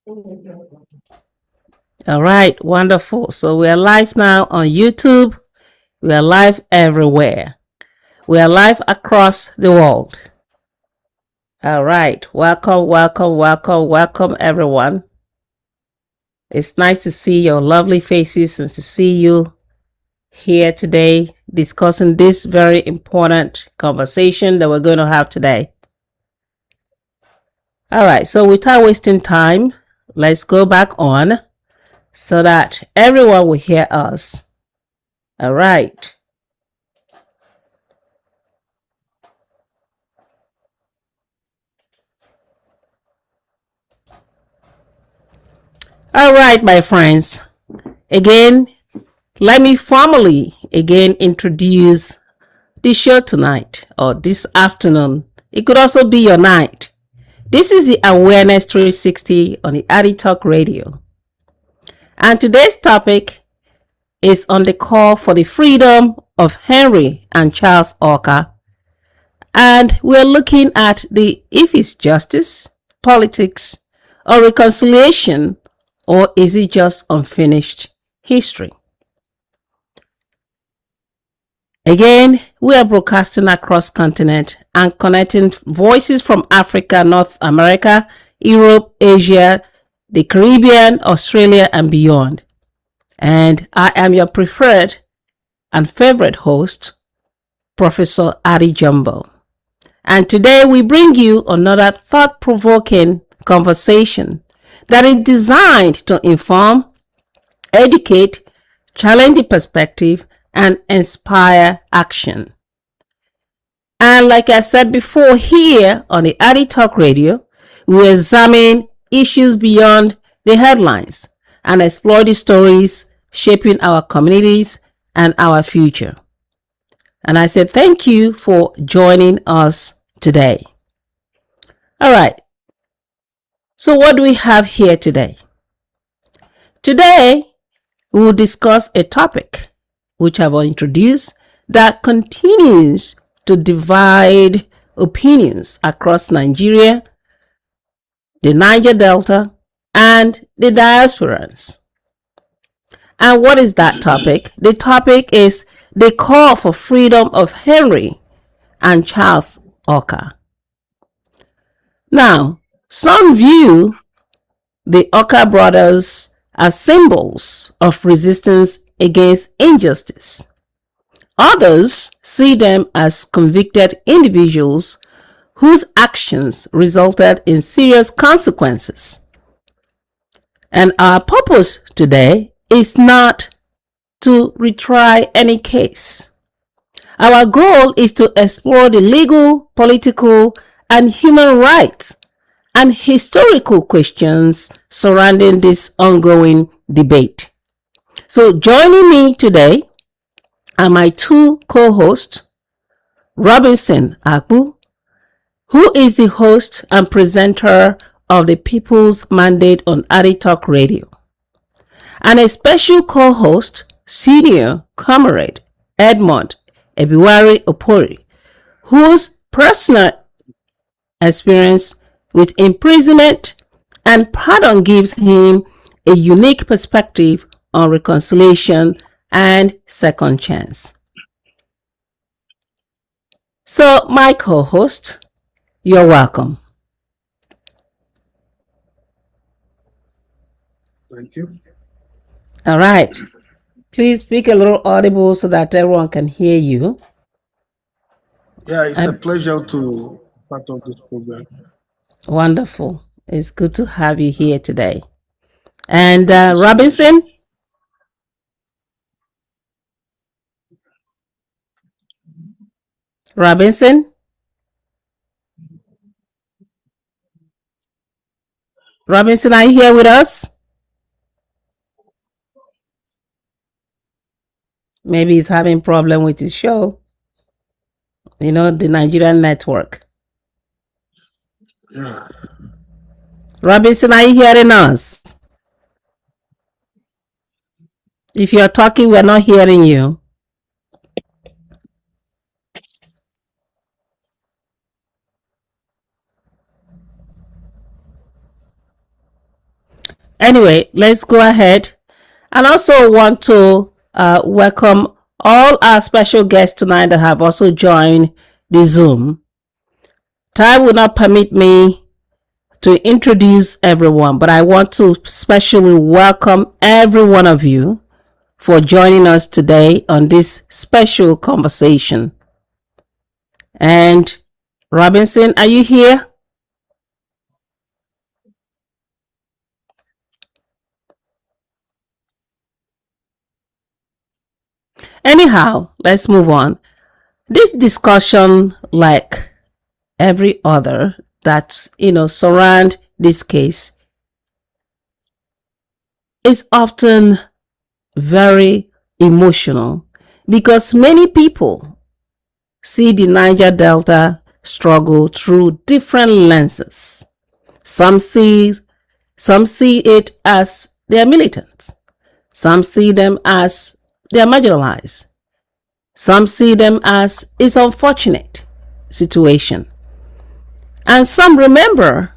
All right, wonderful. So we are live now on YouTube. We are live everywhere. We are live across the world. All right, welcome, welcome, welcome, welcome, everyone. It's nice to see your lovely faces and to see you here today discussing this very important conversation that we're going to have today. All right, so without wasting time, let's go back on so that everyone will hear us. All right. All right, my friends. Again, let me formally again introduce the show tonight or this afternoon. It could also be your night. This is the Awareness 360 on the Addy Talk Radio. And today's topic is on the call for the freedom of Henry and Charles Okah. And we're looking at if it's justice, politics, or reconciliation, or is it just unfinished history? Again, we are broadcasting across continent and connecting voices from Africa, North America, Europe, Asia, the Caribbean, Australia, and beyond. And I am your preferred and favorite host, Professor Adi Jumbo. And today we bring you another thought-provoking conversation that is designed to inform, educate, challenge the perspective, and inspire action. And like I said before, here on the Addy Talk Radio, we examine issues beyond the headlines and explore the stories shaping our communities and our future. And I said thank you for joining us today. All right. So what do we have here today? Today, we will discuss a topic which I will introduce that continues to divide opinions across Nigeria, the Niger Delta, and the diasporans. And what is that topic? The topic is the call for freedom of Henry and Charles Okah. Now, some view the Okah brothers as symbols of resistance against injustice. Others see them as convicted individuals whose actions resulted in serious consequences. And our purpose today is not to retry any case. Our goal is to explore the legal, political, and human rights and historical questions surrounding this ongoing debate. So joining me today are my two co-hosts, Robinson Akbu, who is the host and presenter of the People's Mandate on Addy Talk Radio, and a special co-host, Senior Comrade Edmond Ebiwari Opori, whose personal experience with imprisonment and pardon gives him a unique perspective on reconciliation and second chance. So, my co-host, you're welcome. Thank you. All right. Please speak a little audible so that everyone can hear you. Yeah, it's a pleasure to part of this program. Wonderful. It's good to have you here today. And Thank you so much. Robinson? Robinson? Robinson, are you here with us? Maybe he's having problem with his show. You know, the Nigerian network. Yeah. Robinson, are you hearing us? If you're talking, we're not hearing you. Anyway, let's go ahead. And also want to welcome all our special guests tonight that have also joined the Zoom. Time will not permit me to introduce everyone, but I want to specially welcome every one of you for joining us today on this special conversation. And Robinson, are you here? Anyhow, let's move on. This discussion, like every other that surround this case, is often very emotional because many people see the Niger Delta struggle through different lenses. Some see it as they are militant. Some see them as they are marginalized. Some see them as it's unfortunate situation. And some remember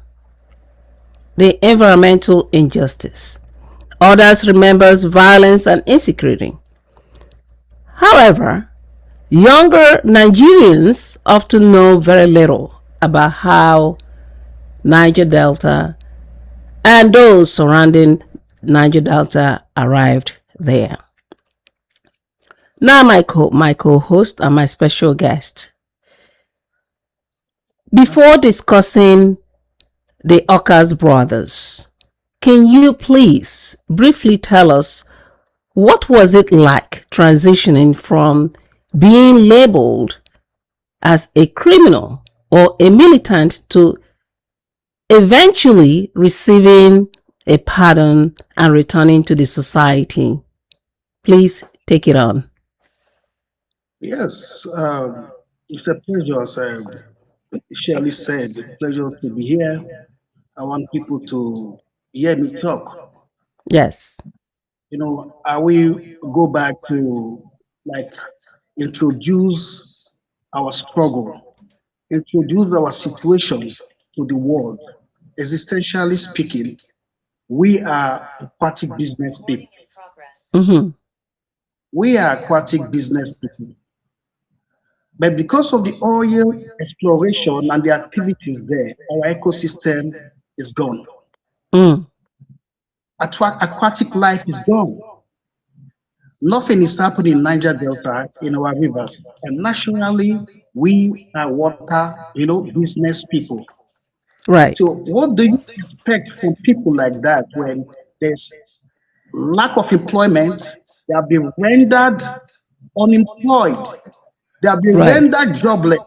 the environmental injustice. Others remembers violence and insecurity. However, younger Nigerians often know very little about how Niger Delta and those surrounding Niger Delta arrived there. Now my co-host and my special guest. Before discussing the Okah's brothers, can you please briefly tell us what was it like transitioning from being labeled as a criminal or a militant to eventually receiving a pardon and returning to the society? Please take it on. Yes, it's a pleasure, as Shirley said. It's a pleasure to be here. I want people to hear me talk. Yes. I will go back to like introduce our struggle, introduce our situation to the world. Existentially speaking, we are aquatic business people. Mm-hmm. We are aquatic business people. But because of the oil exploration and the activities there, our ecosystem is gone. Mm. Aquatic life is gone. Nothing is happening in Niger Delta in our rivers. And naturally, we are water, business people. Right. So what do you expect from people like that when there's lack of employment? They have been rendered unemployed. They have been Right. rendered jobless.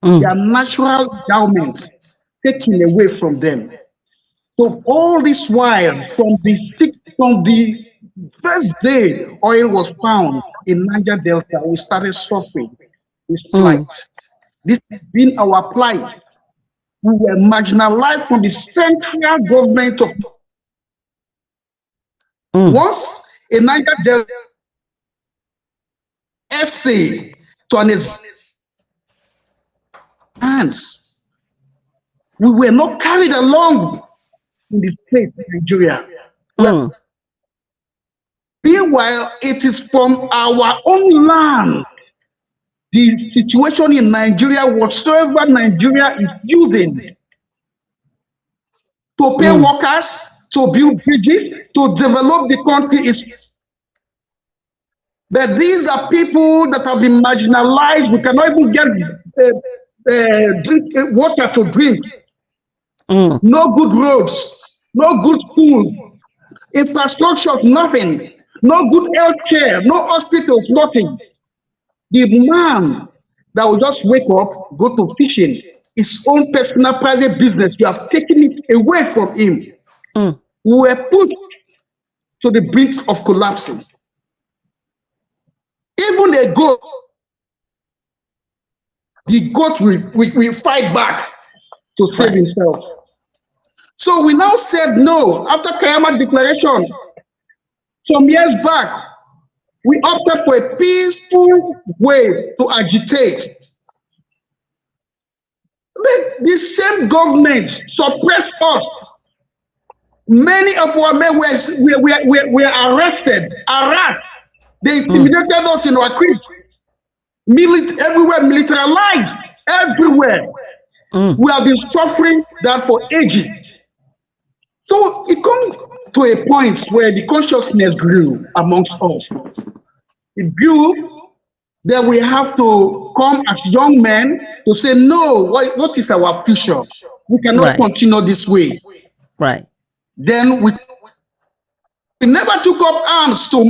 Their Mm. natural endowments taken away from them. So all this while, from the first day oil was found in Niger Delta, we started suffering this Mm. plight. This has been our plight. We were marginalized from the central government of Mm. once a Niger Delta essay to an hands. We were not carried along in the state of Nigeria. Well, Mm. meanwhile, it is from our own land. The situation in Nigeria, whatsoever Nigeria is using to pay Mm. workers, to build bridges, to develop the country is. But these are people that have been marginalized. We cannot even get water to drink. Mm. No good roads, no good schools, infrastructure, nothing. No good health care, no hospitals, nothing. The man that will just wake up, go to fishing, his own personal private business, you have taken it away from him. Mm. We were pushed to the brink of collapsing. Even a goat, the goat will fight back to save Right. himself. So we now said no. After Kayama declaration, some years back, we opted for a peaceful way to agitate. But the same government suppressed us. Many of our men were arrested, harassed. They Mm. intimidated us in our creeks. Everywhere, militarized, everywhere. Mm. We have been suffering that for ages. So it comes to a point where the consciousness grew amongst us. It grew that we have to come as young men to say, no, what is our future? We cannot Right. continue this way. Right. Then we never took up arms to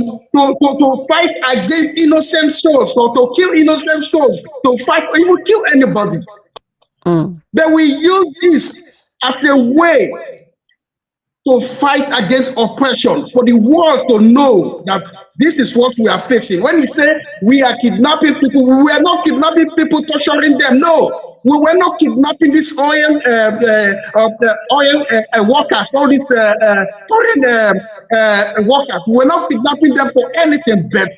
fight against innocent souls or to kill innocent souls, to fight or even kill anybody. Mm. But we use this as a way to fight against oppression, for the world to know that this is what we are facing. When we say we are kidnapping people, we were not kidnapping people, torturing them. No, we were not kidnapping these oil workers, all these foreign workers. We were not kidnapping them for anything but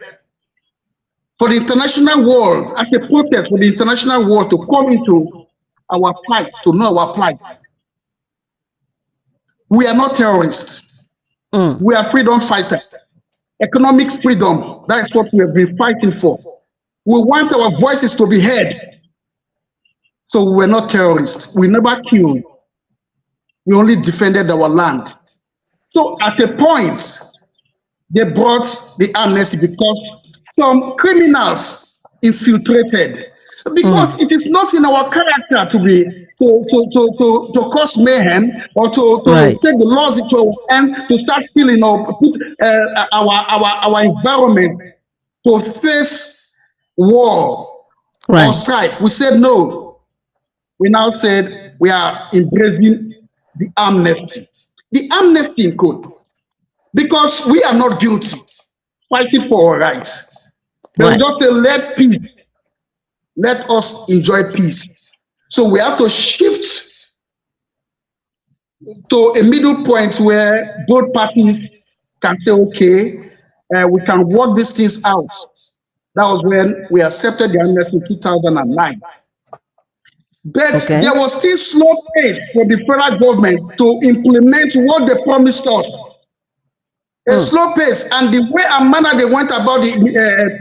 for the international world, as a protest for the international world to come into our plight, to know our plight. We are not terrorists. Mm. We are freedom fighters. Economic freedom, that is what we have been fighting for. We want our voices to be heard. So we were not terrorists. We never killed. We only defended our land. So at a point, they brought the amnesty because some criminals infiltrated. Mm. Because it is not in our character to be to cause mayhem or to Right. take the laws into our hands, to start killing or put our environment to face war or Right. strife. We said no. We now said we are embracing the amnesty. The amnesty in code. Because we are not guilty, fighting for our rights. But we Right. just say, let us enjoy peace. So we have to shift to a middle point where both parties can say, okay, we can work these things out. That was when we accepted the amnesty in 2009. But Okay. there was still slow pace for the federal government to implement what they promised us. A Mm. slow pace, and the way and manner they went about the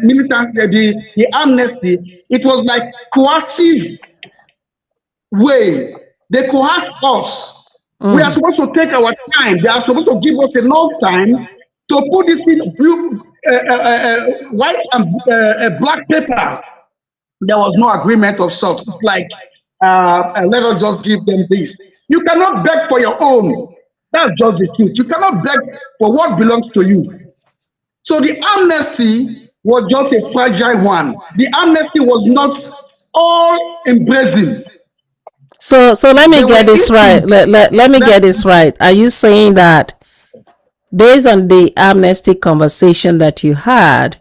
militant the amnesty, it was like coercive way. They coerced us. We are Mm. supposed to take our time. They are supposed to give us enough time to put this in blue, white and black paper. There was no agreement of sorts. It's like, let us just give them this. You cannot beg for your own. That's just the truth. You cannot beg for what belongs to you. So the amnesty was just a fragile one. The amnesty was not all embracing. So let me There were get this right. issues Let me that, get this right. Are you saying that based on the amnesty conversation that you had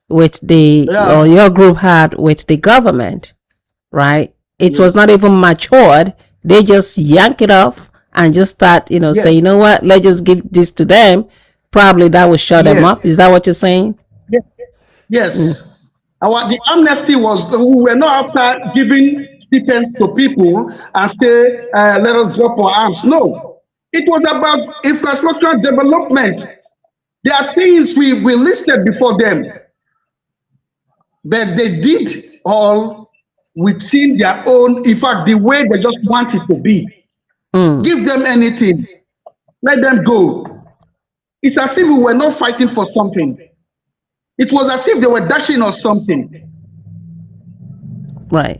with the or yeah, your group had with the government, right? It was not yes, even matured. They just yank it off and just start, say, yes, you know what, let's just give this to them. Probably that will shut them yes, up. Is that what you're saying? yes, Mm. yes. The amnesty was, we were not after giving stipends to people and say, let us drop our arms. No, it was about infrastructure development. There are things we listed before them, but they did all within their own, in fact, the way they just want it to be. Mm. Give them anything, let them go. It's as if we were not fighting for something. It was as if they were dashing us something. Right.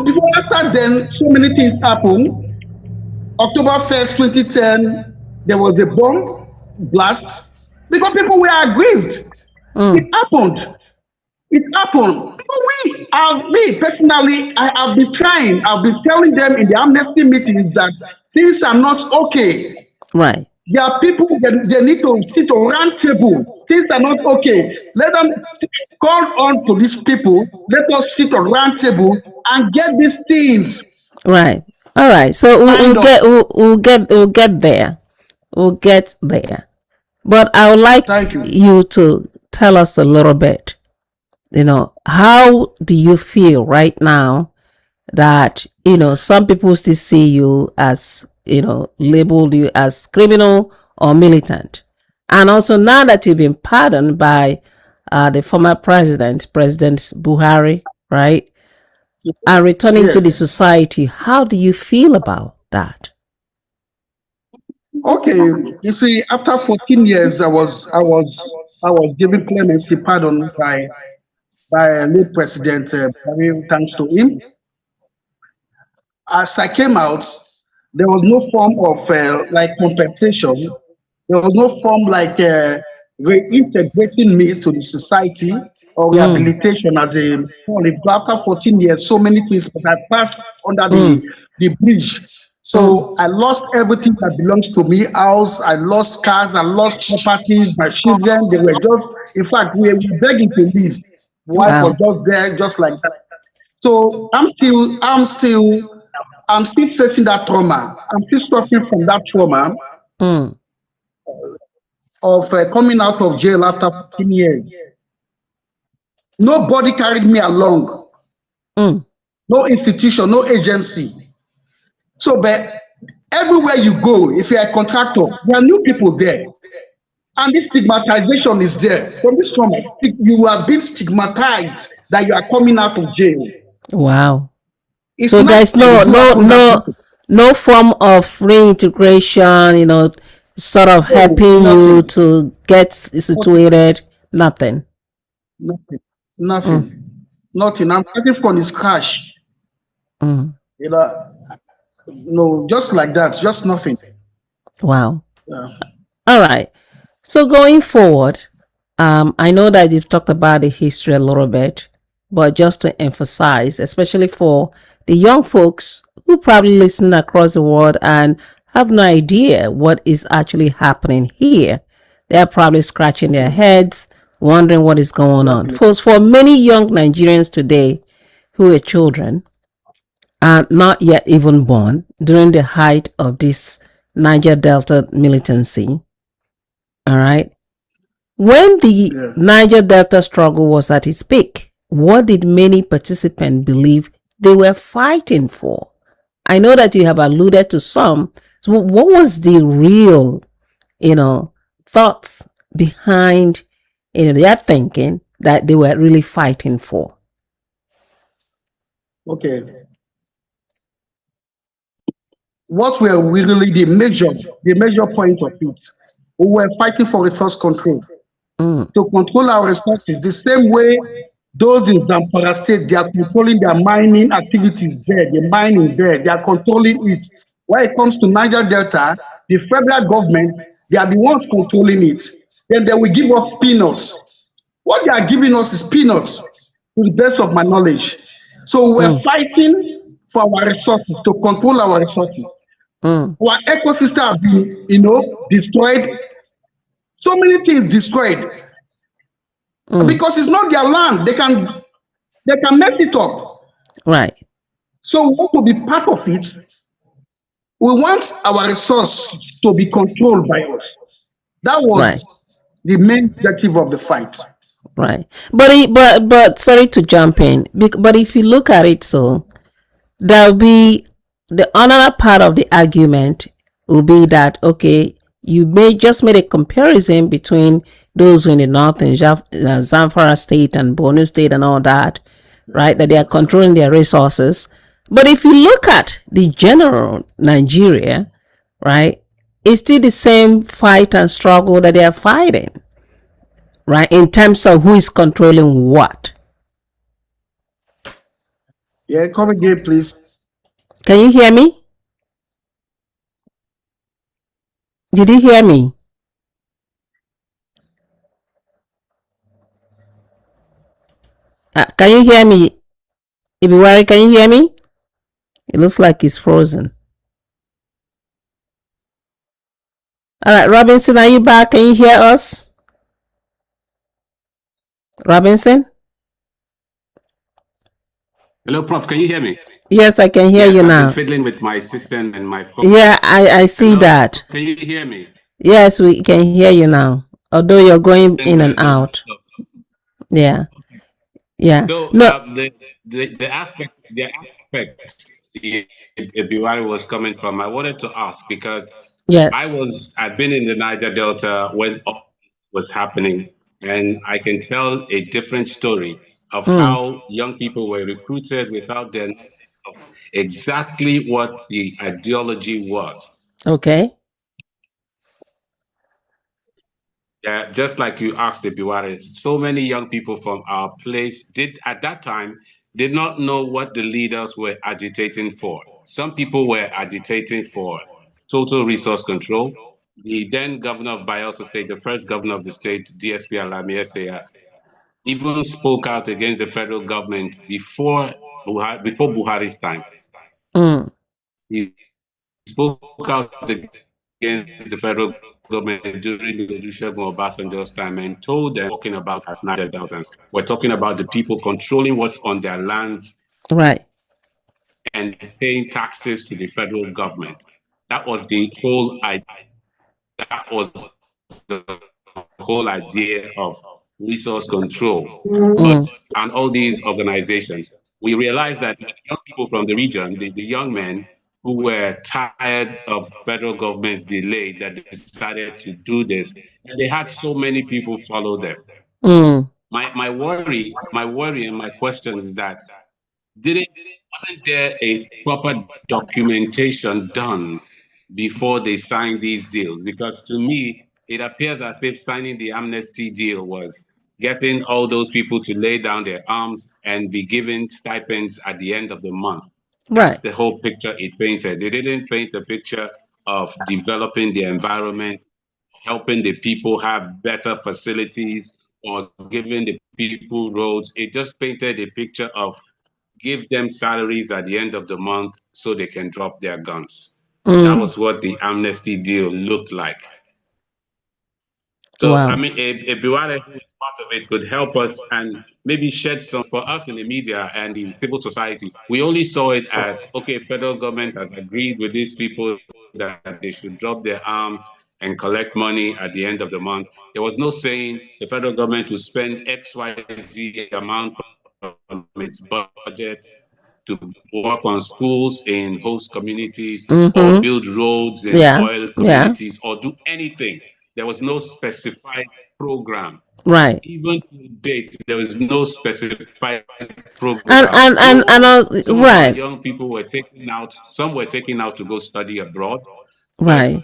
Before after then, so many things happened. October 1st, 2010, there was a bomb blast because people were aggrieved. It Mm. happened. It happened. Me personally, I have been trying, I've been telling them in the amnesty meetings that things are not okay. Right. There are people that they need to sit on round table. Things are not okay. Let them call on to these people. Let us sit on round table and get these things Right. All right. So we'll lined up. get we'll get there. We'll get there. But I would like Thank you. you to tell us a little bit. How do you feel right now that some people still see you as labeled you as criminal or militant. And also now that you've been pardoned by the former President Buhari, right, and returning to the Yes. society, how do you feel about that? Okay. You see, after 14 years, I was given clemency pardon by late President Buhari, thanks to him. As I came out, there was no form of like compensation. There was no form like reintegrating me to the society or Mm, rehabilitation as a after 14 years, so many things that I passed under mm, the bridge. mm. So I lost everything that belongs to me, house, I lost cars, I lost properties, my children, they were just, in fact, we were begging to leave. Wife was Wow. just there, just like that. So I'm still facing that trauma. I'm still suffering from that trauma Mm, of coming out of jail after 15 years. Nobody carried me along. mm. No institution, no agency. So, but everywhere you go, if you're a contractor, there are new people there. And this stigmatization is there. From this trauma, you are being stigmatized that you are coming out of jail. Wow. It's So not there's like they no do no happen that no people. no form of reintegration, sort of Oh, helping you nothing. to get situated. Nothing. Nothing. Mm, Nothing. Nothing. I'm starting from scratch. mm. You know, no, just like that, just nothing. Wow. Yeah. All right. So going forward, I know that you've talked about the history a little bit, but just to emphasize, especially for the young folks who probably listen across the world and have no idea what is actually happening here, they're probably scratching their heads, wondering what is going on. Exactly. For many young Nigerians today who are children and not yet even born during the height of this Niger Delta militancy, all right, when the Yeah. Niger Delta struggle was at its peak, what did many participants believe they were fighting for? I know that you have alluded to some. So what was the real, thoughts behind, their thinking that they were really fighting for? Okay. What were really the major point of it? We were fighting for resource control. Mm, To control our resources the same way those in Zamfara State, they are controlling their mining activities there, the mining there, they are controlling it. When it comes to Niger Delta, the federal government, they are the ones controlling it. Then they will give us peanuts. What they are giving us is peanuts, to the best of my knowledge. So we're mm, fighting for our resources, to control our resources. mm, Our ecosystem have been, destroyed. So many things destroyed mm. because it's not their land. They can mess it up. Right, So we want to be part of it. We want our resource to be controlled by us. That right, was the main objective of the fight. right. But sorry to jump in, but if you look at it, so there'll be the another part of the argument will be that okay, you may just made a comparison between those in the north in Zamfara state and Borno state and all that, right, that they are controlling their resources. But if you look at the general Nigeria, right, it's still the same fight and struggle that they are fighting, right, in terms of who is controlling what. Yeah, come again, please. Can you hear me? Did you hear me? Can you hear me? Ibiwari, can you hear me? It looks like it's frozen. All right, Robinson, are you back? Can you hear us? Robinson? Hello, Prof. Can you hear me? Yes, I can hear Yes, you I've been now. fiddling with my system and my phone. Yeah, I see Hello, that. can you hear me? Yes, we can hear you now. Although you're going in and No. out. Yeah. Yeah. So No. the aspect, Ibiwari was coming from, I wanted to ask because Yes. I've been in the Niger Delta when all was happening, and I can tell a different story of Mm. how young people were recruited without their knowledge of exactly what the ideology was. Okay. Yeah, just like you asked Ibiwari, so many young people from our place did at that time did not know what the leaders were agitating for. Some people were agitating for total resource control. The then governor of Bayelsa State, the first governor of the state, DSP Alami Esaya, even spoke out against the federal government before Buhari's time. Mm. He spoke out against the federal government during the Olusegun Obasanjo's time and told them talking about as Niger Deltans. We're talking about the people controlling what's on their lands Right. and paying taxes to the federal government. That was the whole idea of resource control. But Mm. and all these organizations, we realized that the young people from the region, the young men who were tired of federal government's delay, that decided to do this, and they had so many people follow them. Mm. My worry and my question is that didn't wasn't there a proper documentation done before they signed these deals? Because to me, it appears as if signing the amnesty deal was getting all those people to lay down their arms and be given stipends at the end of the month. Right. That's the whole picture it painted. They didn't paint a picture of developing the environment, helping the people have better facilities, or giving the people roads. It just painted a picture of give them salaries at the end of the month so they can drop their guns. That Mm. was what the amnesty deal looked like. So, I Wow. mean, a Biwale who is part of it could help us and maybe shed some for us in the media and the civil society. We only saw it as okay, federal government has agreed with these people that they should drop their arms and collect money at the end of the month. There was no saying the federal government will spend XYZ amount from its budget to work on schools in host communities or build roads in Mm-hmm. oil communities Yeah. or do Yeah. anything. There was no specified program. Even Right. to date, there was no specified program. Though some of our And young people were right. taken out, some were taken out to go study abroad, but Right.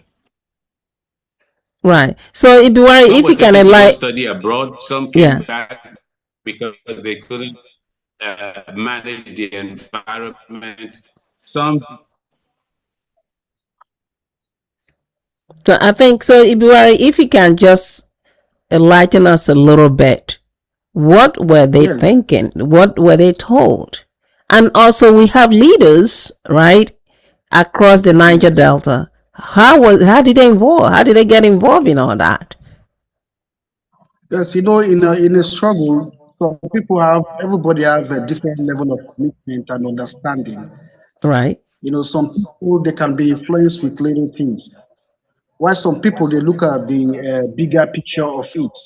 Right. So it'd be worry some if were you can taken to go like, study abroad. Some came yeah. back because they couldn't manage the environment. Some So I think so it'd be worry if you can just enlighten us a little bit. What were they Yes. thinking? What were they told? And also we have leaders, right, across the Niger Yes. Delta. How did they get involved in all that? Yes. In a struggle, some people everybody have a different level of commitment and understanding. Right. Some people they can be influenced with little things, while some people they look at the bigger picture of it.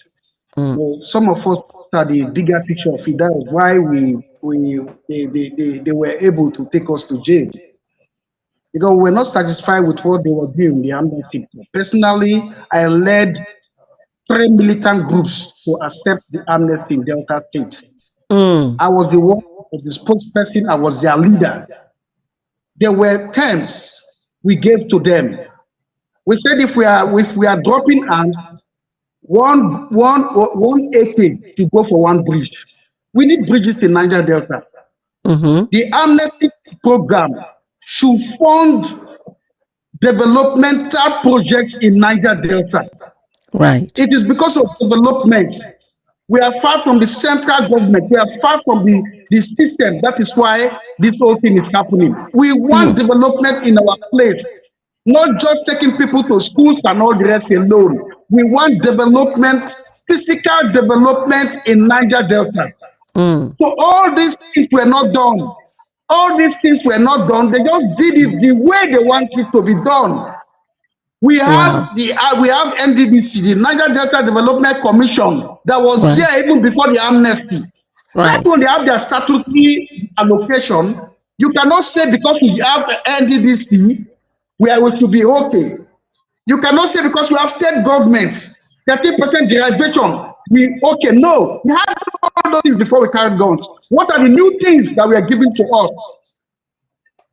Mm. Some of us look at the bigger picture of it. That is why they were able to take us to jail. We're not satisfied with what they were doing, the amnesty. Personally, I led three militant groups to accept the amnesty in Delta State. Mm. I was the one, I was the spokesperson, I was their leader. There were terms we gave to them. We said if we are dropping arms, one acre to go for one bridge. We need bridges in Niger Delta. Mm-hmm. The amnesty program should fund developmental projects in Niger Delta. Right. It is because of development. We are far from the central government. We are far from the system. That is why this whole thing is happening. We want Mm. development in our place, not just taking people to schools and all the rest alone. We want development, physical development in Niger Delta. Mm. So all these things were not done. All these things were not done. They just did it the way they want it to be done. We Wow. have NDDC, the Niger Delta Development Commission, that was Right. there even before the amnesty. That Right. one they have their statutory allocation. You cannot say because we have NDDC, we should be okay. You cannot say because we have state governments, 30% derivation, we okay. No, we had all those things before we carried guns. What are the new things that we are giving to us?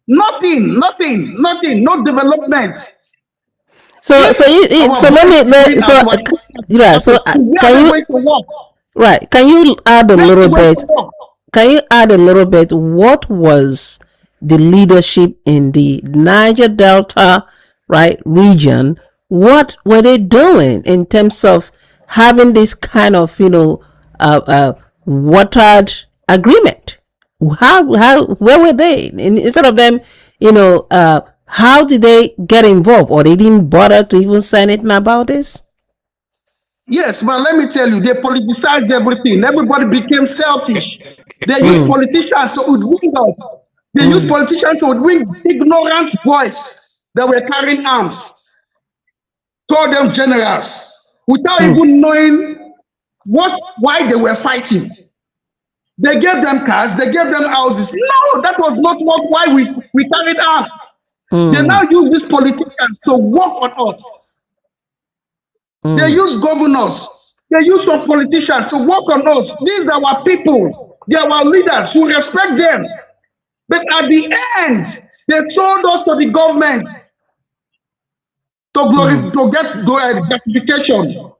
Nothing, nothing, nothing, no development. So If so our so let boys me going let so out to yeah, so where are can they you, going to work? right, can you add a Where are little they going bit, to work? can you add a little bit, what was the leadership in the Niger Delta, right, region? What were they doing in terms of having this kind of, watered agreement? How where were they? Instead of them, how did they get involved, or they didn't bother to even say anything about this? Yes, but let me tell you, they politicized everything. Everybody became selfish. They use Mm, politicians to hoodwink us. They use mm, politicians to hoodwink ignorant boys that were carrying arms, call them generals, without mm, even knowing why they were fighting. They gave them cars, they gave them houses. No, that was not why we carried arms. They now mm, use these politicians to work on us. They mm. use governors. They use some politicians to work on us. These are our people. They are our leaders. We respect them. But at the end, they sold us to the government to Mm. to get gratification.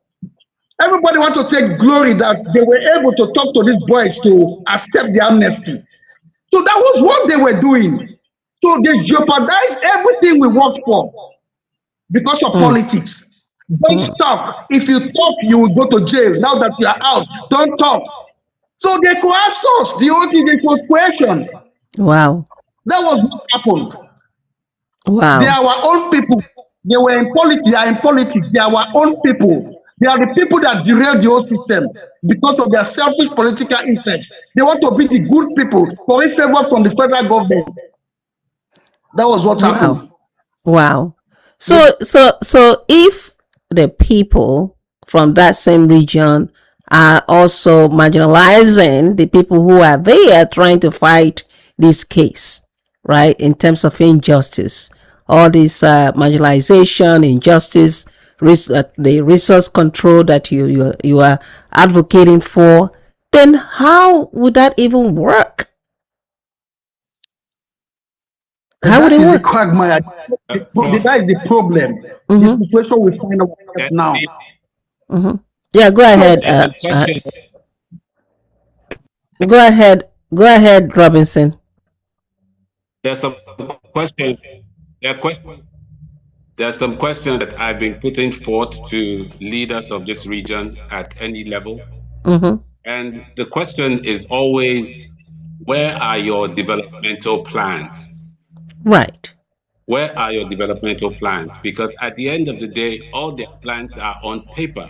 Everybody wants to take glory that they were able to talk to these boys to accept the amnesty. So that was what they were doing. So they jeopardized everything we worked for because of Mm. politics. Don't Mm. talk. If you talk, you will go to jail. Now that you are out, don't talk. So they coerced us. The only thing, it was coercion. Wow. That was what happened. They Wow. are our own people. They were in politics. They are in politics. They are our own people. They are the people that derailed the whole system because of their selfish political interest. They want to be the good people for favor from the federal government. That was what Wow. happened. Wow. They, So if the people from that same region are also marginalizing the people who are there trying to fight this case, right? In terms of injustice, all this marginalization, injustice, the resource control that you are advocating for, then how would that even work? and How would that it is the work? quagmire. Prof, That is the problem. The Mm-hmm. situation we find ourselves now. Mm-hmm. Yeah, go So ahead. there's some questions. Go ahead. Go ahead, Robinson. There's some questions. There are questions. There are some questions that I've been putting forth to leaders of this region at any level. Mm-hmm. And the question is always, where are your developmental plans? Right. Where are your developmental plans? Because at the end of the day, all their plans are on paper.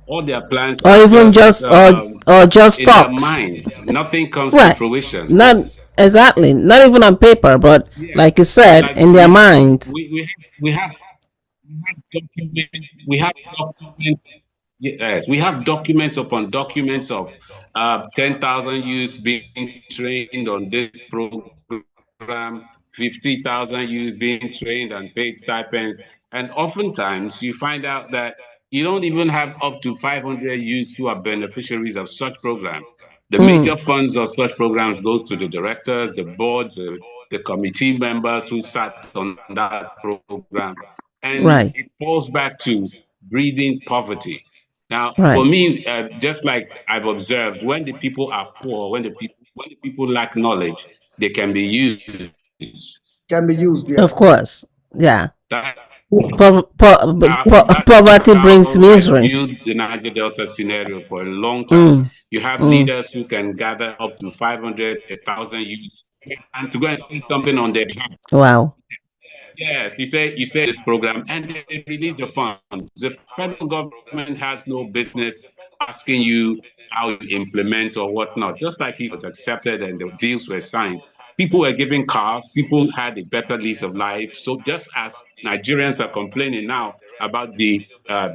All their plans Or are even just just or just in their talks. minds. Nothing comes to Right. fruition. Not exactly. Not even on paper, but Yeah, like you said, like in their minds. we have documents. Yes, we have documents upon documents of 10,000 youths being trained on this program, 50,000 youths being trained and paid stipends. And oftentimes you find out that you don't even have up to 500 youths who are beneficiaries of such programs. The major funds of such Mm, programs go to the directors, the boards, the committee members who sat on that program. And it falls back to right. breeding poverty. Now, for me, just like Right. I've observed, when the people are poor, when the people lack knowledge, they can be used. can be used Of there. course. Yeah. That is how Poverty I brings viewed the misery. Niger Delta scenario for a long time. You Mm, have leaders mm. who can gather up to 500, 1,000 youths and to go and say something on their behalf. Wow. Yes, you say this program and they release the funds. The federal government has no business asking you how you implement or whatnot. Just like if was accepted and the deals were signed, people were given cars, people had a better lease of life. So just as Nigerians are complaining now about the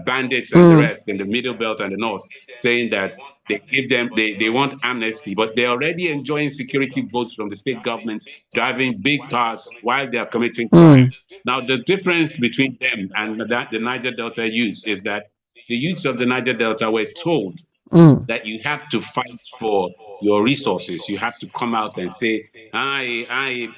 bandits and the Mm, rest in the middle belt and the north, saying that They give them, they want amnesty, but they're already enjoying security votes from the state governments, driving big cars while they are committing Mm, crimes. Now, the difference between them and the Niger Delta youths is that the youths of the Niger Delta were told mm, that you have to fight for your resources. You have to come out and say,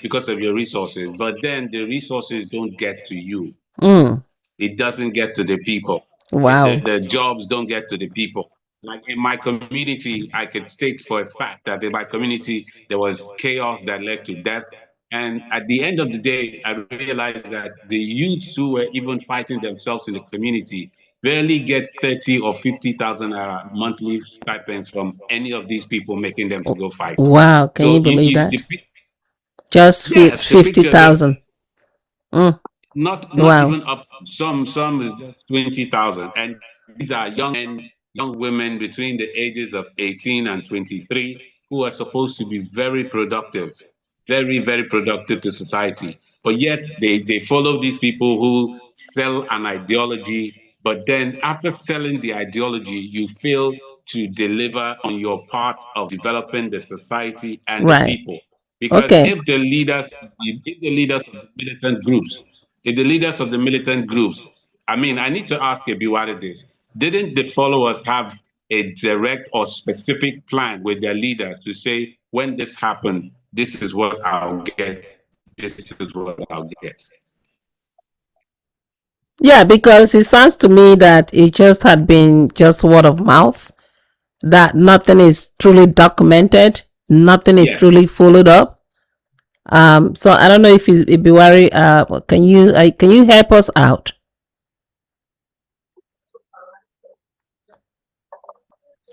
because of your resources. But then the resources don't get to you. mm. It doesn't get to the people. Wow. The jobs don't get to the people. Like in my community, I could state for a fact that in my community, there was chaos that led to death. And at the end of the day, I realized that the youths who were even fighting themselves in the community barely get 30 or 50,000 monthly stipends from any of these people making them to go fight. Wow. Can So you believe you that? Just yes, the picture there 50,000. Mm, not wow. even up, some is just 20,000, and these are young men, young women between the ages of 18 and 23 who are supposed to be very productive, very productive to society, but yet they follow these people who sell an ideology, but then after selling the ideology you fail to deliver on your part of developing the society and the Right. people. Because Okay. if the leaders of the militant groups, if the leaders of the militant groups, I mean, I need to ask Ebiwari this: didn't the followers have a direct or specific plan with their leader to say, when this happened, this is what I'll get, this is what I'll get? Yeah, because it sounds to me that it just had been just word of mouth, that nothing is truly documented, nothing is truly Yes. followed up. So I don't know if Ibiwari, can you help us out?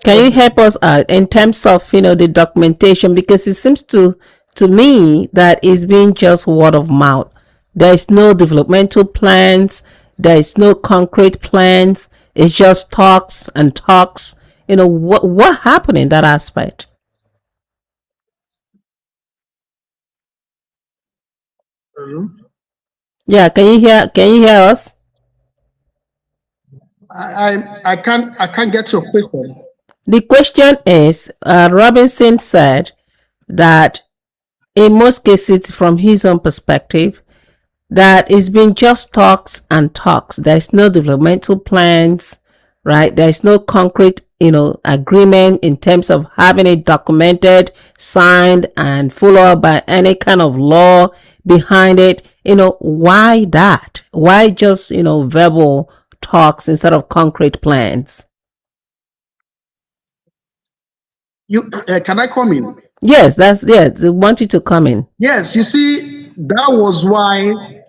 Can you help us out in terms of the documentation, because it seems to me that it's been just word of mouth. There is no developmental plans. There is no concrete plans. It's just talks and talks. What happened in that aspect? Yeah, can you hear us? I can't get your question. The question is, Robinson said that in most cases, from his own perspective, that it's been just talks and talks. There's no developmental plans, right? There's no concrete, agreement in terms of having it documented, signed, and followed up by any kind of law behind it. Why that? Why just, verbal talks instead of concrete plans? Can I come in? Yes, they want you to come in. Yes, you see, that was why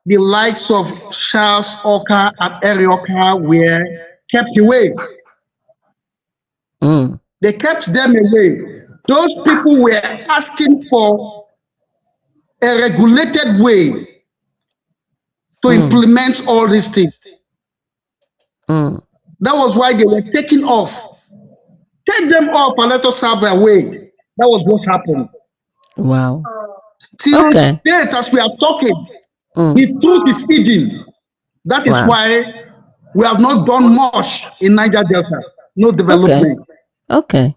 the likes of Charles Okah and Eric Okah were kept away. Mm, They kept them away. Those people were asking for a regulated way to implement all these things. mm. That was why they were taken off. Take them off and let us have their way. That was what happened. Wow. Till Okay. date, as we are talking, Mm, the truth is hidden. That is wow. why we have not done much in Niger Delta. No Okay. development. Okay.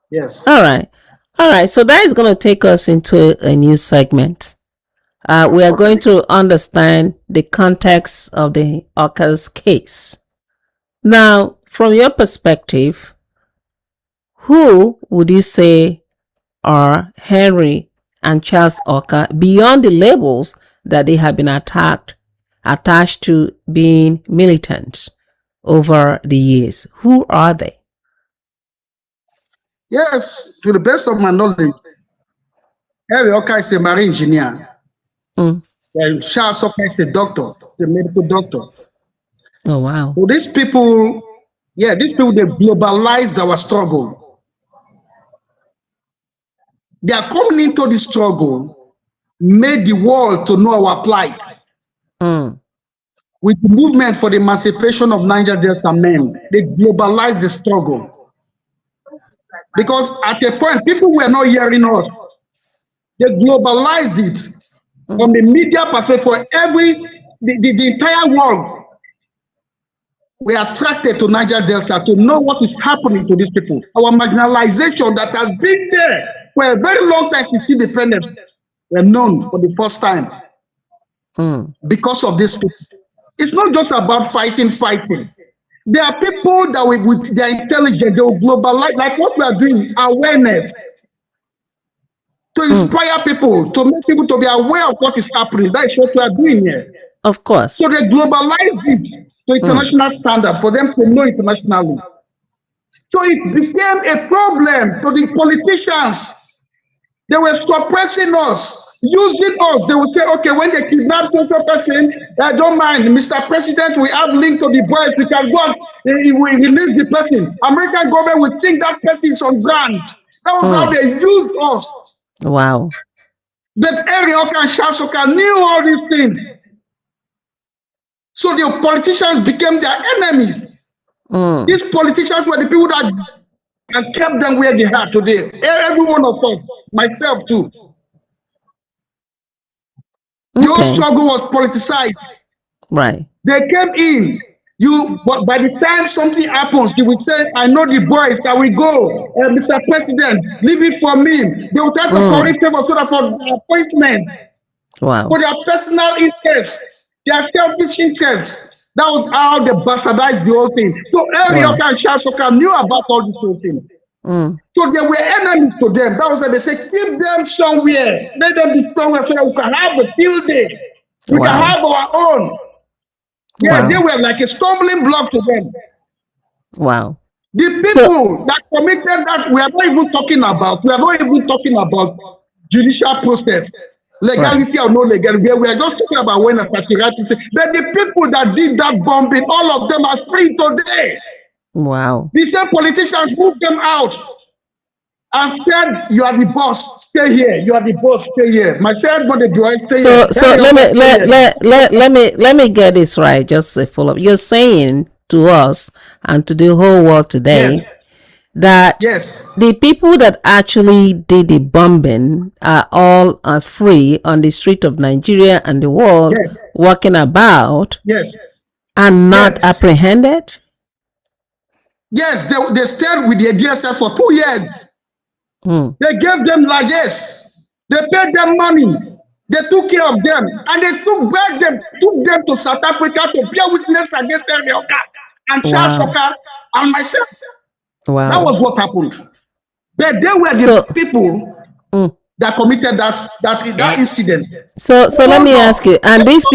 Yes. All right. All right. So that is going to take us into a new segment. We are going to understand the context of the Okah's case. Now, from your perspective, who would you say are Henry and Charles Okah, beyond the labels that they have been attached to being militants over the years? Who are they? Yes, to the best of my knowledge, Eric Okah is a marine engineer. Mm. Charles Okah is a doctor, he's a medical doctor. Oh, wow. So these people, they globalized our struggle. They are coming into the struggle, made the world to know our plight. Mm. With the movement for the emancipation of Niger Delta men, they globalized the struggle. Because at a point, people were not hearing us. They globalized it from the media perspective for the entire world. we are attracted to Niger Delta to know what is happening to these people. Our marginalization that has been there for a very long time since independence were known for the first time because of this. It's not just about fighting. There are people that with their intelligence, they will globalize, like what we are doing, awareness, to inspire people, to make people to be aware of what is happening. That is what we are doing here. Of course. So they globalize it to international standard for them to know internationally. So it became a problem to the politicians. They were suppressing us, using us. They would say, okay, when they kidnap this person, I don't mind, Mr. President, we have link to the boys. We can go and we release the person. American government will think that person is on ground. That was how they used us. Wow. But Okah and Okah knew all these things. So the politicians became their enemies. These politicians were the people that kept them where they are today. Every one of us, myself too. Your struggle was politicized. Right. They came in. But by the time something happens, you will say, I know the boys, I will go. Mr. President, leave it for me. They will try to correct them so that for the appointment. Wow. For their personal interests, their selfish interests. That was how they bastardized the whole thing. So Okah and Okah knew about all this whole thing. So they were enemies to them. That was why they said, keep them somewhere. Let them be somewhere so that we can have a field day. We can have our own. Yeah, they were like a stumbling block to them. Wow. The people that committed that, we are not even talking about. We are not even talking about judicial process, legality or no legality. We are just talking about when a patriarchy. But the people that did that bombing, all of them are free today. Wow. The same politicians moved them out and said, you are the boss, stay here. You are the boss, stay here. Myself, but the boy, stay here. So let me get this right. Just a follow up. You're saying to us and to the whole world today that the people that actually did the bombing are all free on the street of Nigeria and the world, walking about, and not apprehended. Yes, they stayed with the DSS for 2 years. They gave them largesse. They paid them money. They took care of them. And they took them to South Africa to bear witness against Okah and Okah and myself. Wow. That was what happened. But they were the people that committed that incident. So let me ask you, and these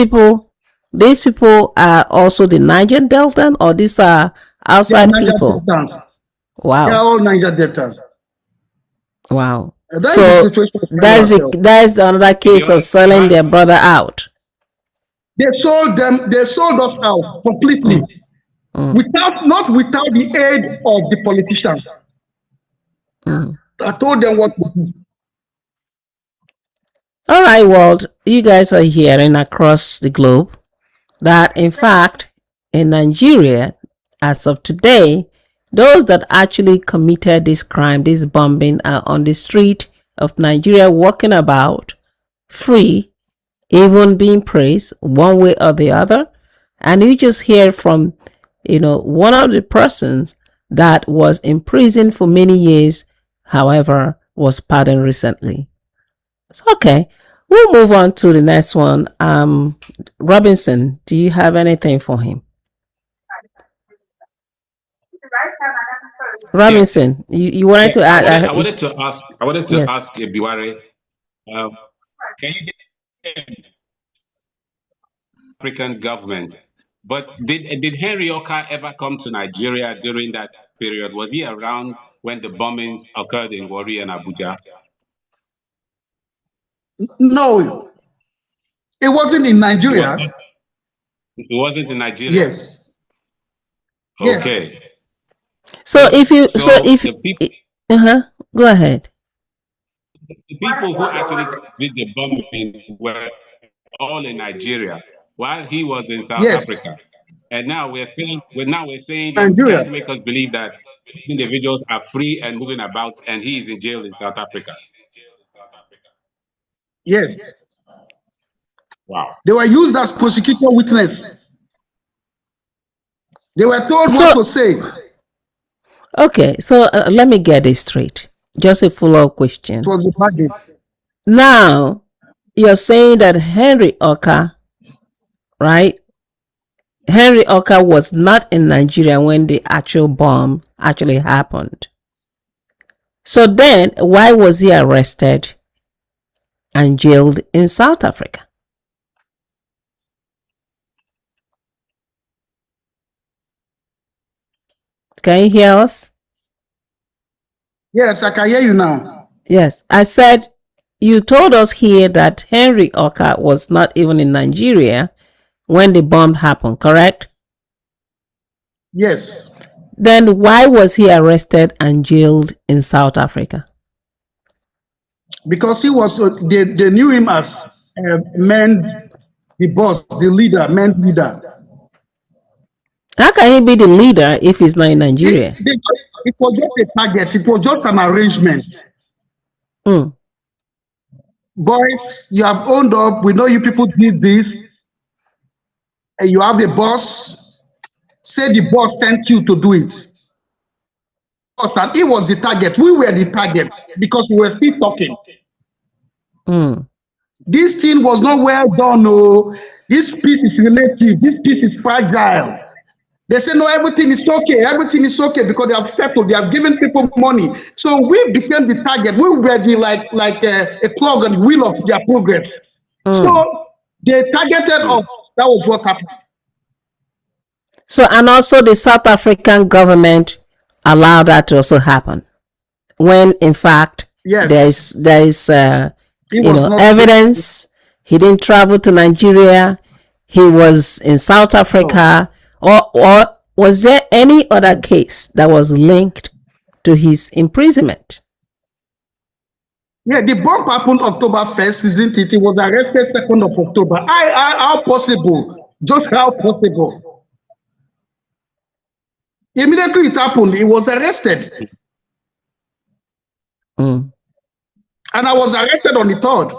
people are also the Niger Delta, or these are outside people? Wow. They are all Niger Deltas. Wow. So that's another case of selling their brother out. They sold us out completely. Not without the aid of the politicians. I told them what to do. All right, world, you guys are hearing across the globe that in fact in Nigeria, as of today, those that actually committed this crime, this bombing, are on the street of Nigeria walking about free, even being praised one way or the other. And you just hear from one of the persons that was in prison for many years, however, was pardoned recently. It's okay. We'll move on to the next one. Robinson, do you have anything for him? Robinson, you wanted to add? I wanted to ask Biware, can you get African government? But did Henry Okah ever come to Nigeria during that period? Was he around when the bombings occurred in Warri and Abuja? No, it wasn't in Nigeria. It wasn't in Nigeria. Yes. Okay. Yes. So go ahead. The people who actually did the bombing were all in Nigeria, while he was in South Africa. And now we're saying Nigeria to make us believe that individuals are free and moving about, and he is in jail in South Africa. Yes. Wow. They were used as prosecutor witness. They were told what to say. Okay, so let me get this straight. Just a follow-up question. It was a bargain. Now, you're saying that Henry Okah, right? Henry Okah was not in Nigeria when the actual bomb actually happened. So then, why was he arrested and jailed in South Africa? Can you hear us? Yes, I can hear you now. Yes, I said you told us here that Henry Okah was not even in Nigeria when the bomb happened, correct? Yes. Then why was he arrested and jailed in South Africa? Because he was, they knew him as the boss, the leader, man leader. How can he be the leader if he's not in Nigeria? It was just a target. It was just an arrangement. Boys, you have owned up. We know you people did this. And you have a boss. Say the boss sent you to do it. And it was the target. We were the target because we were still talking. This thing was not well done. No, this piece is relative. This piece is fragile. They say, no, everything is okay. Everything is okay because they have settled. They have given people money. So we became the target. We were the like a clog on the wheel of their progress. So they targeted us. That was what happened. So, and also the South African government allowed that to also happen, when in fact yes, there is evidence he didn't travel to Nigeria, he was in South Africa, or was there any other case that was linked to his imprisonment? Yeah, the bomb happened October 1st, isn't it? He was arrested 2nd of October. How possible? Just how possible? Immediately it happened, he was arrested. And I was arrested on the 3rd.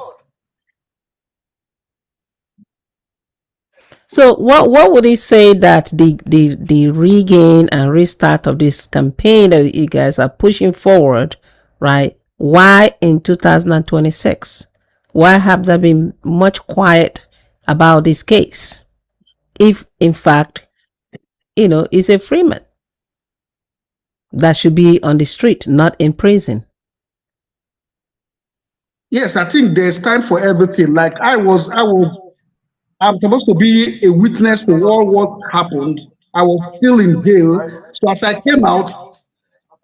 So what would he say that the regain and restart of this campaign that you guys are pushing forward, right? Why in 2026? Why have there been much quiet about this case? If in fact, it's a freeman that should be on the street, not in prison. Yes, I think there's time for everything. Like I'm supposed to be a witness to all what happened. I was still in jail. So as I came out,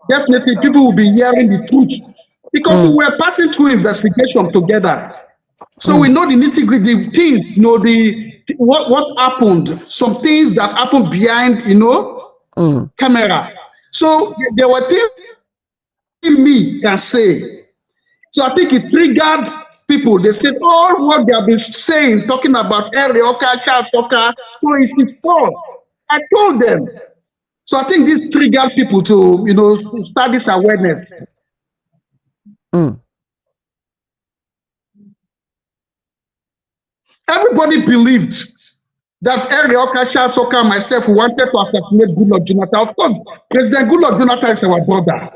definitely people will be hearing the truth. Because we were passing through investigation together. So we know the nitty-gritty things, what happened, some things that happened behind, camera. So there were things me can say. So I think it triggered people. They said all what they have been saying, talking about Okah, so it is false. I told them. So I think this triggered people to start this awareness. Everybody believed that Okah and myself wanted to assassinate Goodluck Jonathan. Of course, President Goodluck Jonathan is our brother.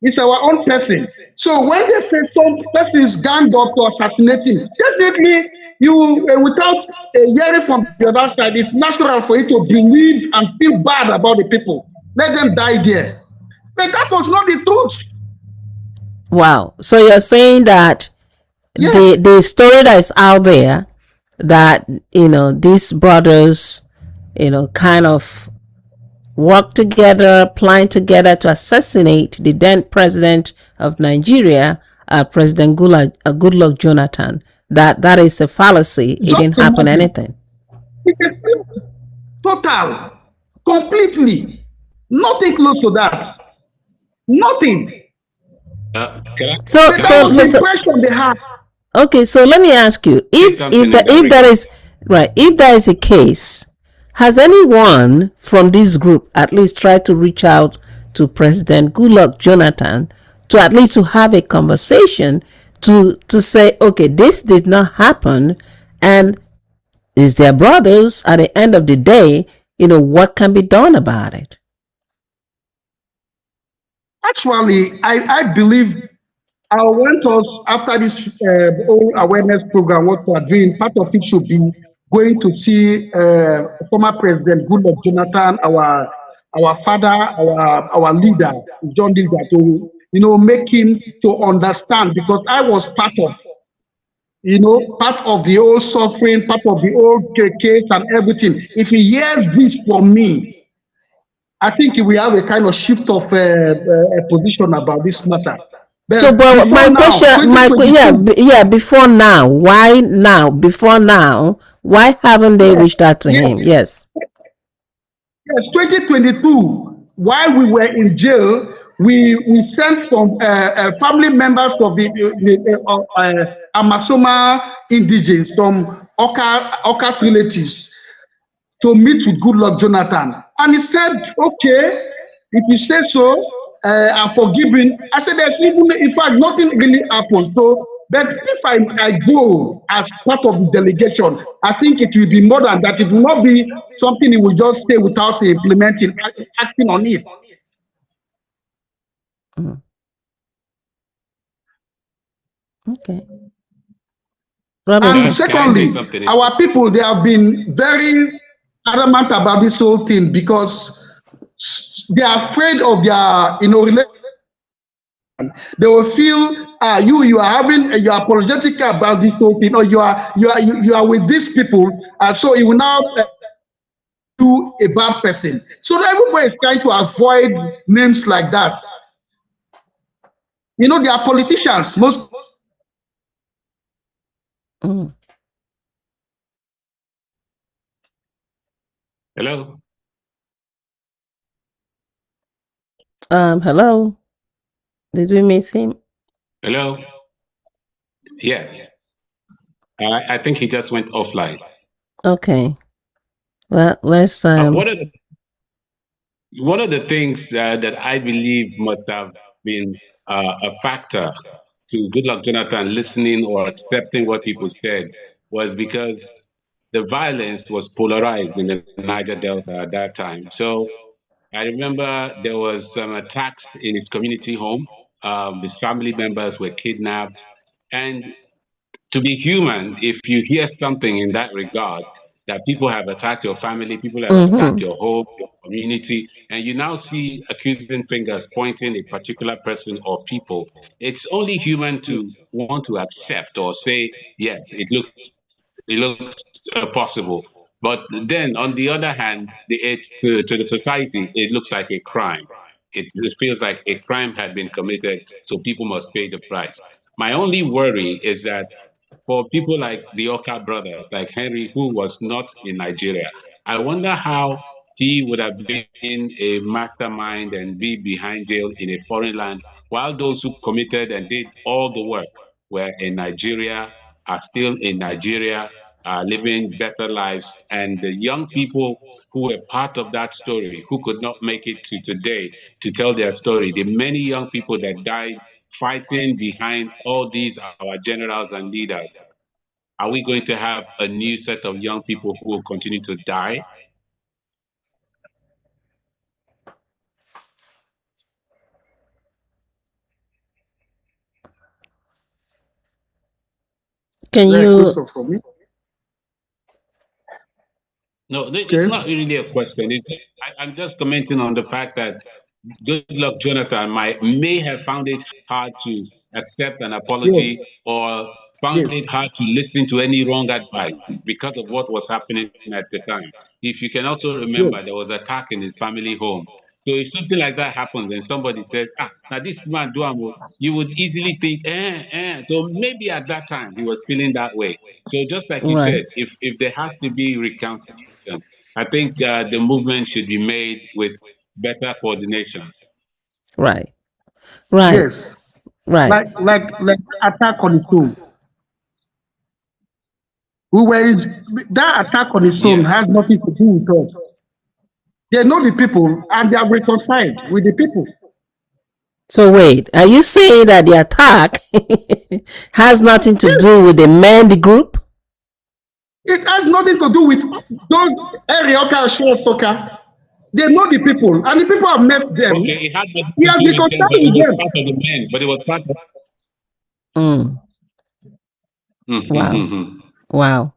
It's our own person. So when they say some person is ganged up to assassinate him, definitely without hearing from the other side, it's natural for you to believe and feel bad about the people. Let them die there. But that was not the truth. Wow. So you're saying that the story that is out there, that these brothers kind of worked together, planned together to assassinate the then president of Nigeria, President Goodluck Jonathan, that is a fallacy. It didn't happen anything. It's a fallacy. Total, completely, nothing close to that. Nothing. So listen. Okay, so let me ask you, if there is a case, has anyone from this group at least tried to reach out to President Goodluck Jonathan to at least to have a conversation to say, okay, this did not happen, and is their brothers at the end of the day, what can be done about it? Actually, I believe I want us, after this whole awareness program, what we are doing, part of it should be going to see former President Goodluck Jonathan, our father, our leader, John Leader, to make him to understand, because I was part of the old suffering, part of the old case and everything. If he hears this from me, I think we have a kind of shift of position about this matter. So, But but before my now, question, yeah, 2022, yeah, before now, why now? Before now, why haven't they yes, reached out to yes, him? Yes. yes, 2022, while we were in jail, we sent some family members of the Amasoma indigenes, some Okah's relatives, to meet with Goodluck Jonathan. And he said, okay, if you say so, I'm forgiven. I said, there's even, in fact, nothing really happened. So, but if I go as part of the delegation, I think it will be more than that. It will not be something he will just say without implementing, acting on it. Mm. Okay. And Robinson. Can I say secondly, something? our people, they have been very adamant about this whole thing, because they are afraid of their, relationship. They will feel you are apologetic about this whole thing, or you are with these people, so it will now do a bad person. So everybody is trying to avoid names like that. They are politicians. Most Mm. Hello? Hello. Did we miss him? Hello? Yes. I think he just went offline. Okay. Well, let's One of the things that I believe must have been a factor to Goodluck Jonathan listening or accepting what people said was because the violence was polarized in the Niger Delta at that time. So I remember there was some attacks in his community home. His family members were kidnapped, and to be human, if you hear something in that regard, that people have attacked your family, people have attacked Mm-hmm. your home, your community, and you now see accusing fingers pointing a particular person or people, it's only human to want to accept or say, yes, it looks possible. But then, on the other hand, to the society, it looks like a crime. It feels like a crime had been committed, so people must pay the price. My only worry is that for people like the Okah brothers, like Henry, who was not in Nigeria, I wonder how he would have been a mastermind and be behind jail in a foreign land, while those who committed and did all the work were in Nigeria, are still in Nigeria, are living better lives. And the young people who were part of that story, who could not make it to today to tell their story, the many young people that died fighting behind all these our generals and leaders, are we going to have a new set of young people who will continue to die? Can very you? question for me. No, it's Okay. not really a question. I'm just commenting on the fact that Goodluck Jonathan may have found it hard to accept an apology, Yes. or found Yes. it hard to listen to any wrong advice because of what was happening at the time. If you can also Yes. remember, there was attack in his family home. So if something like that happens and somebody says, now this man Duamo, you would easily think, So maybe at that time he was feeling that way. So just like you Right. said, if there has to be reconciliation, I think the movement should be made with better coordination. Right. Right. Yes. Right. Like attack on its own. That attack on its own Yes. has nothing to do with us. They know the people and they are reconciled with the people. So wait, are you saying that the attack has nothing to Yes. do with the men, the group? It has nothing to do with those area Okah Okah. They know the people, and the people have met them. Okay, it had nothing He to has do been with them, concerned but it with was them. part of the men. But it was part of. Mm. Wow. Mm-hmm. Wow.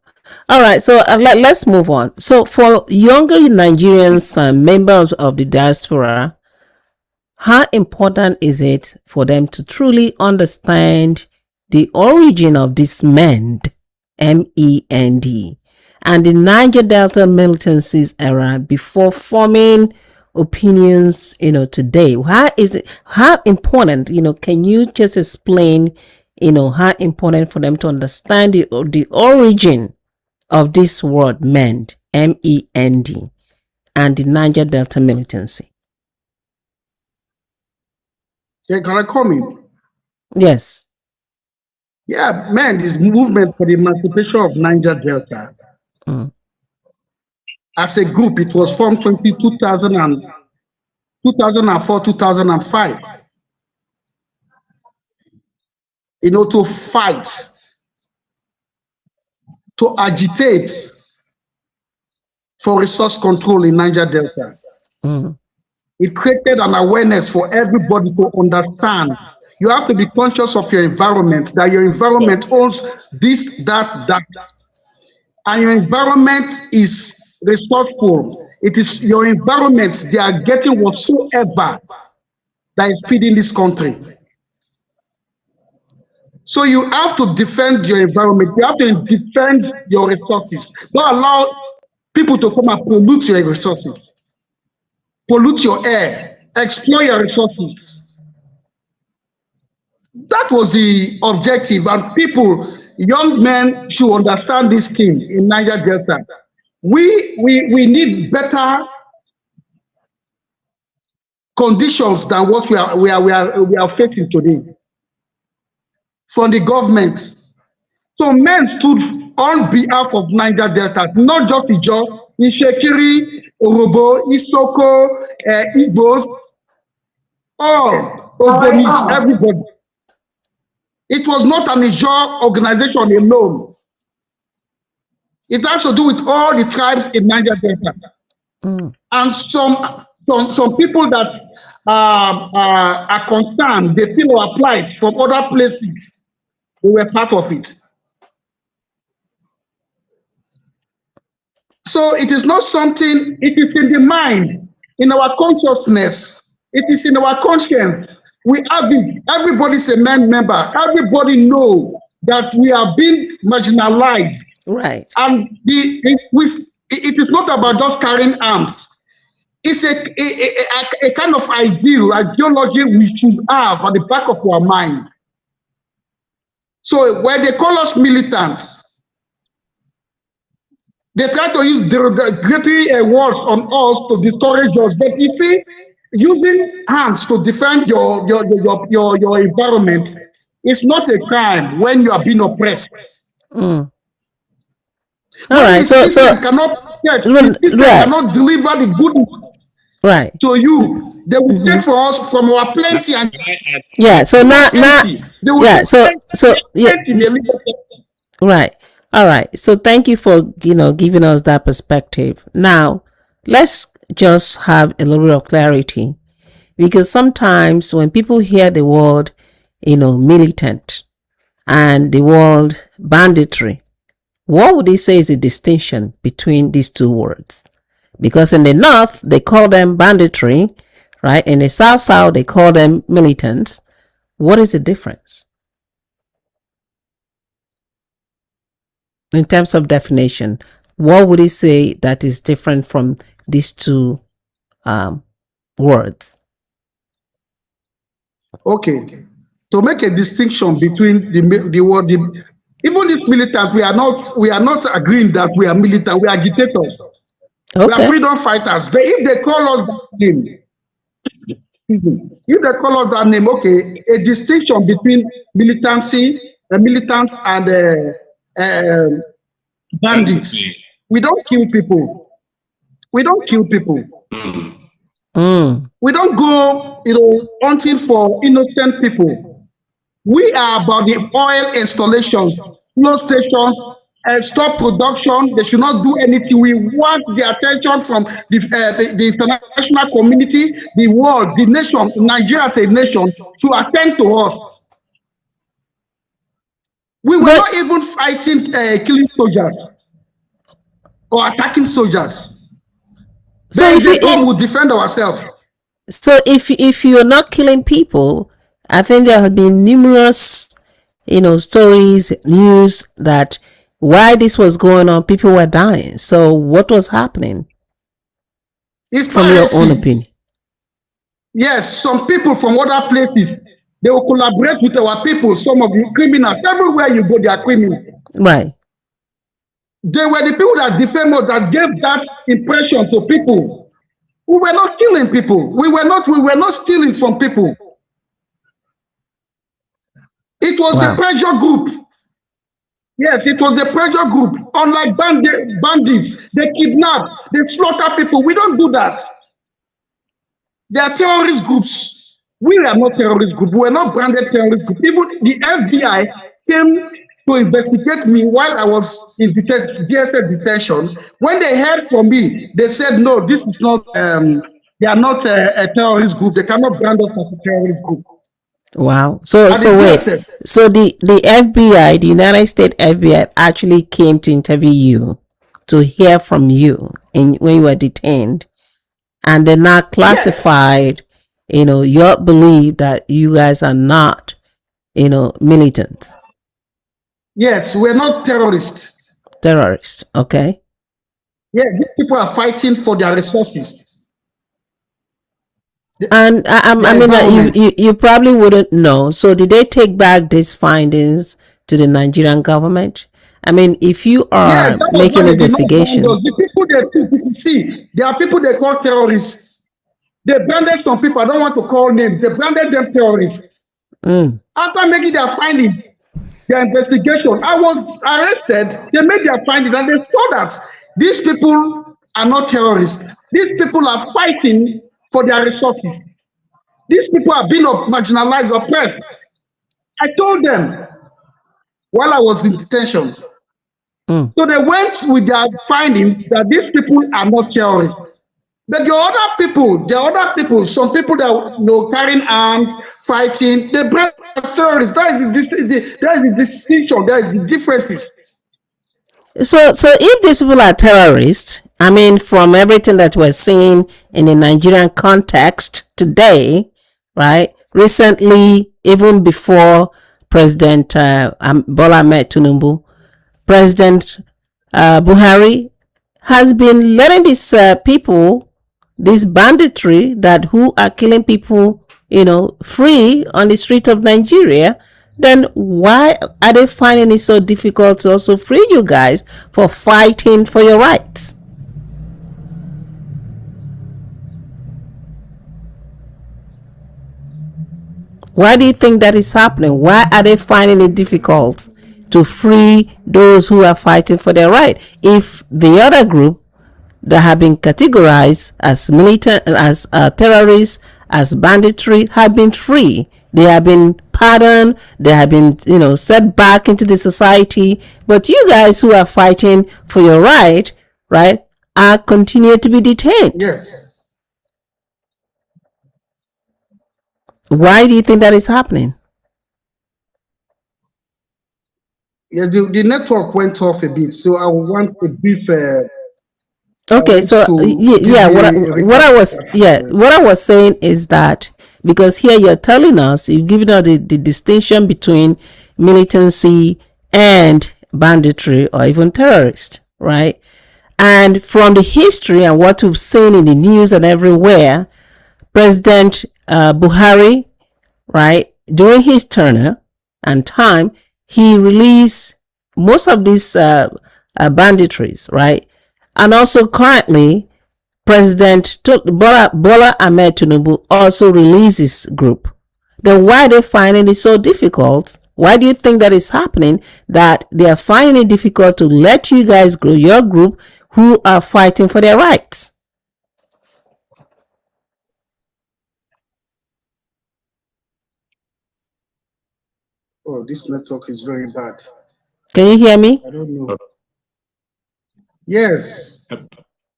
All right. So let's move on. So for younger Nigerians and members of the diaspora, how important is it for them to truly understand the origin of this MEND, MEND, and the Niger Delta militancies era before forming opinions, today? How important, can you just explain, how important for them to understand the origin of this word MEND, MEND, and the Niger Delta militancy? They're gonna come in. Yes. Yeah, man, this movement for the emancipation of Niger Delta. Mm. As a group, it was formed 2004, 2005. To fight, to agitate for resource control in Niger Delta. Mm. It created an awareness for everybody to understand. You have to be conscious of your environment, that your environment owns this, that, that. And your environment is resourceful. It is your environment, they are getting whatsoever that is feeding this country. So you have to defend your environment. You have to defend your resources. Don't allow people to come and pollute your resources, pollute your air, exploit your resources. That was the objective, and people, young men, should understand this thing in Niger Delta. We need better conditions than what we are facing today from the government. So men stood on behalf of Niger Delta, not just Ijaw, Ishekiri, Orobo, Isoko, Igbos, all Ogonis, everybody. It was not an Ijaw organization alone. It has to do with all the tribes in Niger Delta. Mm. And some people that are concerned, they feel applied from other places. They were part of it. So it is not something, it is in the mind, in our consciousness, it is in our conscience. We have it. Everybody's a member. Everybody knows that we are being marginalized. Right. And it is not about just carrying arms. It's a kind of ideology we should have at the back of our mind. So when they call us militants, they try to use derogatory words on us to discourage us. But you see, using hands to defend your environment is not a crime when you are being oppressed. Mm. All when right. the system cannot deliver the goodness right to you, they will take for us from our plenty and yeah. So now empty. They will yeah. So yeah. empty. Right. All right. So thank you for giving us that perspective. Now let's just have a little bit of clarity, because sometimes when people hear the word militant and the word banditry, what would they say is the distinction between these two words? Because in the north they call them banditry, right? In the south they call them militants. What is the difference in terms of definition? What would you say that is different from these two words? Okay, to make a distinction between the word, even if militant, we are not agreeing that we are militant. We are agitators. Okay. We are freedom fighters. But if they call us that name, okay, a distinction between militancy, militants, and bandits. We don't kill people. We don't kill people. We don't go, hunting for innocent people. We are about the oil installations, fuel stations, stop production. They should not do anything. We want the attention from the international community, the world, the nation, Nigeria as a nation, to attend to us. We were But not even fighting, killing soldiers or attacking soldiers. so Then if you they come, we defend ourselves. so if you're not killing people, I think there have been numerous, stories, news that while this was going on, people were dying. So what was happening It's from your own piracy. opinion? Yes, some people from other places, they will collaborate with our people. Some of the criminals, everywhere you go, they are criminals. Right. They were the people that defamed us, that gave that impression to people. We were not killing people. We were not stealing from people. It was a Wow. pressure group. Yes, it was a pressure group. Unlike bandits, they kidnap, they slaughter people. We don't do that. They are terrorist groups. We are not terrorist group. We are not branded terrorist group. Even the FBI came to investigate me while I was in DSS detention. When they heard from me, they said, no, this is not, they are not a terrorist group. They cannot brand us as a terrorist group. Wow. So At the so wait. DSS, So the FBI, the United States FBI, actually came to interview you, to hear from you when you were detained, and they now yes, classified, your belief that you guys are not, militants, yes, we're not terrorists. terrorists. Okay. Yeah, these people are fighting for their resources, And I their mean, environment. you probably wouldn't know. So did they take back these findings to the Nigerian government? I mean, if you Yes, are that was why making they did not brand investigation. us. The people they took, people see, there are people they call terrorists. They branded some people, I don't want to call names, they branded them terrorists. Mm. After making their findings, their investigation, I was arrested. They made their findings and they saw that these people are not terrorists. These people are fighting for their resources. These people are being marginalized, oppressed. I told them while I was in detention. Mm. So they went with their findings that these people are not terrorists. But there are other people, some people that carrying arms, fighting, they brand as terrorists. That is the distinction, that is the differences. So if these people are terrorists, I mean, from everything that we're seeing in the Nigerian context today, right? Recently, even before President Bola Ahmed Tinubu, President Buhari has been letting these people, this banditry that who are killing people, free on the streets of Nigeria. Then why are they finding it so difficult to also free you guys for fighting for your rights? Why do you think that is happening? Why are they finding it difficult to free those who are fighting for their right? If the other group that have been categorized as militant, as terrorists, as banditry, have been free. They have been pardoned. They have been, set back into the society. But you guys who are fighting for your right, are continued to be detained. Yes. Why do you think that is happening? Yes, the network went off a bit, so I want a brief. I Okay, want so to give yeah, you what a what recap I of was what yeah happened. what I was saying is that because here you're telling us, you're giving us the distinction between militancy and banditry or even terrorist, right? And from the history and what we've seen in the news and everywhere, President Buhari, right, during his tenure and time, he released most of these banditries, right? And also currently, President Bola Ahmed Tinubu also releases group. Then why are they finding it so difficult? Why do you think that is happening? That they are finding it difficult to let you guys grow your group who are fighting for their rights? Oh, this network is very bad. Can you hear me? I don't know. Yes. Uh,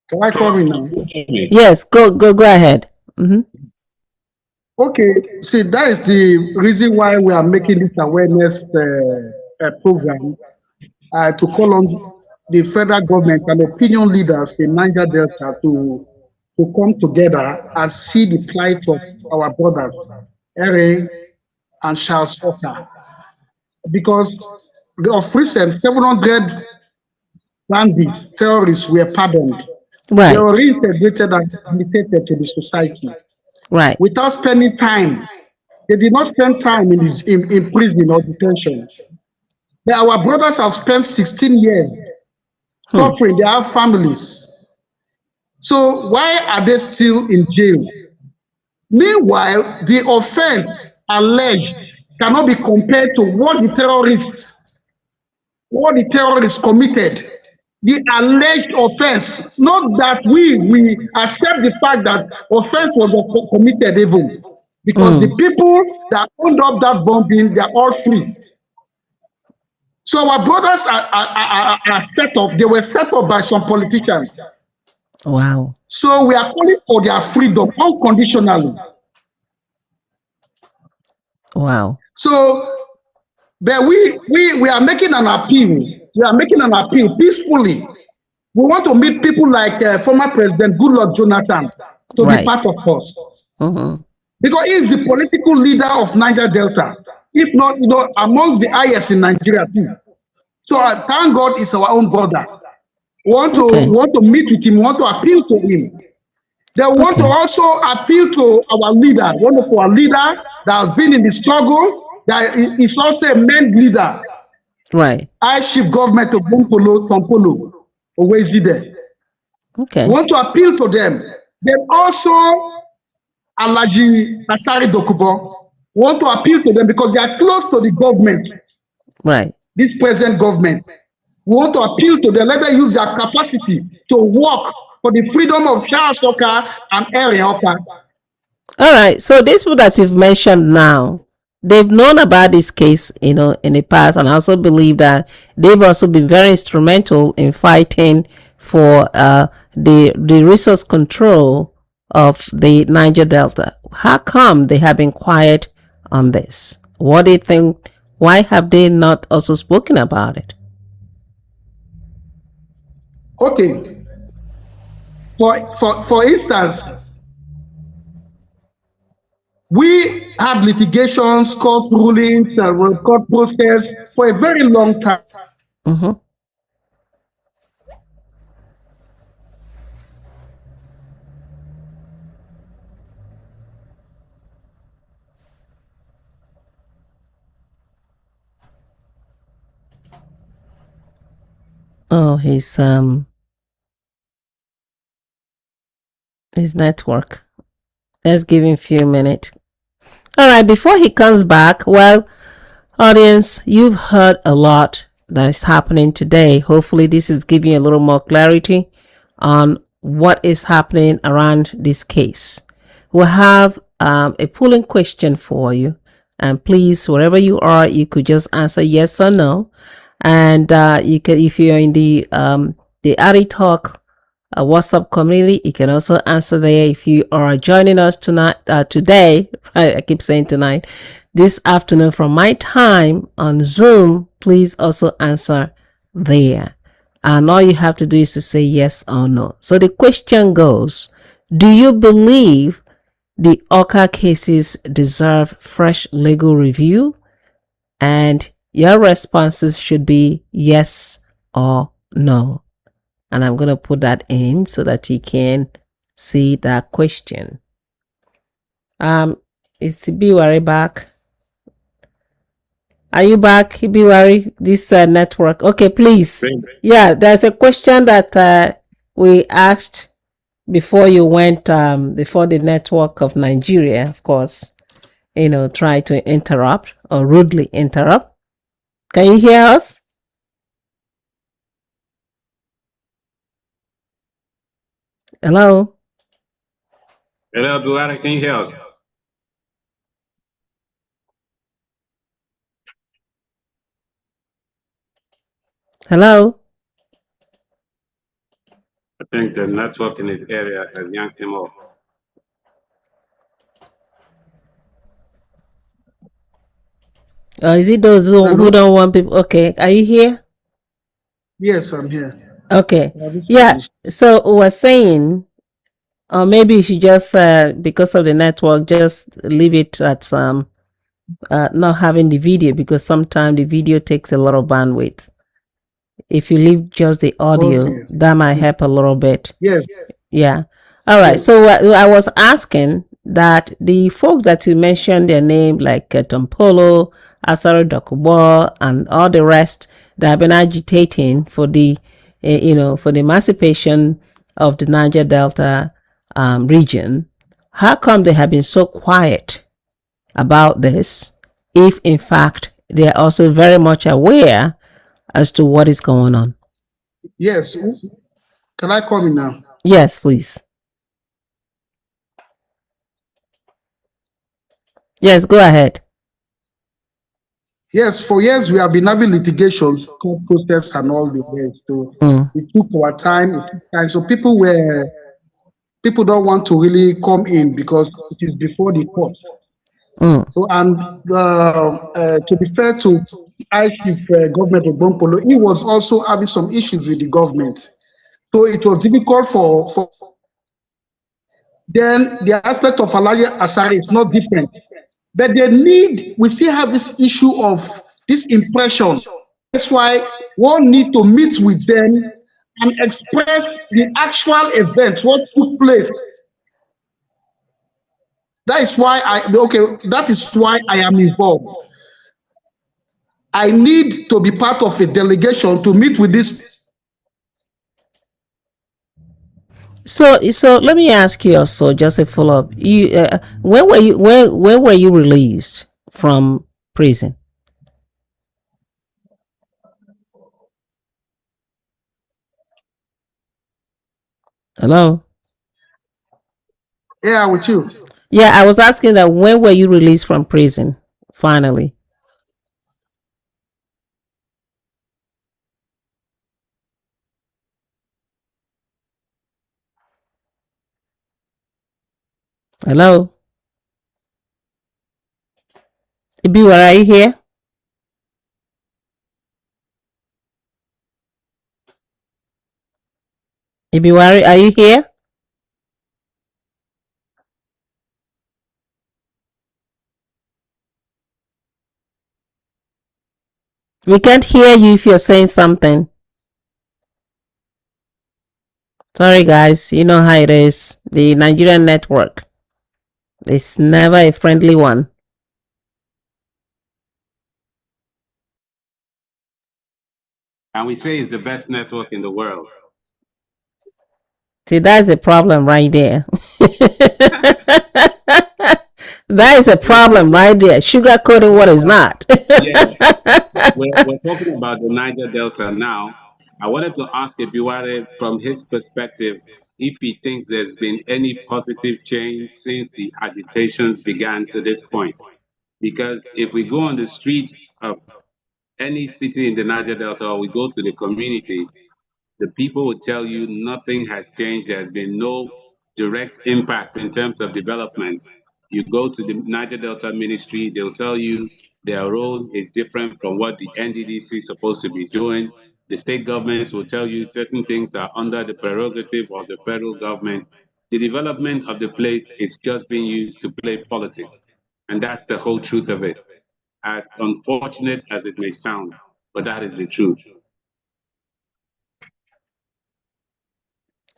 Can I come in now? me. Yes, go ahead. Hmm. Okay. See, that is the reason why we are making this awareness program to call on the federal government and opinion leaders in Niger Delta to come together and see the plight of our brothers, Ere and Charles Okah. Because of recent, 700 bandits, terrorists were pardoned. They Right, were reintegrated and rehabilitated to the society right. without spending time. They did not spend time in prison or detention. But our brothers have spent 16 years Hmm. suffering. They have families. So why are they still in jail? Meanwhile, the offense alleged cannot be compared to what the terrorists committed. The alleged offense, not that we accept the fact that offense was committed even, because the Mm. people that owned up that bombing, they are all free. So our brothers are set up. They were set up by some politicians. Wow, So we are calling for their freedom unconditionally. wow. So, but we are making an appeal. We are making an appeal peacefully. We want to meet people like former President Goodluck Jonathan to be Right. part of us, Hmm. because he is the political leader of Niger Delta, if not, among the highest in Nigeria too. So thank God he's our own brother. Okay, We want to meet with him. We want to appeal to him. They want to okay. also appeal to our leader, one of our leader that has been in the struggle, that is also a main leader, Right. High Chief Government of Bompolo, Tompolo, Owezide. We Okay. want to appeal to them. Then also Alhaji Asari Dokubo. We want to appeal to them because they are close to the government, Right. this present government. We want to appeal to them. Let them use their capacity to work for the freedom of Charles Okah and Aaron Okah. All right. So these people that you've mentioned now, they've known about this case, in the past, and I also believe that they've also been very instrumental in fighting for the resource control of the Niger Delta. How come they have been quiet on this? What do you think? Why have they not also spoken about it? Okay, for instance, we had litigations, court rulings, court process for a very long time. Mm-hmm. Oh, his network. Let's give him a few minutes. All right, before he comes back, well, audience, you've heard a lot that is happening today. Hopefully, this is giving you a little more clarity on what is happening around this case. We'll have a polling question for you. And please, wherever you are, you could just answer yes or no. And you can, if you're in the Ari Talk WhatsApp community, you can also answer there. If you are joining us tonight, today, right, I keep saying tonight, this afternoon from my time on Zoom, please also answer there. And all you have to do is to say yes or no. So the question goes, do you believe the Okah cases deserve fresh legal review? And your responses should be yes or no. And I'm going to put that in so that you can see that question. Is Ibiwari back? Are you back, Ibiwari? This network. Okay, please. Yeah, there's a question that we asked before you went, before the network of Nigeria, of course, try to interrupt or rudely interrupt. Can you hear us? Hello? Hello, Abdullah, can you hear us? Hello? I think the network in his area has yanked him off. Is it those who Hello? don't want people? Okay, are you here? Yes, I'm here. Okay, yeah. Finished. So we're saying, or maybe you should just because of the network, just leave it at not having the video, because sometimes the video takes a lot of bandwidth. If you leave just the audio, Okay. that might help a little bit. Yes. Yeah. All right. Yes. So I was asking that the folks that you mentioned their name, like Tompolo, Asaro Dokubo, and all the rest that have been agitating for the, for the emancipation of the Niger Delta region, how come they have been so quiet about this, if in fact they are also very much aware as to what is going on? Yes. Can I come in now? Yes, please. Yes, go ahead. Yes, for years we have been having litigations, court process, and all the rest. So it took our time. It took time. So people don't want to really come in because it is before the court. So and to be fair to High Chief Government of Bompolo, he was also having some issues with the government. So it was difficult for then the aspect of Alaye Asare is not different. But we still have this issue of this impression. That's why one need to meet with them and express the actual event, what took place. That is why I am involved. I need to be part of a delegation to meet with this. So let me ask you also just a follow up. When were you released from prison? Hello. Yeah, with you. Yeah, I was asking that when were you released from prison finally? Hello. Ibiwara, are you here? Ibiwari, are you here? We can't hear you if you're saying something. Sorry, guys. You know how it is. The Nigerian network is never a friendly one. And we say it's the best network in the world. See, that's a problem right there. That is a problem right there. Sugarcoating what is not. Yeah, we're talking about the Niger Delta now. I wanted to ask Ebiware from his perspective if he thinks there's been any positive change since the agitations began to this point. Because if we go on the streets of any city in the Niger Delta or we go to the community, the people will tell you nothing has changed. There's been no direct impact in terms of development. You go to the Niger Delta Ministry, they'll tell you their role is different from what the NDDC is supposed to be doing. The state governments will tell you certain things are under the prerogative of the federal government. The development of the place is just being used to play politics. And that's the whole truth of it. As unfortunate as it may sound, but that is the truth.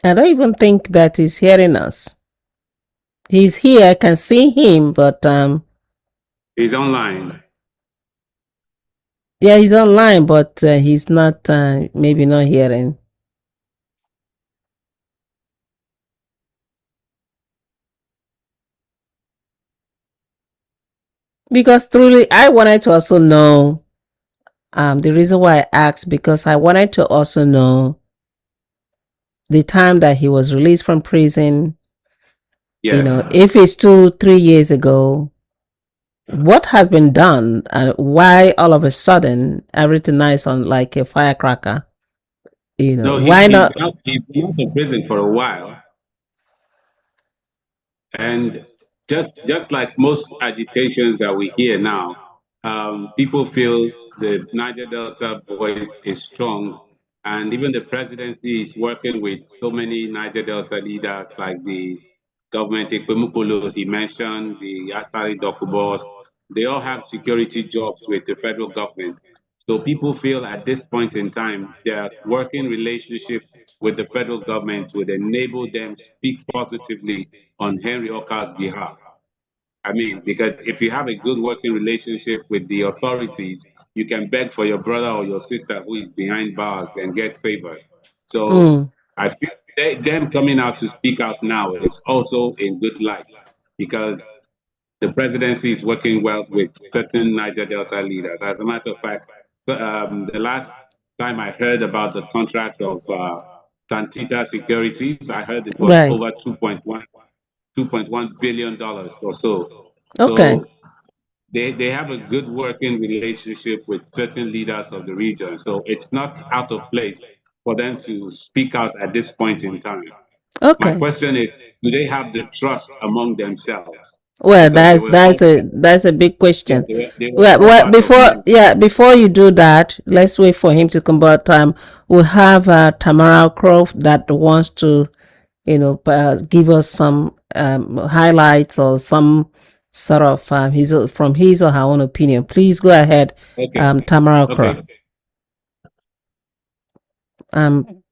I don't even think that he's hearing us. He's here. I can see him, but He's online. yeah, he's online, but he's not. Maybe not hearing. Because truly, I wanted to also know. The reason why I asked, because I wanted to also know the time that he was released from prison. Yes. You know, if it's 2-3 years ago, what has been done and why all of a sudden everything is on like a firecracker? You know, No, why not? been out of prison for a while, and just like most agitations that we hear now, people feel the Niger Delta voice is strong, and even the presidency is working with so many Niger Delta leaders like the government Ekpemukolo he mentioned, the Asari Dokubos. They all have security jobs with the federal government. So people feel at this point in time their working relationship with the federal government would enable them to speak positively on Henry Okah's behalf. I mean, because if you have a good working relationship with the authorities, you can beg for your brother or your sister who is behind bars and get favors. So Mm. I feel them coming out to speak out now is also in good light because the presidency is working well with certain Niger Delta leaders. As a matter of fact, the last time I heard about the contract of Santita Securities, I heard it was Right. over $2.1 billion or so. Okay. So they have a good working relationship with certain leaders of the region. So it's not out of place for them to speak out at this point in time. My Okay. question is, do they have the trust among themselves? Well, Because that's a big yes, question. they were Well, all well, part of before men. yeah, before you do that, let's wait for him to come back. We have Tamara Croft that wants to, give us some highlights or some sort of his from his or her own opinion. Please go ahead, Okay, Tamara okay. Croft.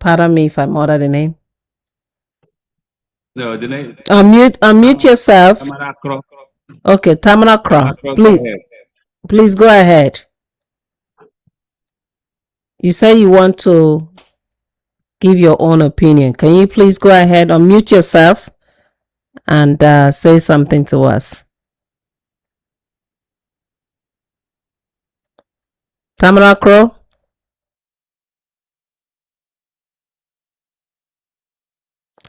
Pardon me if I murder the name. No, the name Unmute Tamara yourself. Tamara Cross. Okay, Tamara Tamara Croft. Cross, go Please, ahead. please go ahead. You say you want to give your own opinion. Can you please go ahead, unmute yourself, and say something to us? Tamara Crow,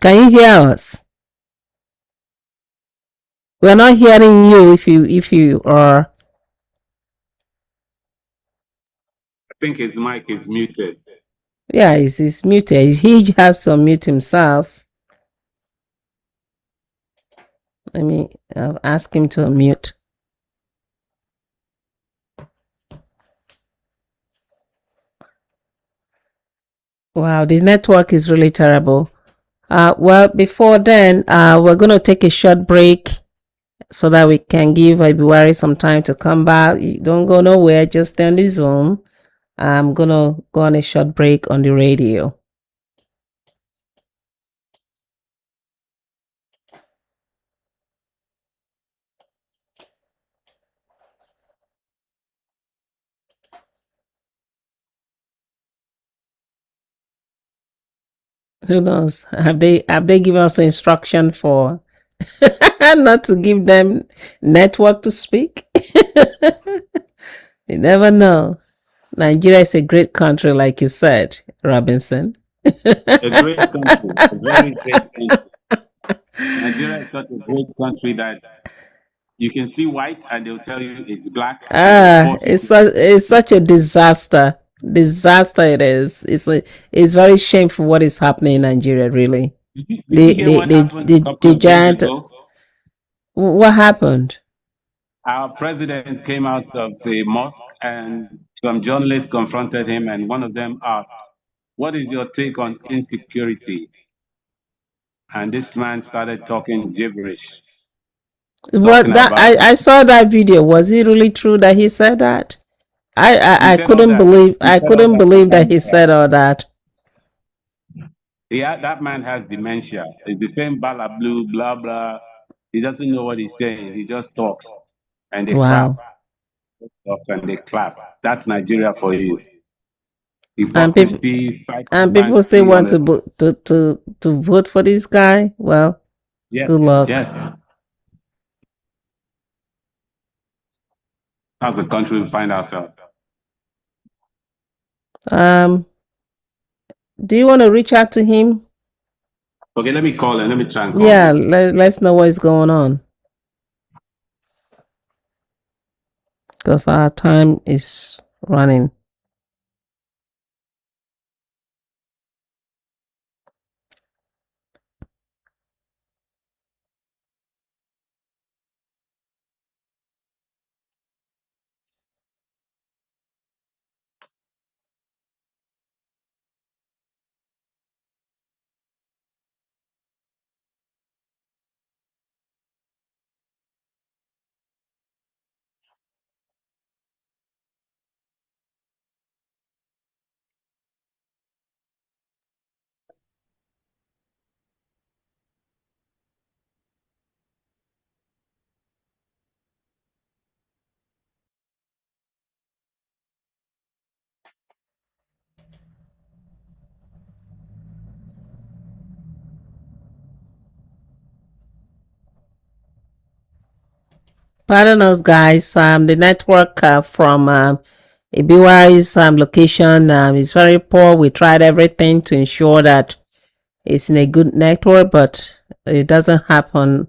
can you hear us? We're not hearing you if you are. I think his mic is muted. Yeah, he's muted. He has to unmute himself. Let me ask him to unmute. Wow, the network is really terrible. Well, before then, we're going to take a short break so that we can give Ibuwari some time to come back. You don't go nowhere, just stay on the Zoom. I'm going to go on a short break on the radio. Who knows? Have they given us instruction for not to give them network to speak? You never know. Nigeria is a great country, like you said, Robinson. A great country, a very great country. Nigeria is such a great country that you can see white and they'll tell you it's black and they'll force you to It's see. such a disaster. Disaster it is. It's very shameful what is happening in Nigeria. Really, Did you hear what happened a couple the of days giant. ago? What happened? Our president came out of the mosque and some journalists confronted him, and one of them asked, "What is your take on insecurity?" And this man started talking gibberish, talking But that about, I saw that video. Was it really true that he said that? he I said all couldn't that. believe He said all that some that time he back. said all that. Yeah, that man has dementia. It's the same blah, blue, blah, blah. He doesn't know what he's saying. He just talks and they clap. Wow. Talks and they clap. That's Nigeria for you. And people Hypocrisy, people still fancy, want to honestly. vote for this guy. Well, Yes, good luck. yes. That's the country we find ourselves. Um, do you want to reach out to him? Okay, let me call him. Let me try and call Yeah, him. let's know what's going on, because our time is running. Pardon us, guys. The network from ABY's location is very poor. We tried everything to ensure that it's in a good network, but it doesn't happen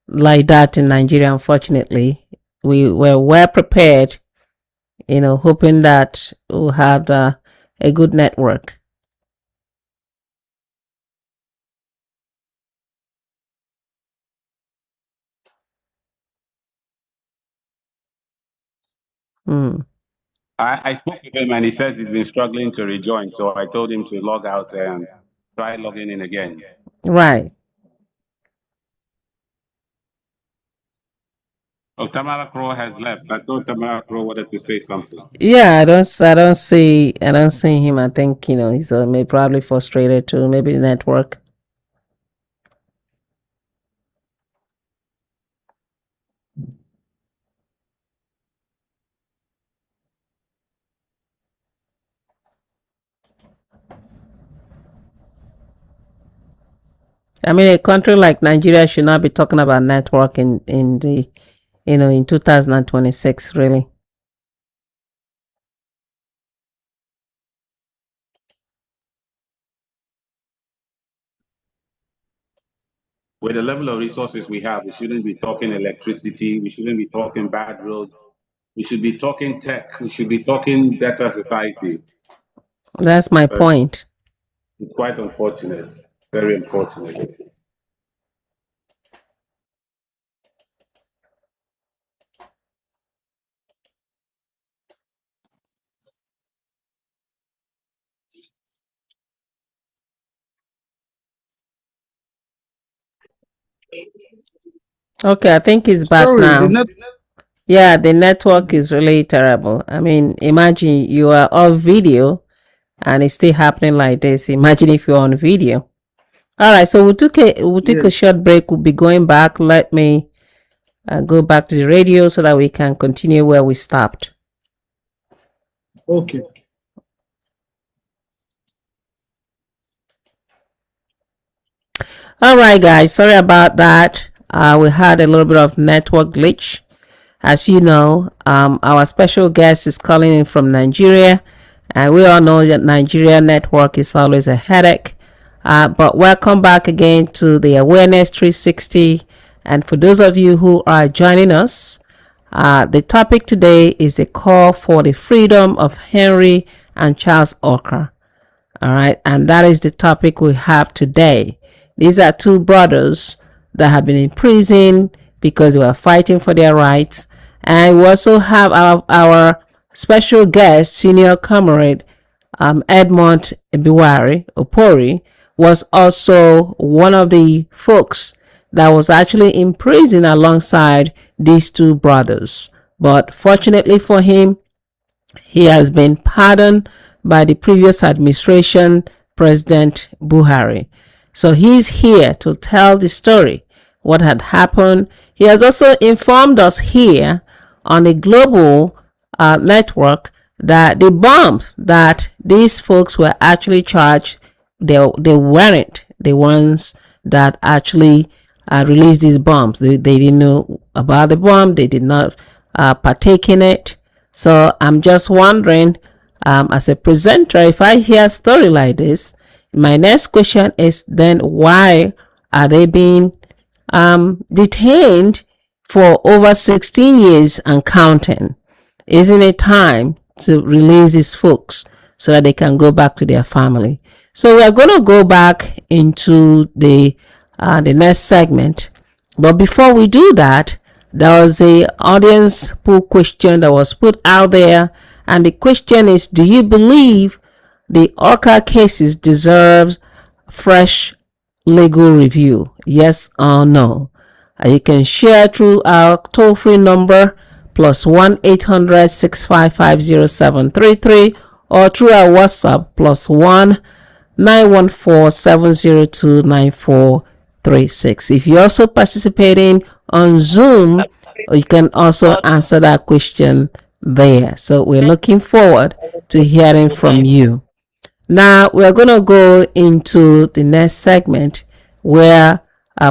like that in Nigeria, unfortunately. We were well prepared, hoping that we'll have a good network. Mm. I spoke with him and he says he's been struggling to rejoin. So I told him to log out and try logging in again. Right. Oh, Tamara Crow has left. I thought Tamara Crow wanted to say something. Yeah, I don't see him. I think, he's maybe probably frustrated too, maybe network. I mean, a country like Nigeria should not be talking about network in the, in 2026, really. With the level of resources we have, we shouldn't be talking electricity. We shouldn't be talking bad roads. We should be talking tech. We should be talking better society. That's my point. It's quite unfortunate. Very unfortunate. Okay, I think he's back Sorry, now. Yeah, the network is really terrible. I mean, imagine you are off video and it's still happening like this. Imagine if you're on video. All right, so we'll take a short break. We'll be going back. Let me go back to the radio so that we can continue where we stopped. Okay. All right, guys. Sorry about that. We had a little bit of network glitch. As you know, our special guest is calling in from Nigeria, and we all know that Nigeria network is always a headache. But welcome back again to the Awareness 360. And for those of you who are joining us, the topic today is the call for the freedom of Henry and Charles Okah. All right, and that is the topic we have today. These are two brothers that have been in prison because they were fighting for their rights. And we also have our special guest, senior comrade Edmond Biwari Opori, was also one of the folks that was actually in prison alongside these two brothers. But fortunately for him, he has been pardoned by the previous administration, President Buhari. So he's here to tell the story, what had happened. He has also informed us here on a global network that the bomb that these folks were actually charged, they weren't the ones that actually released these bombs. They didn't know about the bomb. They did not partake in it. So I'm just wondering, as a presenter, if I hear a story like this, my next question is then why are they being detained for over 16 years and counting? Isn't it time to release these folks so that they can go back to their family? So we are going to go back into the next segment. But before we do that, there was a audience poll question that was put out there, and the question is, do you believe the Okah cases deserves fresh legal review? Yes or no? You can share through our toll-free number +1 800 655 0733 or through our WhatsApp +1 914 702 9436. If you're also participating on Zoom, you can also answer that question there. So we're looking forward to hearing from you. Now we're going to go into the next segment where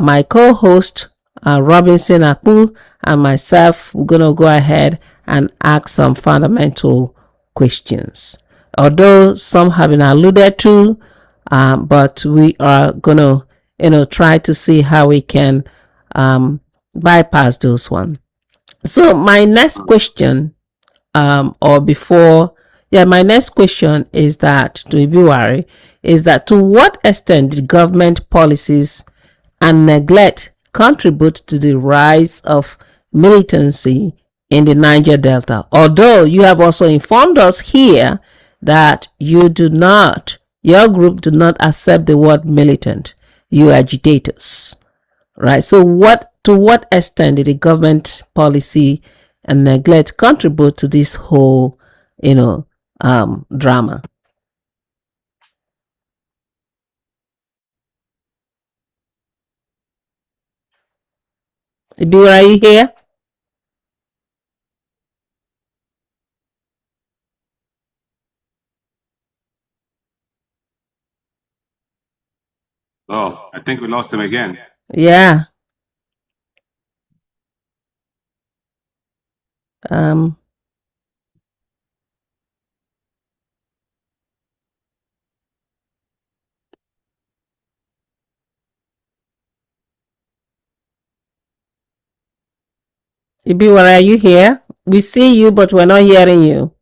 my co-host Robinson Akpu and myself, we're going to go ahead and ask some fundamental questions. Although some have been alluded to, but we are going to, try to see how we can bypass those ones. So my next question, or before, yeah, my next question is that to Ibiwari, is that to what extent did government policies and neglect contribute to the rise of militancy in the Niger Delta? Although you have also informed us here that your group do not accept the word militant, you agitators, right? So to what extent did the government policy and neglect contribute to this whole, drama? Ibiwari, are you here? Oh, I think we lost him again. Yeah. Um, Ibiwari, are you here? We see you, but we're not hearing you.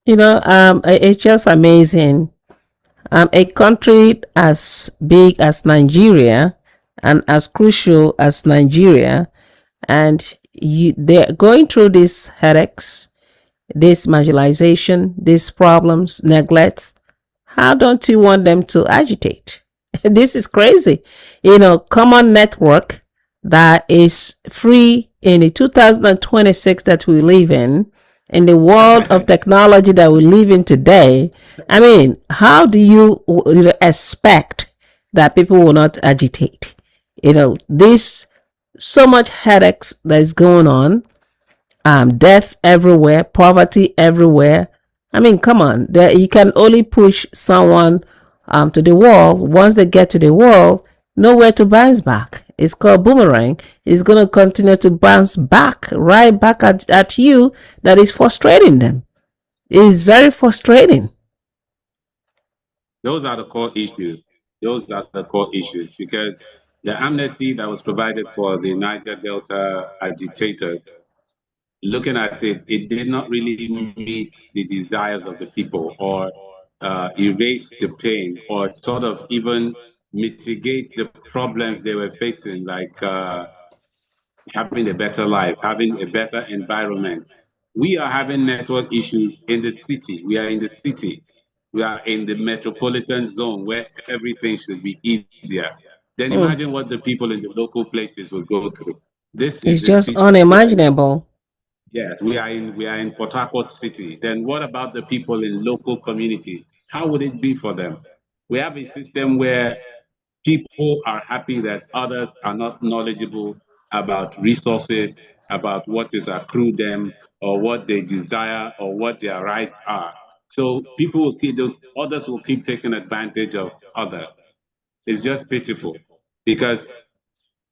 It's just amazing. A country as big as Nigeria and as crucial as Nigeria, and they're going through these headaches, this marginalization, these problems, neglects. How don't you want them to agitate? This is crazy. Common network that is free in the 2026 that we live in the world of technology that we live in today. I mean, how do you expect that people will not agitate? This so much headaches that is going on, death everywhere, poverty everywhere. I mean, come on, you can only push someone to the wall. Once they get to the wall, nowhere to bounce back. It's called boomerang. It's going to continue to bounce back, right back at you. That is frustrating them. It is very frustrating. Those are the core issues. Those are the core issues because the amnesty that was provided for the Niger Delta agitators, looking at it, it did not really meet the desires of the people or erase the pain or sort of even mitigate the problems they were facing, like having a better life, having a better environment. We are having network issues in the city. We are in the city. We are in the metropolitan zone where everything should be easier. Then Mm. imagine what the people in the local places will go through. This is It's the just city. unimaginable. Yes, we are in Port Harcourt City. Then what about the people in local communities? How would it be for them? We have a system where people are happy that others are not knowledgeable about resources, about what is accrued them, or what they desire, or what their rights are. So people will keep those others will keep taking advantage of others. It's just pitiful because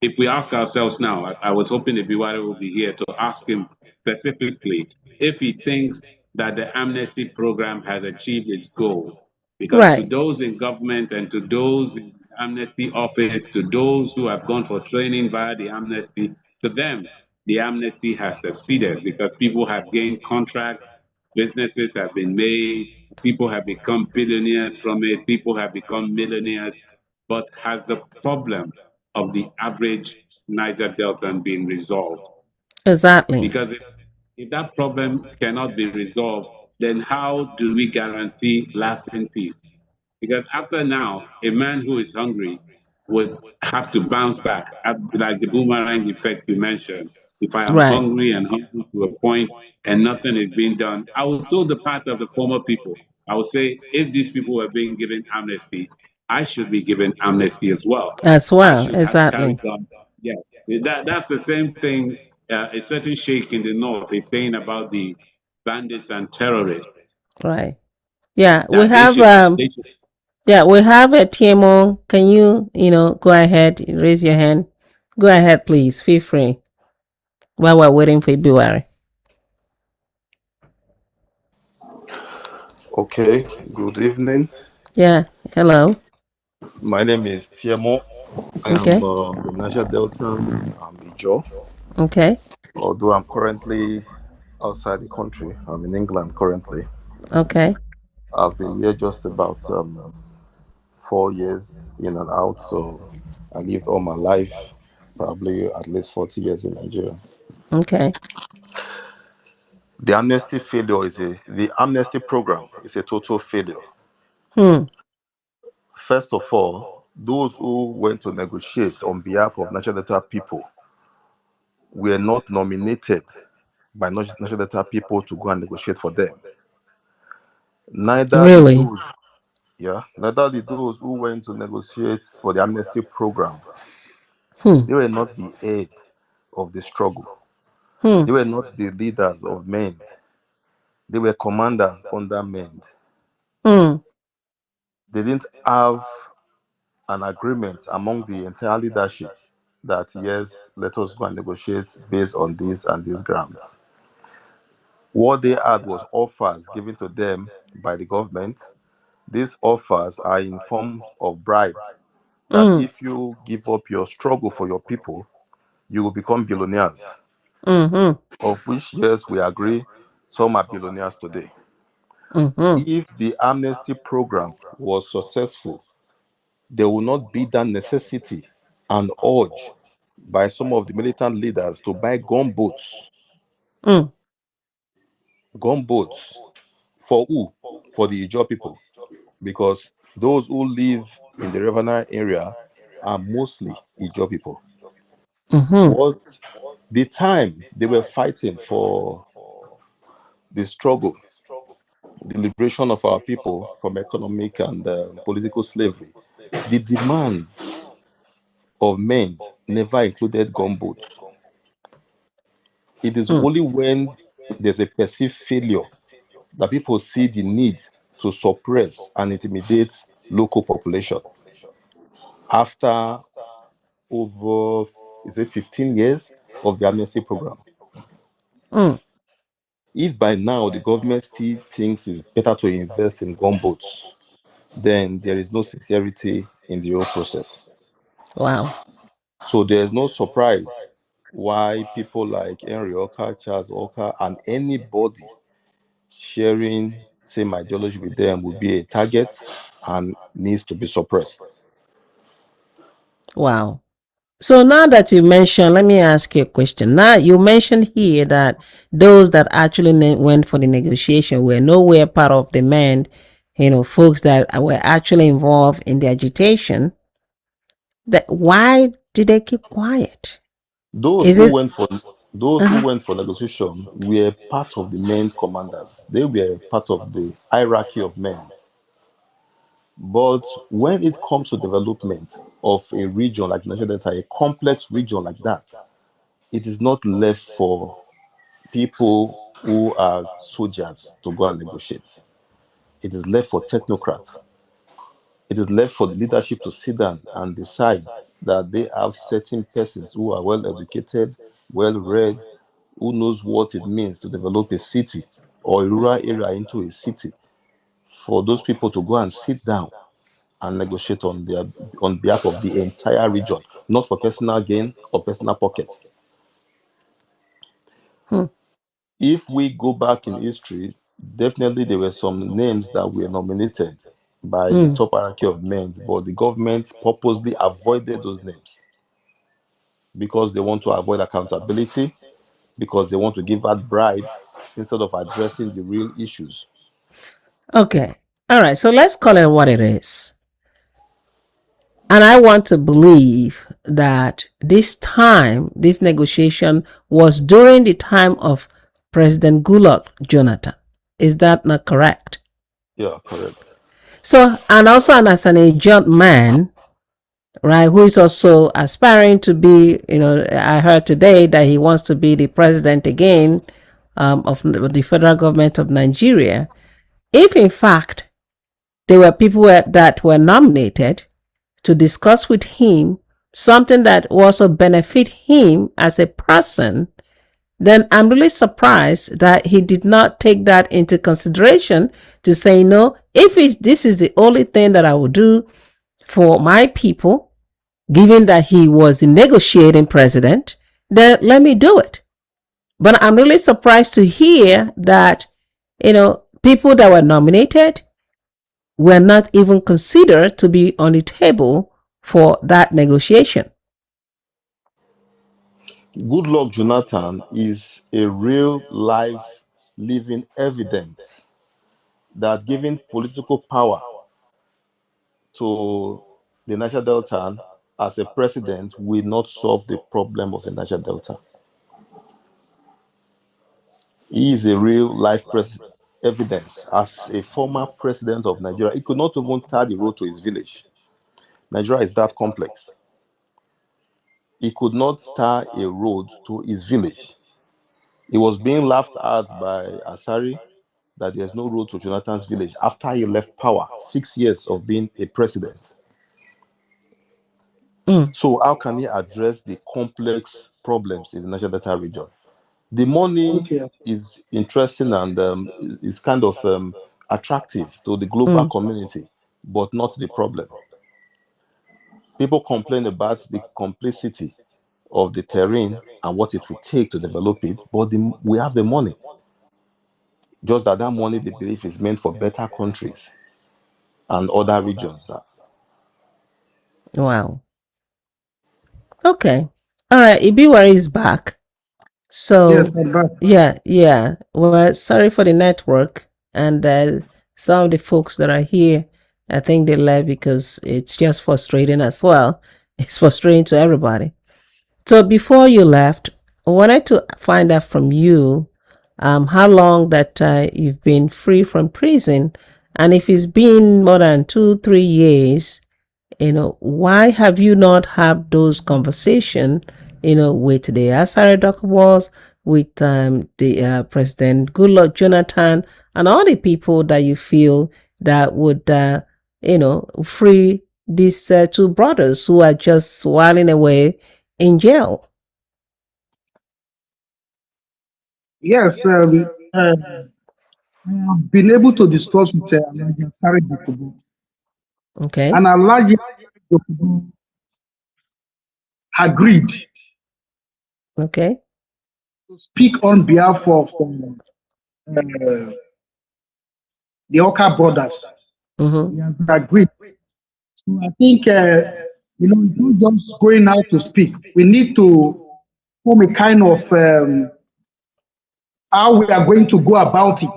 if we ask ourselves now, I was hoping the Biwari will be here to ask him specifically if he thinks that the amnesty program has achieved its goal. Because to Right. those in government and to those in the amnesty office, to those who have gone for training via the amnesty, to them, the amnesty has succeeded because people have gained contracts, businesses have been made, people have become billionaires from it, people have become millionaires, but has the problem of the average Niger Delta been resolved? Exactly. Because if that problem cannot be resolved, then how do we guarantee lasting peace? Because after now, a man who is hungry would have to bounce back, like the boomerang effect you mentioned. If I am Right. hungry and hungry to a point and nothing is being done, I will still the path of the former people. I would say if these people were being given amnesty, I should be given amnesty as well. As I well. should have Exactly. carried on. Yeah, that's the same thing. A certain sheikh in the north is saying about the bandits and terrorists Right. Yeah, we that they have should they should. yeah, we have a TMO. Can you, go ahead, raise your hand. Go ahead, please. Feel free while we're waiting for February. Okay, good evening. Yeah. Hello. My name is Tiamo. I am Okay. the Niger Delta. I'm Ijaw. Okay. Although I'm currently outside the country, I'm in England currently. Okay. I've been here just about 4 years in and out, so I lived all my life, probably at least 40 years in Nigeria. Okay. The amnesty program is a total failure. Hmm. First of all, those who went to negotiate on behalf of Niger Delta people were not nominated by National Delta people to go and negotiate for them. Neither did Really? those, yeah, neither did those who went to negotiate for the amnesty program. Hmm. They were not the head of the struggle. Hmm. They were not the leaders of men. They were commanders under men. Hmm. They didn't have an agreement among the entire leadership that yes, let us go and negotiate based on this and these grounds. What they had was offers given to them by the government. These offers are in form of bribe that Hmm. if you give up your struggle for your people, you will become billionaires, Hmm. of which, yes, we agree, some are billionaires today. Hmm. If the amnesty program was successful, there will not be that necessity and urge by some of the militant leaders to buy gunboats. Hmm. Gunboats for who? For the Ijaw people. Because those who live in the Riverina area are mostly Ijaw people. Hmm. What the time they were fighting for the struggle, the liberation of our people from economic and political slavery, the demands of men never included gunboat. It is Hmm. only when there's a perceived failure that people see the need to suppress and intimidate local population. After over, is it 15 years of the amnesty program? Hmm. If by now the government still thinks it's better to invest in gunboats, then there is no sincerity in the whole process. Wow. So there's no surprise why people like Henry Okah, Charles Okah, and anybody sharing same ideology with them will be a target and needs to be suppressed. Wow. So now that you mentioned, let me ask you a question. Now you mentioned here that those that actually went for the negotiation were nowhere part of the men, folks that were actually involved in the agitation. That why did they keep quiet? Those Is who it? went for those who Uh-huh. went for negotiation were part of the main commanders. They were part of the hierarchy of men. But when it comes to development of a region like Niger Delta, a complex region like that, it is not left for people who are soldiers to go and negotiate. It is left for technocrats. It is left for the leadership to sit down and decide that they have certain persons who are well educated, well read, who knows what it means to develop a city or a rural area into a city, for those people to go and sit down and negotiate on behalf of the entire region, not for personal gain or personal pocket. Hmm. If we go back in history, definitely there were some names that were nominated by the Hmm. top hierarchy of men, but the government purposely avoided those names because they want to avoid accountability, because they want to give out bribe instead of addressing the real issues. Okay. All right. So let's call it what it is. And I want to believe that this negotiation was during the time of President Goodluck Jonathan. Is that not correct? Yeah, correct. So, and also, and as an agent man, right, who is also aspiring to be, I heard today that he wants to be the president again, of the federal government of Nigeria. If in fact there were people that were nominated to discuss with him something that will also benefit him as a person, then I'm really surprised that he did not take that into consideration to say, no, if this is the only thing that I will do for my people, given that he was the negotiating president, then let me do it. But I'm really surprised to hear that, people that were nominated were not even considered to be on the table for that negotiation. Goodluck Jonathan is a real life living evidence that giving political power to the Niger Delta as a president will not solve the problem of the Niger Delta. He is a real life evidence. As a former president of Nigeria, he could not even tar the road to his village. Nigeria is that complex. He could not tar a road to his village. He was being laughed at by Asari that there's no road to Jonathan's village after he left power, 6 years of being a president. So how can he address the complex problems in the Niger Delta region? The money Okay. is interesting and is kind of attractive to the global community, but not the problem. People complain about the complexity of the terrain and what it will take to develop it, but we have the money. Just that money, they believe, is meant for better countries and other regions. Wow. Okay. All right. Ibiwari is back. Yes, So, I'm back. yeah. Well, sorry for the network. And some of the folks that are here, I think they left because it's just frustrating as well. It's frustrating to everybody. So, before you left, I wanted to find out from you how long that you've been free from prison. And if it's been more than 2-3 years, why have you not had those conversations, with the Asari Dokubols, with the President Goodluck Jonathan, and all the people that you feel that would, free these two brothers who are just swirling away in jail? Yes, I have been able to discuss with Alhaji Asari Dokubo, Okay. and Alhaji Dokubo agreed Okay. to speak on behalf of the Okah brothers. Mm-hmm. He has agreed. So I think, it's not just going out to speak. We need to form a kind of how we are going to go about it.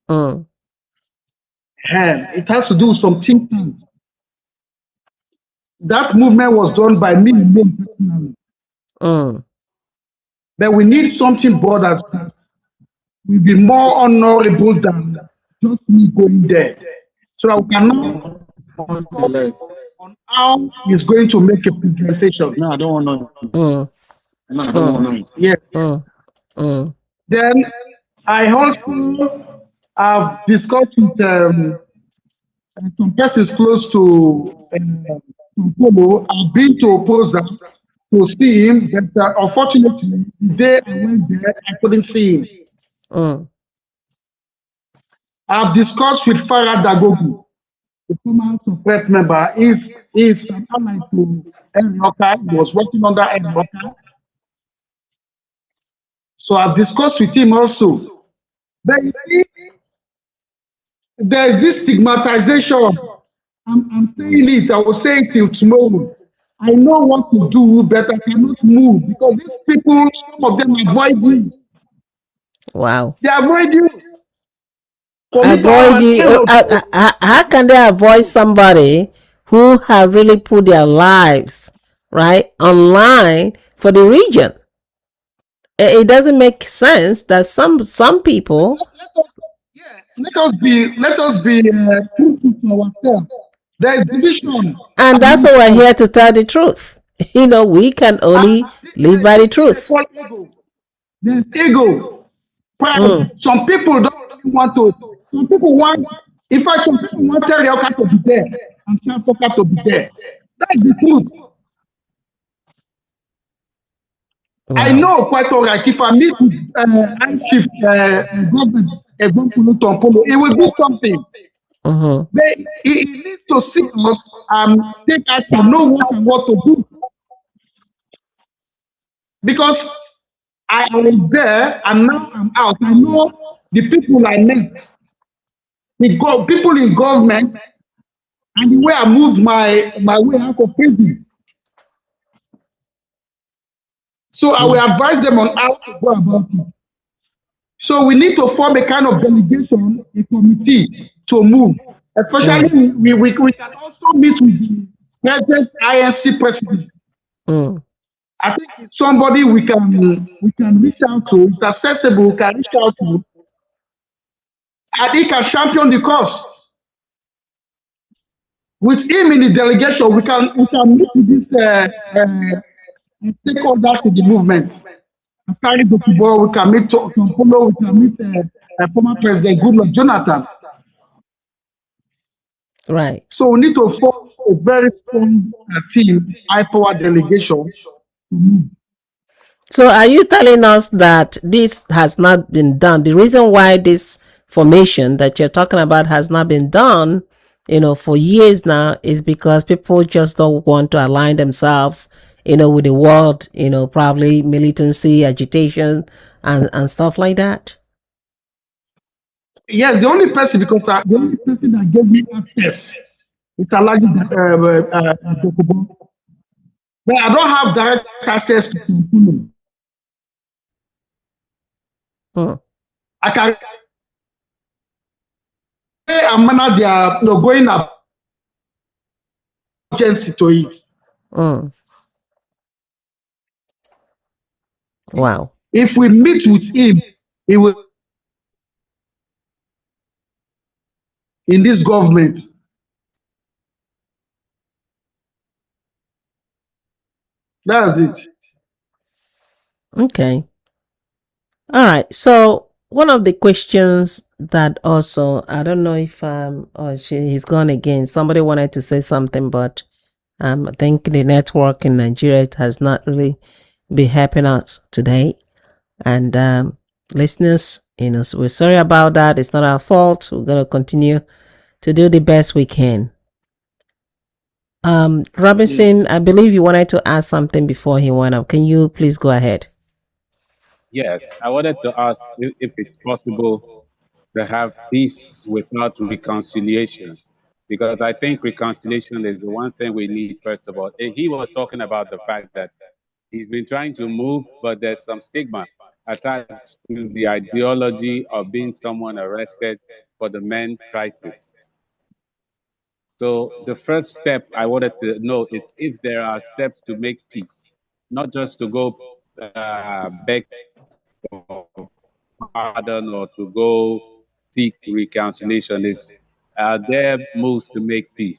Mm. It has to do with some think tanks. That movement was done by me alone personally. Mm. But we need something broader that will be more honorable than just me going there. So that we can now on how he's going to make a presentation. No, I don't want no. Mm. No, I don't want Mm. no. Yes. Mm. Mm. Then I also have discussed with some persons close to Pomo. I've been to Oposa to see him, but unfortunately, the day I went there, I couldn't see him. Mm. I've discussed with Farah Dagogu, the former House of Rep member. He's an ally to Okah. He was working under Okah. So I've discussed with him also. But you see, there's this stigmatization. I'm saying it, I will say it till tomorrow. I know what to do, but I cannot move because these people, some of them avoid you. Wow. They avoid you. For me to have Avoid an you. end of How can they avoid somebody who have really put their lives right online for the region? It doesn't make sense that some people. let us, yeah, let us be truthful to ourselves. There is division And that's why we're among us. here to tell the truth. We can only live by the This thing they truth. call ego. There's ego, pride. Mm, Some people don't really want to. Some people want. In fact, some people want tell the Okah to be there and tell Okah to be there. That's the truth. I wow. know quite all right. If I meet with I chief government example Tompolo, it will do something. Mm-hmm. They he needs to see us and take action, know what and what to do. Because I was there and now I'm out. I know the people I met, people in government, and the way I moved my way out of prison. So I will Mm, advise them on how to go about it. So we need to form a kind of delegation, a committee to move. mm, Especially we can also meet with the present INC president. mm. I think it's somebody we can reach out to. It's accessible. We can reach out to, and he can champion the cause. With him in the delegation, we can meet with this stakeholders in the movement. Carry the football, we can meet Tompolo, we can meet former President Goodluck Jonathan. Right. So we need to form a very strong team, high power delegation to move. So are you telling us that this has not been done? The reason why this formation that you're talking about has not been done, for years now is because people just don't want to align themselves, with the world, probably militancy, agitation, and stuff like that. Yes, the only person that gave me access is Alaji Dokubo. But I don't have direct access to Tompolo. Mm, I can say and manage their going about agency to it. mm. Wow. If we meet with him, he will in this government. That's it. Okay. All right. So one of the questions that also, I don't know if he's gone again. Somebody wanted to say something, but I think the network in Nigeria has not really been helping us today. And listeners, so we're sorry about that. It's not our fault. We're gonna continue to do the best we can. Yeah. Robinson, I believe you wanted to ask something before he went up. Can you please go ahead? Yes, I wanted to ask if it's possible to have peace without reconciliation, because I think reconciliation is the one thing we need first of all. He was talking about the fact that he's been trying to move, but there's some stigma attached to the ideology of being someone arrested for the men crisis. So the first step I wanted to know is if there are steps to make peace, not just to go beg for pardon or to go seek reconciliation. Is are there moves to make peace?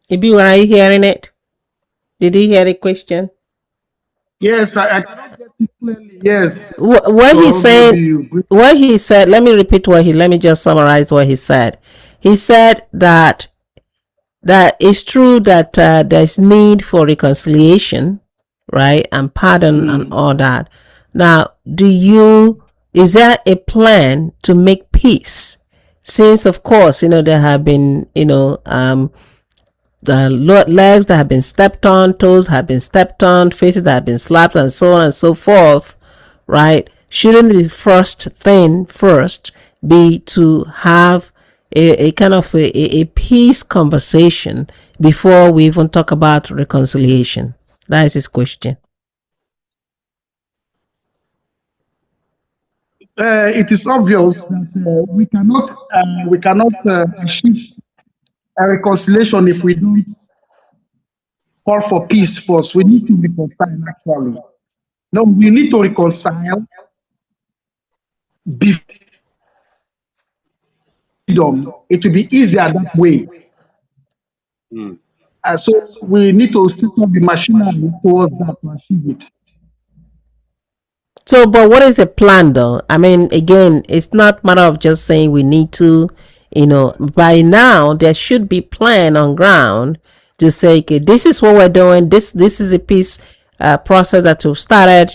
Ibi, are you hearing it? Did you hear the question? Yes, I cannot get it clearly. Yes. What he So maybe said, you. let me just summarize what he said. He said that it's true that there's need for reconciliation, right, and pardon and Mm. all that. Now, is there a plan to make peace? Since, of course, there have been, the legs that have been stepped on, toes have been stepped on, faces that have been slapped, and so on and so forth, right? Shouldn't the first thing first be to have a kind of a peace conversation before we even talk about reconciliation? That is his question. It is obvious that we cannot achieve a reconciliation if we don't call for peace first. We need to reconcile actually. No, we need to reconcile before freedom. It will be easier that way. Mm. So we need to set up the machinery towards that to achieve it. So, but what is the plan though? I mean, again, it's not matter of just saying we need to, by now there should be plan on ground to say, okay, this is what we're doing. This is a peace process that we've started.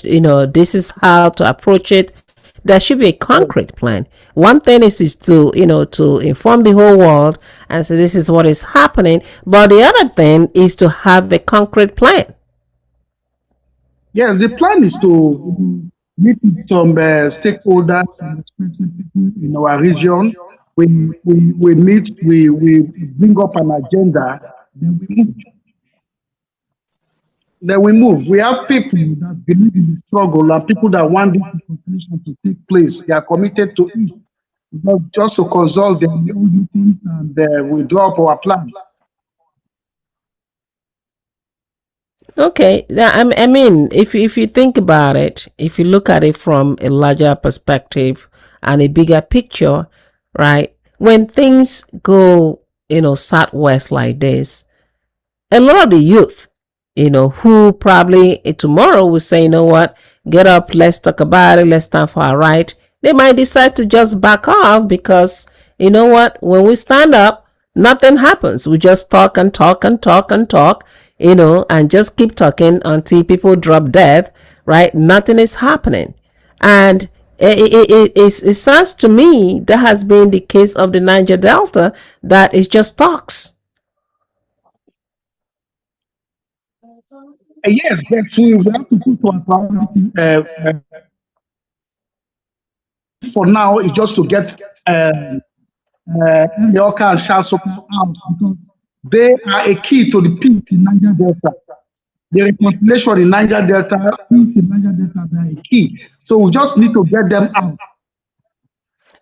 This is how to approach it. There should be a concrete plan. One thing is to to inform the whole world and say this is what is happening. But the other thing is to have a concrete plan. Yes, the plan is to meet with some stakeholders and respected people in our region. We meet, we bring up an agenda, then we move. Then we move. We have people that believe in the struggle and people that want this reconciliation to take place. They are committed to it. Not just to consult them, we all do things and we draw up our plans. Okay, yeah, I mean, if you think about it, if you look at it from a larger perspective and a bigger picture, right? When things go, southwest like this, a lot of the youth, who probably tomorrow will say, you know what, get up, let's talk about it, let's stand for our right. They might decide to just back off because, you know what, when we stand up, nothing happens. We just talk and talk and talk and talk, and just keep talking until people drop dead, right? Nothing is happening. And it sounds to me that has been the case of the Niger Delta, that is just talks. Yes, yes, we have to put our priority for now is just to get the Okah and Shasoko out because they are a key to the peace in Niger Delta. The reconciliation in Niger Delta, peace in Niger Delta, they are a key. So we just need to get them out.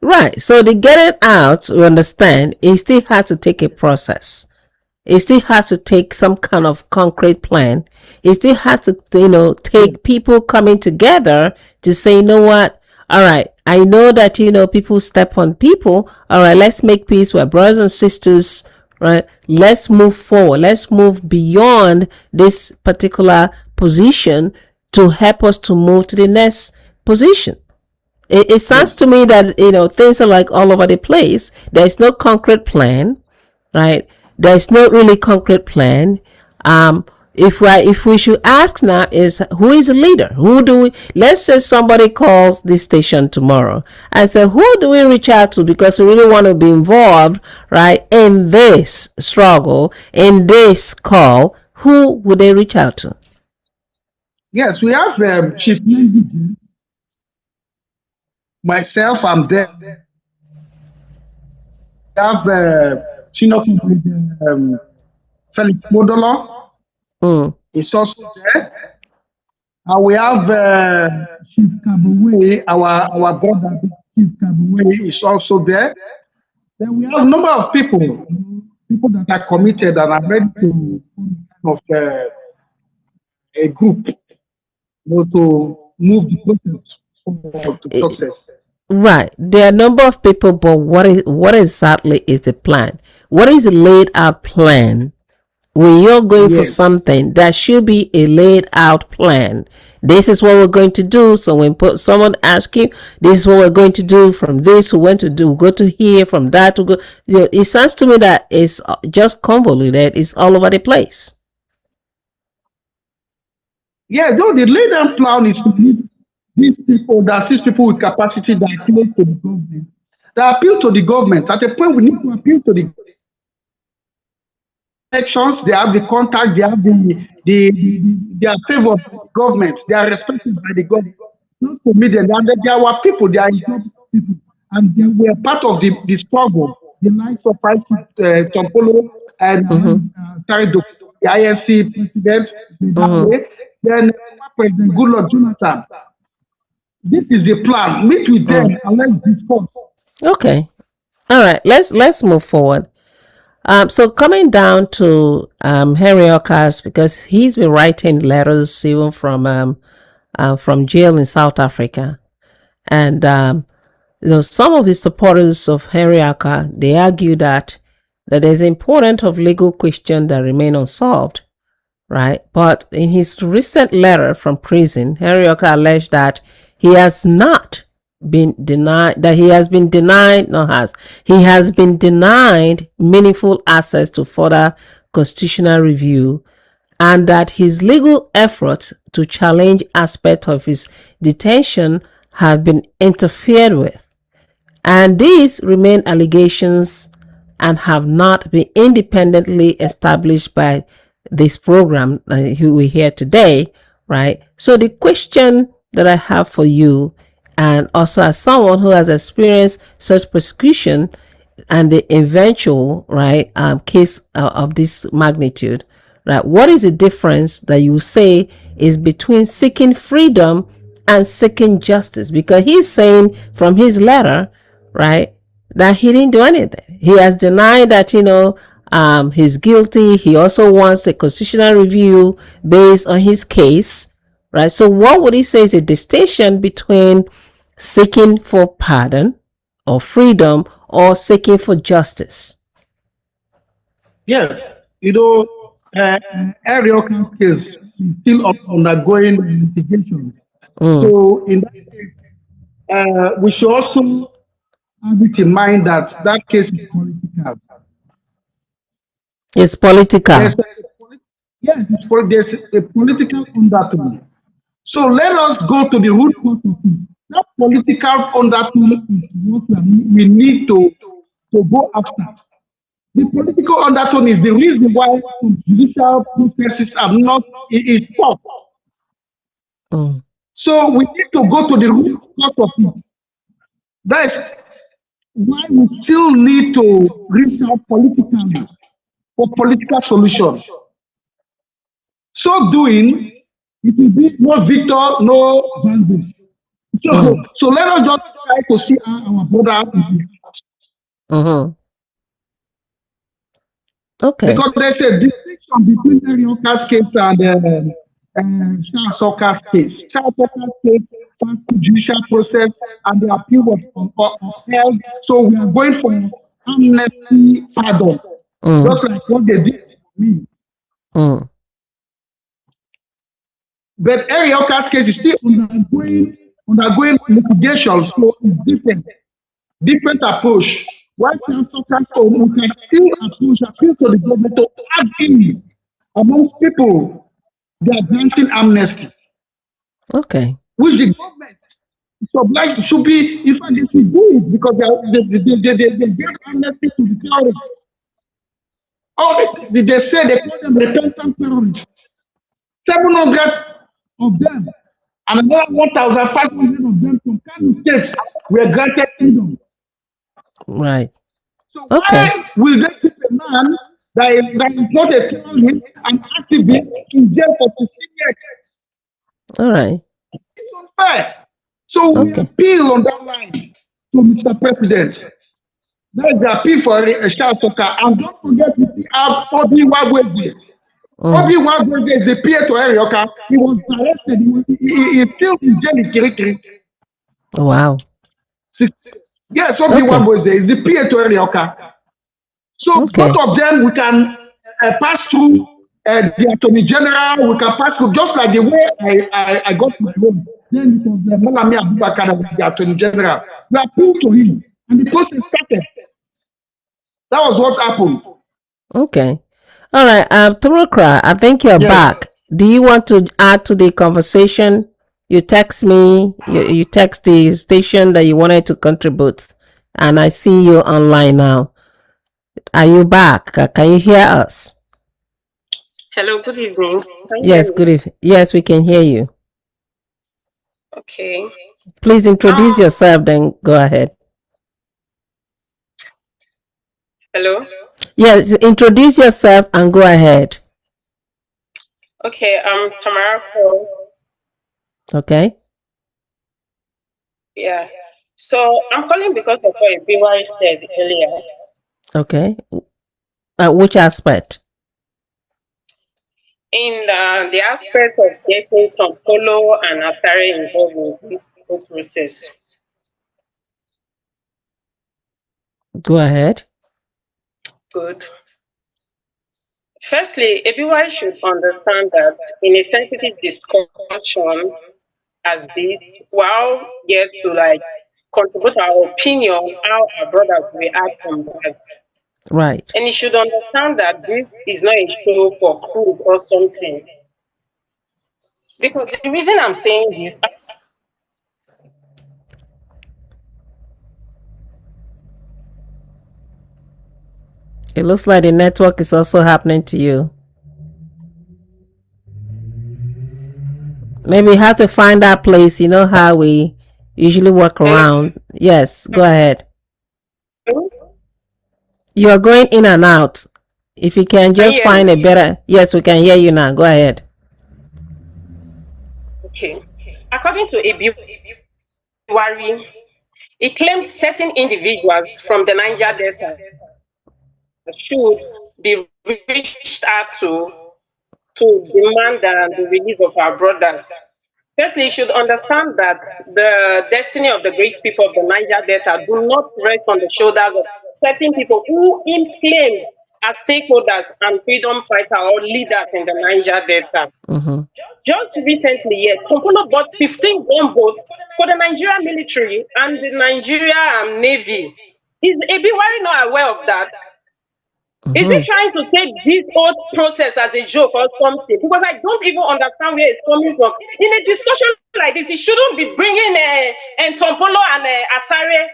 Right. So to get it out, we understand it still has to take a process. It still has to take some kind of concrete plan. It still has to, take people coming together to say, you know what? All right. I know that, people step on people. All right. Let's make peace with brothers and sisters. Right. Let's move forward. Let's move beyond this particular position to help us to move to the next position. It sounds to me that, things are like all over the place. There's no concrete plan, right? There's no really concrete plan. If we should ask now is who is the leader? Who do we? Let's say somebody calls this station tomorrow. I say, who do we reach out to because we really want to be involved, right, in this struggle, in this call? Who would they reach out to? Yes, we have Chief Mendy, myself, I'm there. We have Senior Felix Modolo. Is also there. And we have Chief Kabuwe, our brother Chief Kabuwe is also there. Then we have a number of people that are committed and are ready to form a group, to move the process forward to success. Right. There are a number of people, but what exactly is the plan? What is the laid out plan? When you're going for something, there should be a laid out plan. This is what we're going to do. So when someone asks you, this is what we're going to do from this, we want to do, go to here, from that to go. It sounds to me that it's just convoluted. It's all over the place. Yeah, though the laid out plan is to meet these people, that these people with capacity that appeal to the government. That appeal to the government. At a point, we need to appeal to the elections, they have the contact, they have they are favored by the government, they are respected by the government. Not to meet them, they are our people, they are people, and they were part of the struggle. The likes of Tompolo and Tarido, the INC president, then President Goodluck Jonathan. This is the plan. Meet with them and let's discuss. Okay. All right. Let's move forward. So coming down to Henry Okah's, because he's been writing letters even from jail in South Africa, and some of his supporters of Henry Okah, they argue that there's important of legal questions that remain unsolved, right? But in his recent letter from prison, Henry Okah alleged that he has not been denied, that he has been denied, no has, he has been denied meaningful access to further constitutional review, and that his legal efforts to challenge aspects of his detention have been interfered with. And these remain allegations and have not been independently established by this program who we hear today, right? So the question that I have for you, and also as someone who has experienced such persecution and the eventual case of this magnitude, right? What is the difference that you say is between seeking freedom and seeking justice? Because he's saying from his letter, right, that he didn't do anything. He has denied that, he's guilty. He also wants a constitutional review based on his case, right? So what would he say is the distinction between seeking for pardon or freedom or seeking for justice? Yes, every Okah case is still undergoing litigation. Mm. So in that case, we should also have it in mind that that case is political. It's political. There's a political undertone. So let us go to the root cause of it. That political undertone is what we need to go after. The political undertone is the reason why judicial processes are not is stopped. Mm. So we need to go to the root cause of it. That is why we still need to reach out politically for political solutions. So doing, it will be no victor, no vanquish. So let us just try to see how our brother is. Mm-hmm. Okay. Because there's a distinction between Henry Okah's case and Charles Okah's case. Charles Okah's case passed the judicial process and the appeal was upheld. So we are going for amnesty pardon, just like what they did to me. But Henry Okah's case is still undergoing litigation, so it's different approach. Why Charles Okah's we can still appeal to the government to add in amongst people they are granting amnesty. Okay. Which the government should be, in fact, they should do it because they give amnesty to the terrorists. Oh, they say they call them repentant terrorists. 700 of them and another 1,500 of them from Kano State were granted freedom. Right. So why will they keep a man that is not a terrorist and activist in jail for 15 years? All right. It's unfair. So we appeal on that line to Mr. President. That is the appeal for Charles Okah. And don't forget we have Obi Wagweze. Obi Wagweze is the peer to Henry Okah. He was arrested. He still in jail in Kirikiri. Wow. Yes, Obi Wagweze is the peer to Henry Okah. So both of them we can pass through the Attorney General. We can pass through just like the way I got my own. Then it was Malami Abubakar that was the Attorney General. We appealed to him and the process started. That was what happened. Okay. All right. Tomokra, I think you're back. Do you want to add to the conversation? You text me, you text the station that you wanted to contribute, and I see you online now. Are you back? Can you hear us? Hello, good evening. Yes, good evening. Yes, we can hear you. Okay. Please introduce yourself, then go ahead. Hello? Yes, introduce yourself and go ahead. Okay, I'm Tamara. Okay. Yeah. So I'm calling because of what Biwa said earlier. Okay. Which aspect? In the aspect of getting some Polo and Asare involved in this whole process. Go ahead. Good. Firstly, everyone should understand that in a sensitive discussion as this, we're all here to like contribute our opinion how our brothers react from that. Right. And you should understand that this is not a show for cruise or something. Because the reason I'm saying this, It looks like the network is also happening to you. Maybe you have to find that place. You know how we usually work hello, around. Yes, go ahead. can You are going in and out. If you can you just hear find me? a better. Yes, we can hear you now. Go ahead. Okay. According to Ibiwari, he claimed certain individuals from the Niger Delta should be reached out to demand the release of our brothers. Firstly, you should understand that the destiny of the great people of the Niger Delta do not rest on the shoulders of certain people who him claim as stakeholders and freedom fighters or leaders in the Niger Delta. Mm-hmm. Just recently, yes, Kompolo bought 15 gunboats for the Nigerian military and the Nigerian Navy. Is Ebiwari not aware of that? Is he Mm-hmm. trying to take this whole process as a joke or something? Because I don't even understand where it's coming from. In a discussion like this, he shouldn't be bringing Tompolo and Asare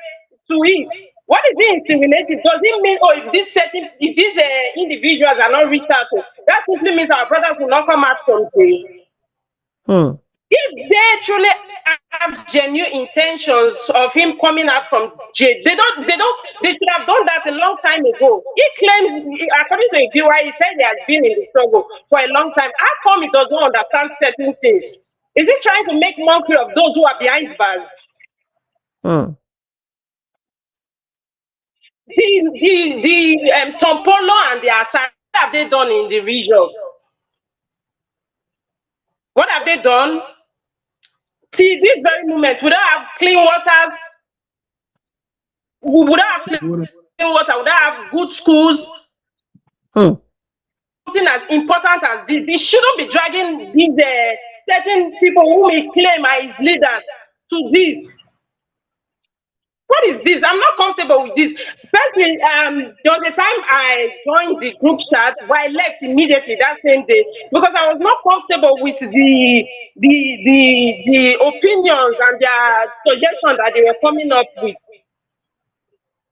to it. What is he insinuating? Does it mean, oh, if these individuals are not reached out to, that simply means our brothers will not come out from jail? Hmm. If they truly have genuine intentions of him coming out from jail, they should have done that a long time ago. He claims, according to Ijaw, he said he has been in the struggle for a long time. How come he does not understand certain things? Is he trying to make mockery of those who are behind bars? Hmm. The Tompolo and the Asari, what have they done in the region? What have they done? Till this very moment, we don't have clean waters. We don't have clean water. We don't have good schools. Hmm. Something as important as this, he shouldn't be dragging these certain people who may claim are his leaders to this. What is this? I'm not comfortable with this. Firstly, there was a time I joined the group chat, but I left immediately that same day because I was not comfortable with the opinions and their suggestions that they were coming up with.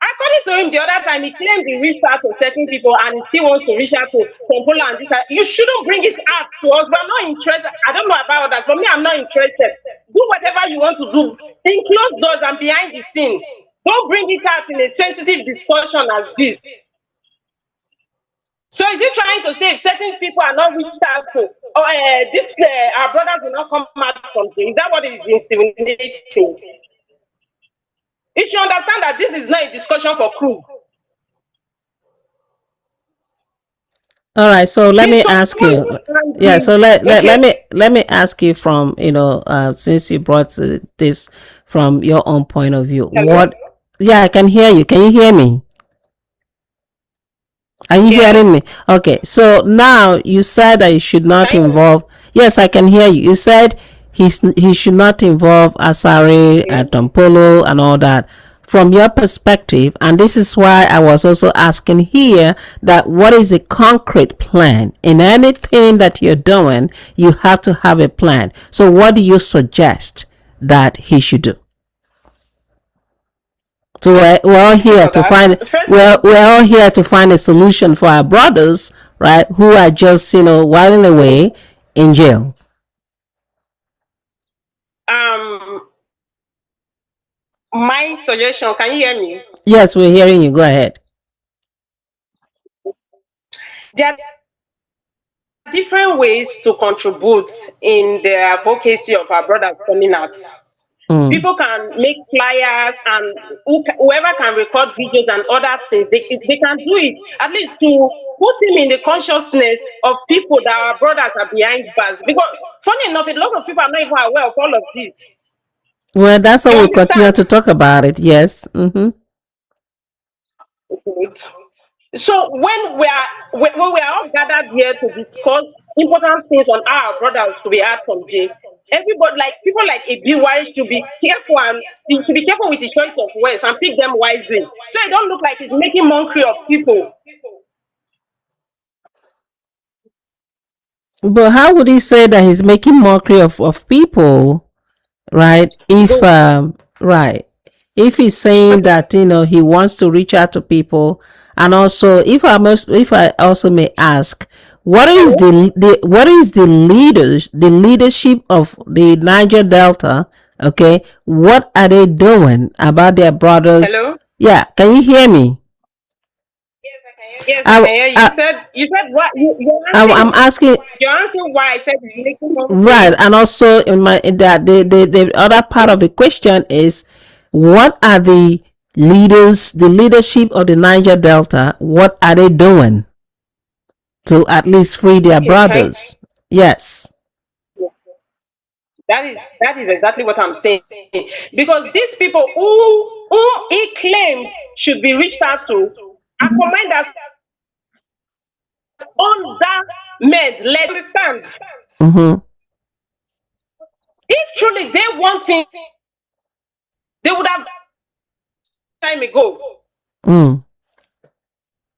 According to him, the other time he claimed he reached out to certain people and he still wants to reach out to Tombola and this. You shouldn't bring it out to us. We're not interested. I don't know about others, but me, I'm not interested. Do whatever you want to do in closed doors and behind the scene. Don't bring it out in a sensitive discussion as this. So is he trying to say if certain people are not reached out to, or this our brothers will not come out from jail? Is that what is insinuating? You should understand that this is not a discussion for crew. All right, so let me The ask Tompolo you. and Yeah, so okay. let me ask you from, since you brought this from your own point of view. Hello? What? Yeah, I can hear you. Can you hear me? Are you hearing me? Yes. Okay, so now you said that you should not Can you hear me? involve. Yes, I can hear you. You said he should not involve Asare, Okay. Tompolo, and all that. From your perspective, and this is why I was also asking here that what is a concrete plan in anything that you're doing? You have to have a plan. So, what do you suggest that he should do? So we're all Thank you here for to that. find Firstly, we're all here to find a solution for our brothers, right? Who are just whiling away in jail. um, my suggestion, can you hear me? Yes, we're hearing you. Go ahead. There are different ways to contribute in the advocacy of our brothers coming out. Mm. People can make flyers, and whoever can record videos and other things, they can do it, at least to put him in the consciousness of people that our brothers are behind bars. Because funny enough, a lot of people are not even aware of all of this. Well, that's how You we'll continue understand? to talk about it. Yes. Good. So when we are all gathered here to discuss important things on how our brothers to be out from jail, everybody, like people like ABY, should be careful, and you should be careful with the choice of words and pick them wisely, so it don't look like it's making mockery of people. But how would he say that he's making mockery of people, right? If Good. right, if he's saying that he wants to reach out to people, and also if I also may ask, what is Hello? the leadership of the Niger Delta? Okay, what are they doing about their brothers? Hello? Yeah, can you hear me? Yes, I I, can hear you. I, You said what, I'm asking. you're answering why I said it's making Right, mockery. and also in that the other part of the question is, what are the leadership of the Niger Delta? What are they doing to at least free their Okay, can brothers? Yes. that is exactly what I'm saying. Because these people whom he claimed should be reached out to are commanders under men. Let's understand. Mm-hmm. If truly they want him, they would have time ago. Mm.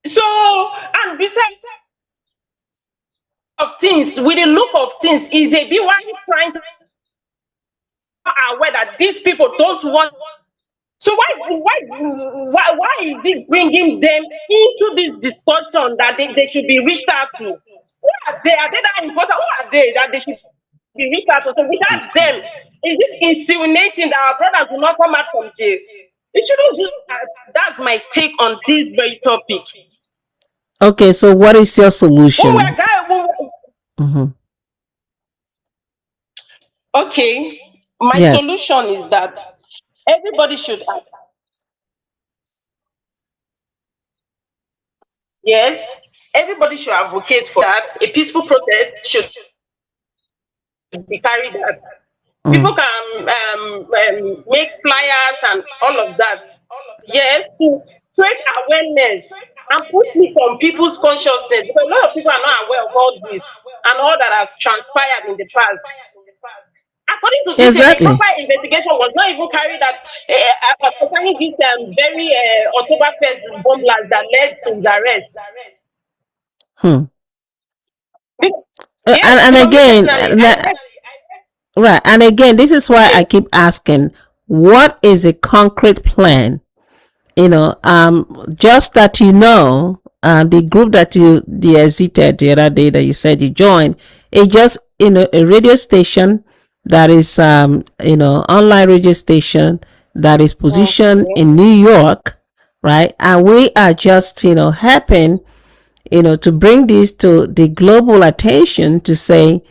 So, and besides of things, with the look of things, is a BY trying to aware that these people don't want. So why is it bringing them into this discussion that they should be reached out to? Who are they? Are they that important? Who are they that they should be reached out to? So without them, is it insinuating that our brothers will not come out from jail? It shouldn't do that. That's my take on this very topic. Okay, so what is your When solution? we're guy, Mm-hmm. okay, my Yes. solution is that everybody should, yes, everybody should advocate for that. A peaceful protest should be carried out. Mm. People can make flyers and all of that. Yes, to create awareness and put it on people's consciousness, because a lot of people are not aware of all this and all that has transpired in the past. According to details, a Exactly. proper investigation was not even carried out concerning this very October 1st bomb blast that led to his arrest. Hmm. Yes, And because me again, personally, I read. right, and again, this is why I Okay, keep asking, what is a concrete plan? Just that the group that you exited the other day that you said you joined, it just a radio station that is online radio station that is positioned okay, in New York, right? And we are just helping to bring this to the global attention, to say,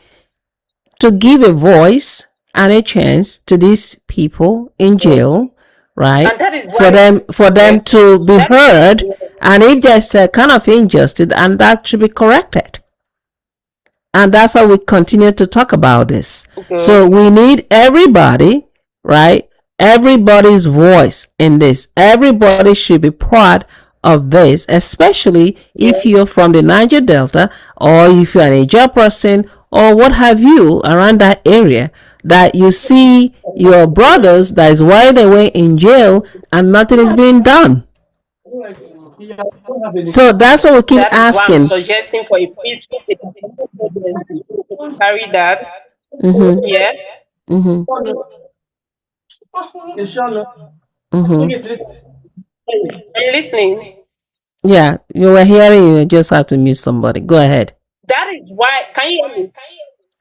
to give a voice and a chance to these people in yes, jail, right? and that is For why, them yes, to be that is, heard, and if there's a kind of injustice, and that should be corrected. And that's how we continue to talk about this. good. So we need everybody, right? Everybody's voice in this. Everybody should be part of this, especially if Yes, you're from the Niger Delta, or if you're an Ijaw person, or what have you around that area, that you see your brothers that is wide away in jail and nothing is being done. So that's what we keep that is why I'm asking. suggesting for a peaceful protest to carry that. Mm-hmm. Yeah, Mm-hmm. Mm-hmm. I'm listening. Yeah, you were hearing you. Just have to mute somebody. Go ahead. That is why. Can you hear me?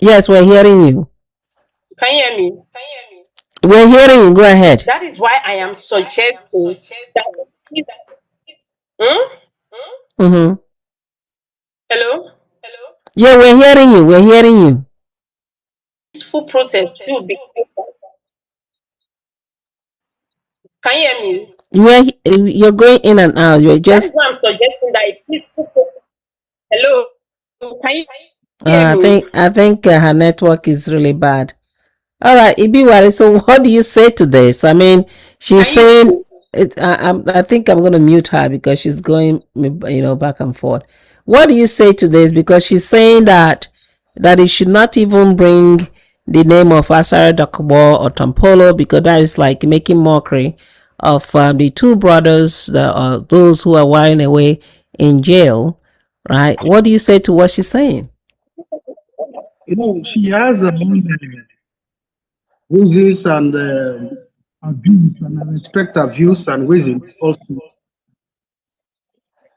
Yes, we're hearing you. Can you hear me? We're hearing you. Go ahead. That is why I am suggesting that. Hmm? Mm-hmm. Hello? Yeah, we're hearing you. We're hearing you. Peaceful protest should be Can you hear me? You're going in and out. You're That is just why I'm suggesting that it please hello. Can you hear I me? think her network is really bad. All right, Ibiwari. So, what do you say to this? I mean, she's Can you saying it. I think I'm going to mute her because she's going, back and forth. What do you say to this? Because she's saying that it should not even bring the name of Asara Dokubo or Tampolo because that is like making mockery of the two brothers, those who are whiling away in jail, right? What do you say to what she's saying? She has her own reasons and views, and I respect her views and reasons also.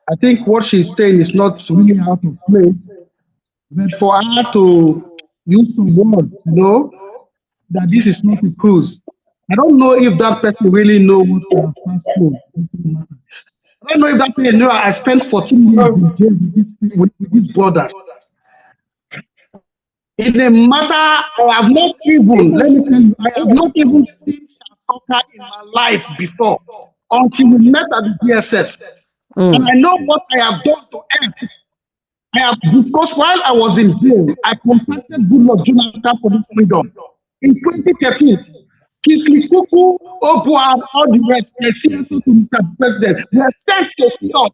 I think what she's saying is not really out of place, but for her to use some words, that this is not a cruise. I don't know if that person really know what I have passed through. I don't know if that person know I spent 14 years in jail with these brothers. In a matter, I have not even, let me tell you, I have not even seen Okah in my life before until we met at the DSS. And I know what I have done to earth. I have, because while I was in jail, I contacted Goodluck Jonathan for this freedom. In 2013, Kisli Kuku, Obu, and all the rest, the CSO to Mr. President, were sent to see us.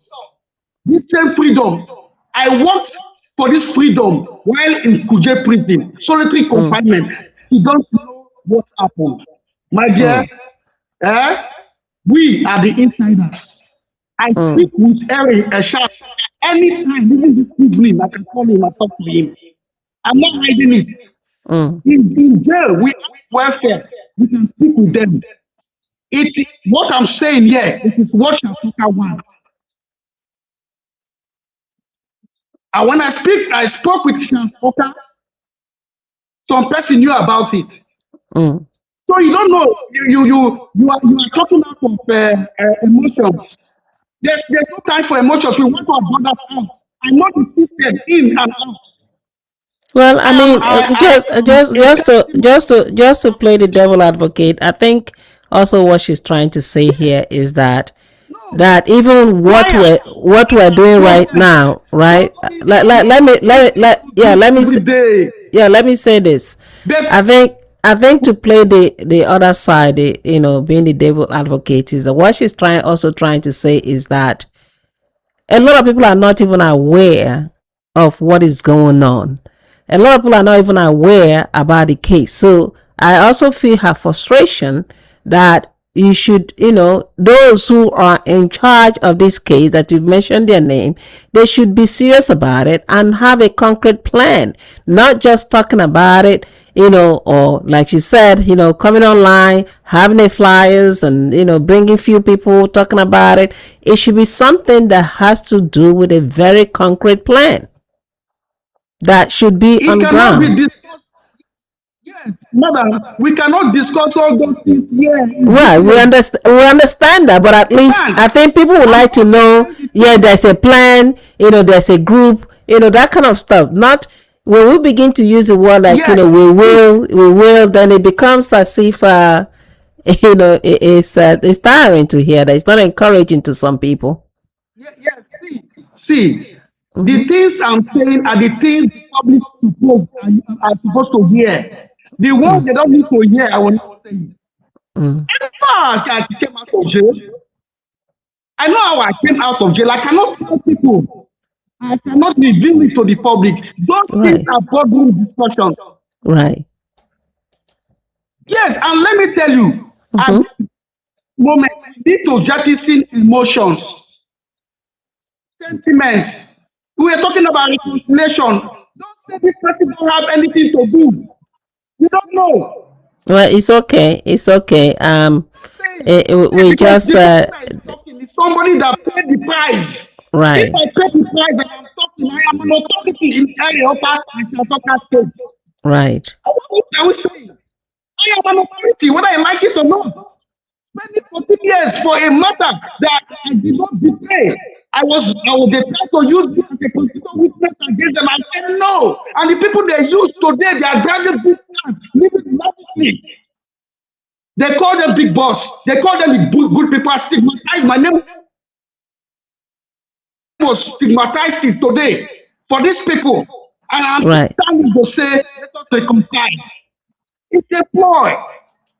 This same freedom. I worked for this freedom while in Kuje prison, solitary confinement. You don't know what happened. My dear, we are the insiders. I speak with Eric Eshat anytime, even this evening, I can call him and talk to him. I'm not hiding it. In jail, we have welfare. We can speak with them. What I'm saying here, it is what Shafika wants. And when I spoke with Shafika, some person knew about it. So you don't know. You are talking out of emotions. There's no time for emotions. We want our brothers out. I know the system in and out. Well, I I am mean, I am a just to play the devil advocate, I think also what she's trying to say here is no even why what we're doing right problem. now, right? Don't Let me every day. let me say this. But I think to play the other side, being the devil advocate is that what she's trying to say is that a lot of people are not even aware of what is going on. A lot of people are not even aware about the case. So I also feel her frustration that you should, those who are in charge of this case that you've mentioned their name, they should be serious about it and have a concrete plan, not just talking about it, or like she said, coming online, having a flyers and, bringing few people talking about it. It should be something that has to do with a very concrete plan that should be it on cannot be ground. discussed. Yes, madam, we cannot discuss all those things here in Right, detail. we understand that, but at We least can't. I think people would And like to all the know, time the yeah, thing, there's a plan, there's a group, that kind of stuff. Not when we begin to use the word like, yes, see, we will, then it becomes as if, it's tiring to hear that. It's not encouraging to some people. yes, see, the things I'm saying are the things the public are supposed to hear. The ones they don't need to hear, I will not say it. I know how I came out of jail. I know how I came out of jail. I cannot tell people. I cannot reveal it to the public. Those things Right, are boardroom discussions. right. Yes, and let me tell you, at this moment, we need to jettison emotions, sentiments. We were talking about reconciliation. Don't say this person don't have anything to do. You don't know. Well, it's okay. It's okay. Say, We because just, the person that is talking is somebody that paid the price. If right, I pay the price and I'm talking, I am an authority in area upper and Shasaka state. right. What are we saying? I am an authority, whether I like it or not. Spending 14 years for a matter that I did not betray. They tried to use me as a constitutional witness against them. I said no. And the people they use today, they are driving this cars, living lavishly. They call them big boss. They call them the good people. Stigmatized. My name was stigmatized today for these people. And I'm Right. standing to say, let us reconcile. It's a ploy.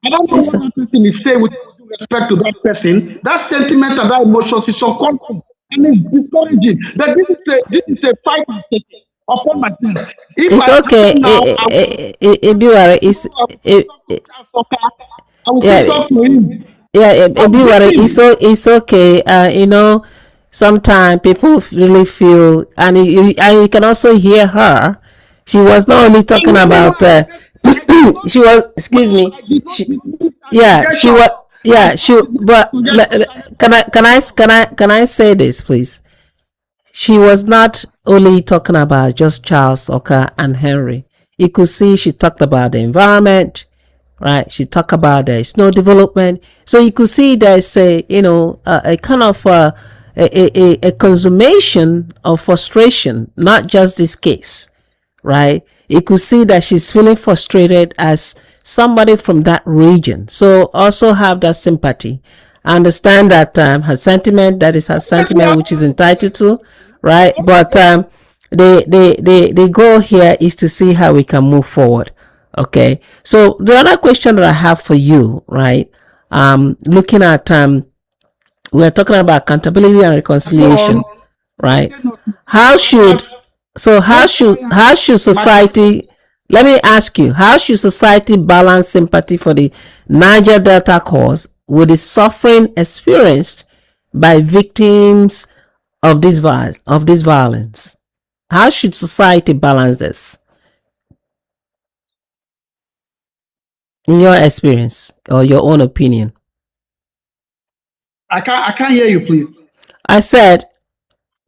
I don't know It's what that person is saying with respect to that person. That sentiment and that emotion is uncomfortable and it's discouraging. But this is a fight I take upon myself. If it's I okay. happen now, Ebiware, it's I will still yeah, talk to him. yeah, I'm Ebiware, beaten. it's okay. You know, sometimes people really feel, and you can also hear her. She was not only And talking let me know about. I did not She was. Excuse well, me. I did not She, dismiss her yeah, she suggestion. was. I Yeah, thought she. the But suggestion can I say this, please? She was not only talking about just Charles, Okah, and Henry. You could see she talked about the environment, right? She talked about the snow development. So you could see there's a kind of a consummation of frustration, not just this case, right? You could see that she's feeling frustrated as somebody from that region. So also have that sympathy. I understand that her sentiment, that is her sentiment, which is entitled to, right? But the goal here is to see how we can move forward. Okay. So the other question that I have for you, right? Looking at we're talking about accountability and go on. reconciliation, I right? cannot. How I have should so no how should matter. society, let me ask you, how should society balance sympathy for the Niger Delta cause with the suffering experienced by victims of this violence? How should society balance this in your experience or your own opinion? I can't hear you, please. I said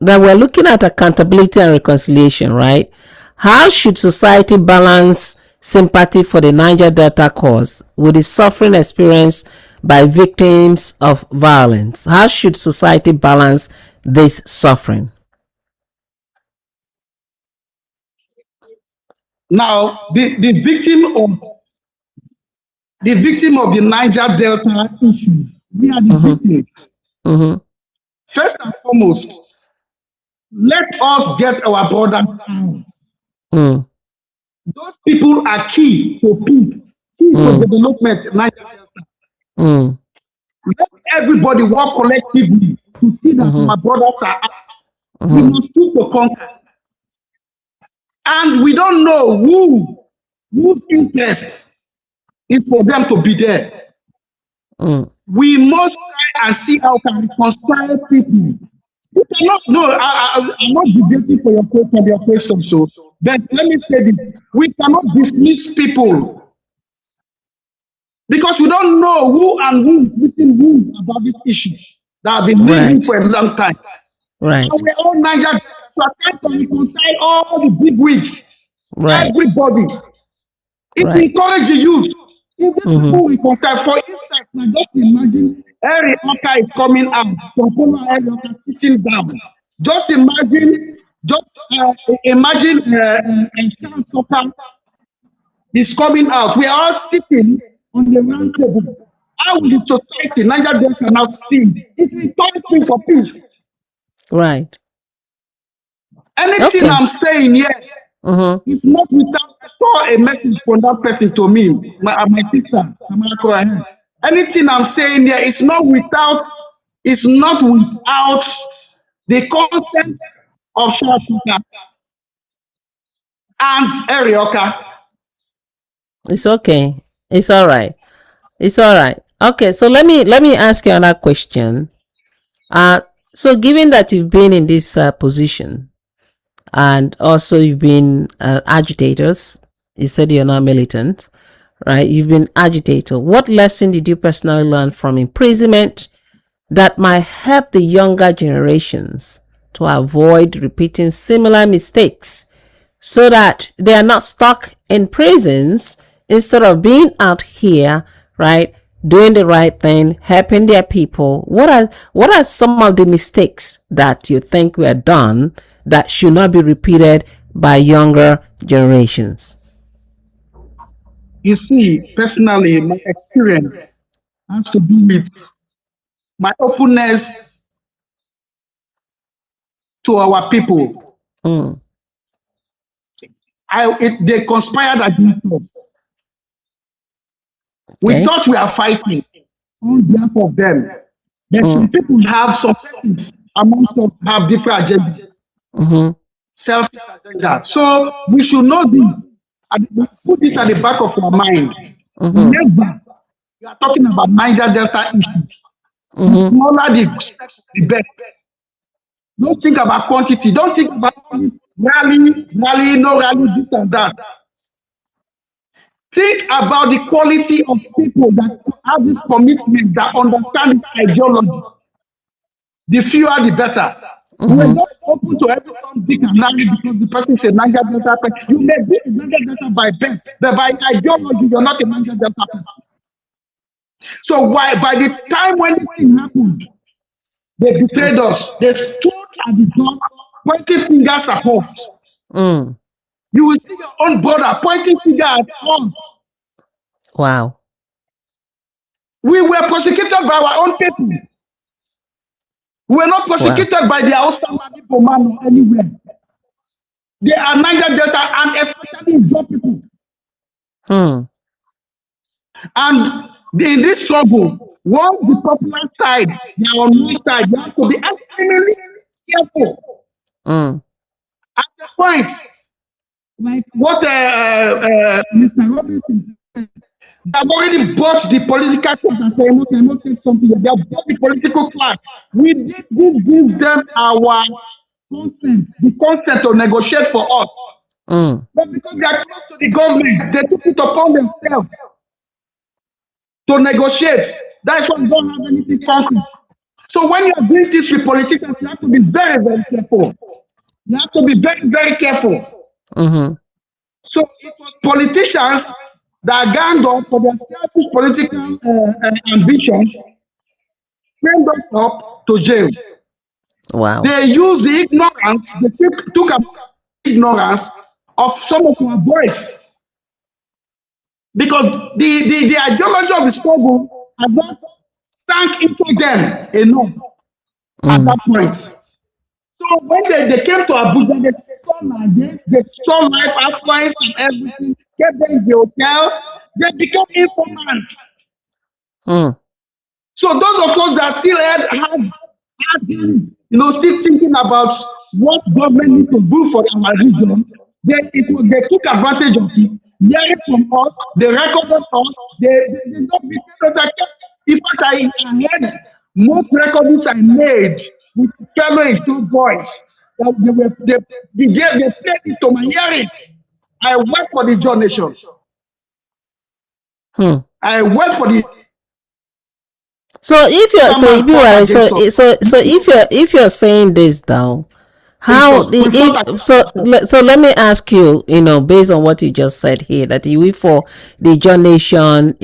that we're looking at accountability and reconciliation, right? How should society balance sympathy for the Niger Delta cause with the suffering experienced by victims of violence? How should society balance this suffering? Now, the victim of the Niger Delta issue, we are the Mm-hmm. victims. Mm-hmm. First and foremost, let us get our brothers out. Mm, Those people are key to peace, key to mm, development in Niger Delta. mm, Let everybody work collectively to see that mm-hmm. our brothers are out. We Mm-hmm. must keep to conquer. And we don't know whose interest is for them to be there. Mm, We must try and see how we can reconcile people. You cannot, no, I'm not debating for your question, so, but let me say this. We cannot dismiss people because we don't know who and who is within who about this issue that have been living right, for a long time. right, And we're all Niger, so I try to reconcile all the big wigs, right, everybody. It right. encourages the youth. If these Mm-hmm. people will compare, for instance, now just imagine every Okah is coming out, from every Okah sitting down. Just imagine, Chance Okah is coming out. We are all sitting on the round table. How will the society, Niger Delta now see? It's a important thing for peace. Right. Anything Okay. I'm saying here Mm-hmm. is not without I saw a message from that person to me, my sister, Samako Ahen. Anything I'm saying here is not without the consent of Shafika and Erioka. It's okay. It's all right. It's all right. Okay, so let me ask you another question. Uh, so given that you've been in this position and also you've been agitators, you said you're not militant, right? You've been agitator. What lesson did you personally learn from imprisonment that might help the younger generations to avoid repeating similar mistakes so that they are not stuck in prisons instead of being out here, right, doing the right thing, helping their people? What are some of the mistakes that you think were done that should not be repeated by younger generations? You see, personally, my experience, has to do with my openness to our people. Mm. They conspired against us. We Okay. thought we are fighting on behalf of them. But some Mm. people have some persons amongst us have different agendas, Mm-hmm. selfish agenda. So we should know this and we put this at the back of our mind. Mm-hmm. Whenever we are talking about Niger Delta issues, the Mm-hmm. smaller the better. Don't think about quantity. Don't think about rally, no rally, this and that. Think about the quality of people that have this commitment, that understand this ideology. The fewer, the better. We are Mm-hmm. not open to every Tom, Dick, and Harry because the person is a Niger Delta person. You may be a Niger Delta by birth, but by ideology, you're not a Niger Delta person. So why, by the time when this thing happened, they betrayed us. They stood at the door, pointing fingers at us. Mm. You will see your own brother pointing finger at us. Wow. We were prosecuted by our own people. We were not Wow. prosecuted by the Hausa people man or anywhere. They are Niger Delta and especially Ijaw people. Hmm. And in this struggle, once the popular side, they are on one side, you have to be extremely careful. Mm. At the point, like what Mr. Robinson said, they have already bought the political class and say, no, cannot say something. They have bought the political class. We did this give them our consent, the consent to negotiate for us. Mm. But because they are close to the government, they took it upon themselves to negotiate. That's why we don't have anything concrete. So when you are doing this with politicians, you have to be very, very careful. You have to be very, very careful. Mm-hmm. So it was politicians that ganged up for their selfish political ambitions, sent us up to jail. Wow. They used the ignorance, they took ignorance of some of our boys. Because the ideology of the struggle has not sank into them enough at Mm. that point. So when they came to Abuja, they saw Nigeria, they saw life outside and everything, kept them in the hotel, they became informants. Mm. So those of us that still had still thinking about what government needs to do for our region, they took advantage of it, hearing from us, they recorded us, they don't be that. In fact, I heard most recordings I made with fellow Ijaw boys that they played it to my hearing. I work for the Ijaw Nation. Hmm. I work for the So if you're so if man you fought are against us. so if you're saying this now, how the We fought if against ourselves. so let me ask you, based on what you just said here, that you weep for the Ijaw Nation,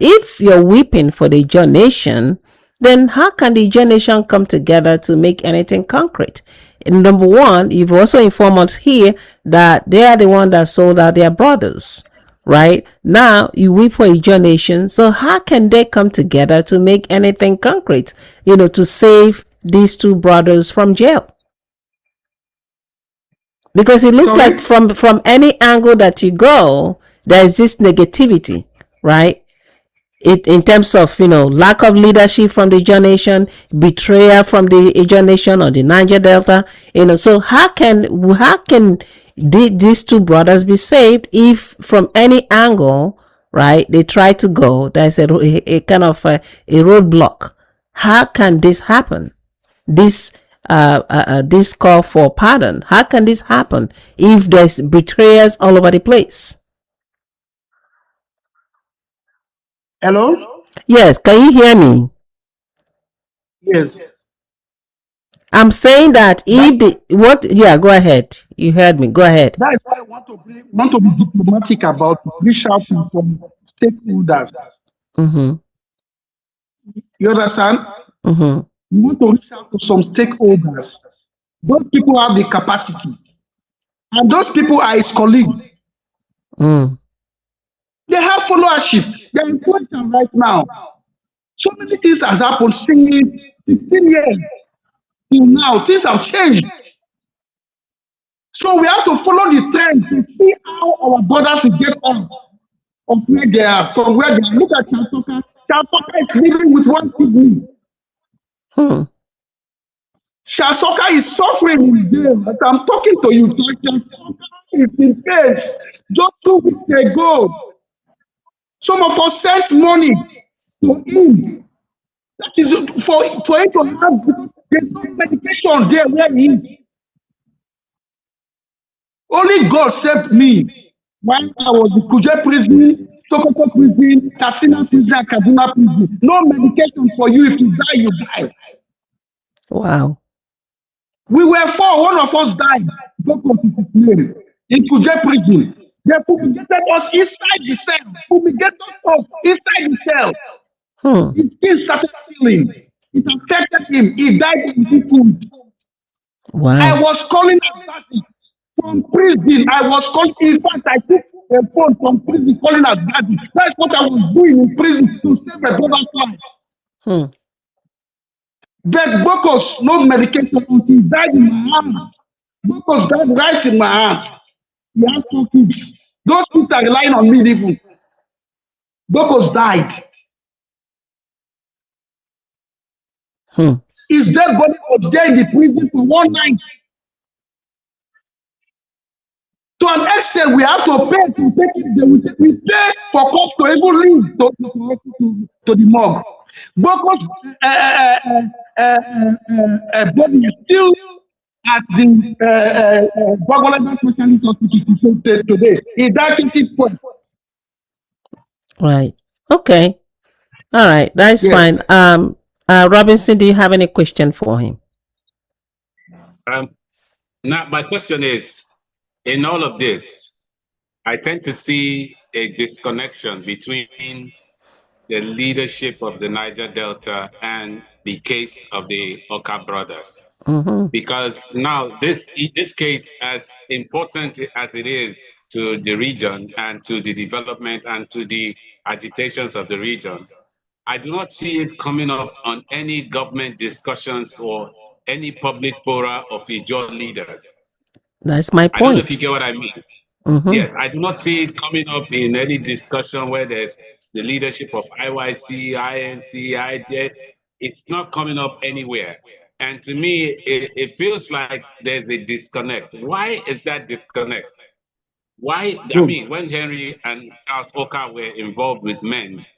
if you're weeping for the Ijaw Nation, then how can the Ijaw Nation come together to make anything concrete? And number one, you've also informed us here that they are the one that sold out their brothers. Right now, you weep for Ijaw Nation. So how can they come together to make anything concrete? To save these two brothers from jail? Because it looks like Sorry? from any angle that you go, there's this negativity, right? It in terms of lack of leadership from the Ijaw Nation, betrayal from the Ijaw Nation or the Niger Delta. So how can these two brothers be saved if from any angle, right, they try to go, there's a kind of a roadblock? How can this happen? This call for pardon, how can this happen if there's betrayers all over the place? Hello? Yes, can you hear me? Yes. I'm saying that That if the what yeah, go ahead. You heard me. Go ahead. that is why I want to be diplomatic about reach out to some stakeholders. Mm-hmm. You understand? Mm-hmm. You want to reach out to some stakeholders. Those people have the capacity. And those people are his colleagues. Mm. They have followership. They're influential right now. So many things has happened since 15 years till now. Things have changed. So we have to follow the trend to see how our brothers will get on of where they are, from where they are. Look at Chasoka. Chasoka is living with one kidney. Hmm. Chasoka is suffering in jail. As I'm talking to you, Chasoka is in pain. Just 2 weeks ago, some of us sent money to him. That is for him to have, because there's no medication there where he is. Only God saved me when I was in Kuje prison, Sokoto prison, Katsina prison, and Kaduna prison. No medication for you. If you die, you die. Wow. We were four. One of us died. God was his name. In Kuje prison. They fumigated us inside the cell. Fumigated us inside the cell. Hmm. His skin started peeling. It affected him. He died in food. I Wow. was calling Daddy from prison. I was calling. In fact, I took a phone from prison calling Daddy. That's what I was doing in prison to save my brother's life. Hmm. But Bokos, no medication until he died in my hand. Bokos died right in my hand. He has 2 kids. Those kids are relying on me even. Bokos died. Hmm. His dead body was there in the prison for one night. To an extent, we have to pay to take it. We pay for cost to even leave to the morgue. Bokos body is still at the Bagwalaga Specialist Hospital today. He died 2012. Right. Okay. All right. That's Yes. fine. Robinson, do you have any question for him? Now, my question is, in all of this, I tend to see a disconnection between the leadership of the Niger Delta and the case of the Okah brothers. Mm-hmm. Because now this case, as important as it is to the region and to the development and to the agitations of the region, I do not see it coming up on any government discussions or any public fora of Ijaw leaders. That's my I don't know if you point. get what I mean. Mm-hmm. Yes, I do not see it coming up in any discussion where there's the leadership of IYC, INC, IJ. It's not coming up anywhere. And to me, it feels like there's a disconnect. Why is that disconnect? Why? I Good. mean, when Henry and Charles Okah were involved with MEND,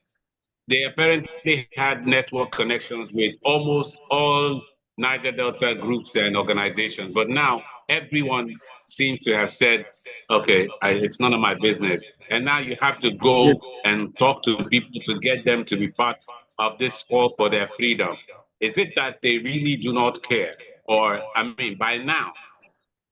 they apparently had network connections with almost all Niger Delta groups and organizations. But now everyone seems to have said, okay, it's none of my business. And now you have to Yes. go and talk to people to get them to be part of this call for their freedom. Is it that they really do not care? Or, I mean, by now,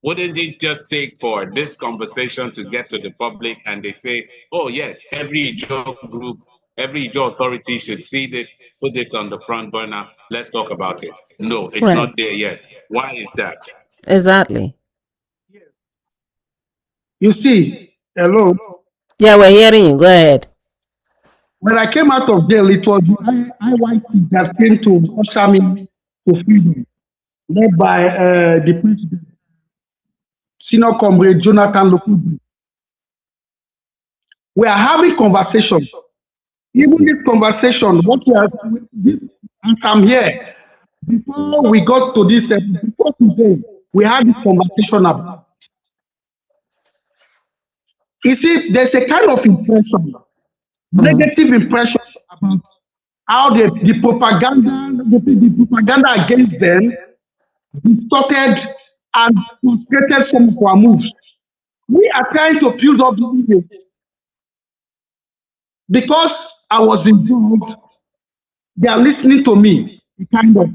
wouldn't it just take for this conversation to get to the public and they say, oh, yes, every Ijaw group, every Ijaw authority should see this, put this on the front burner, let's talk about it? No, it's Right. not there yet. Why is that? Exactly. You see, hello. Yeah, we're hearing you. Go ahead. When I came out of jail, it was the IYC that came to usher me to freedom, led by the president, Senior Comrade Jonathan Lokubu. We are having conversations. Even this conversation, what we are, this, as I'm here, before we got to this, before today, we had this conversation about. You see, there's a kind of impression, negative impression about how the propaganda against them distorted and frustrated some of our moves. We are trying to build up the image. Because I was involved, they are listening to me, kind of.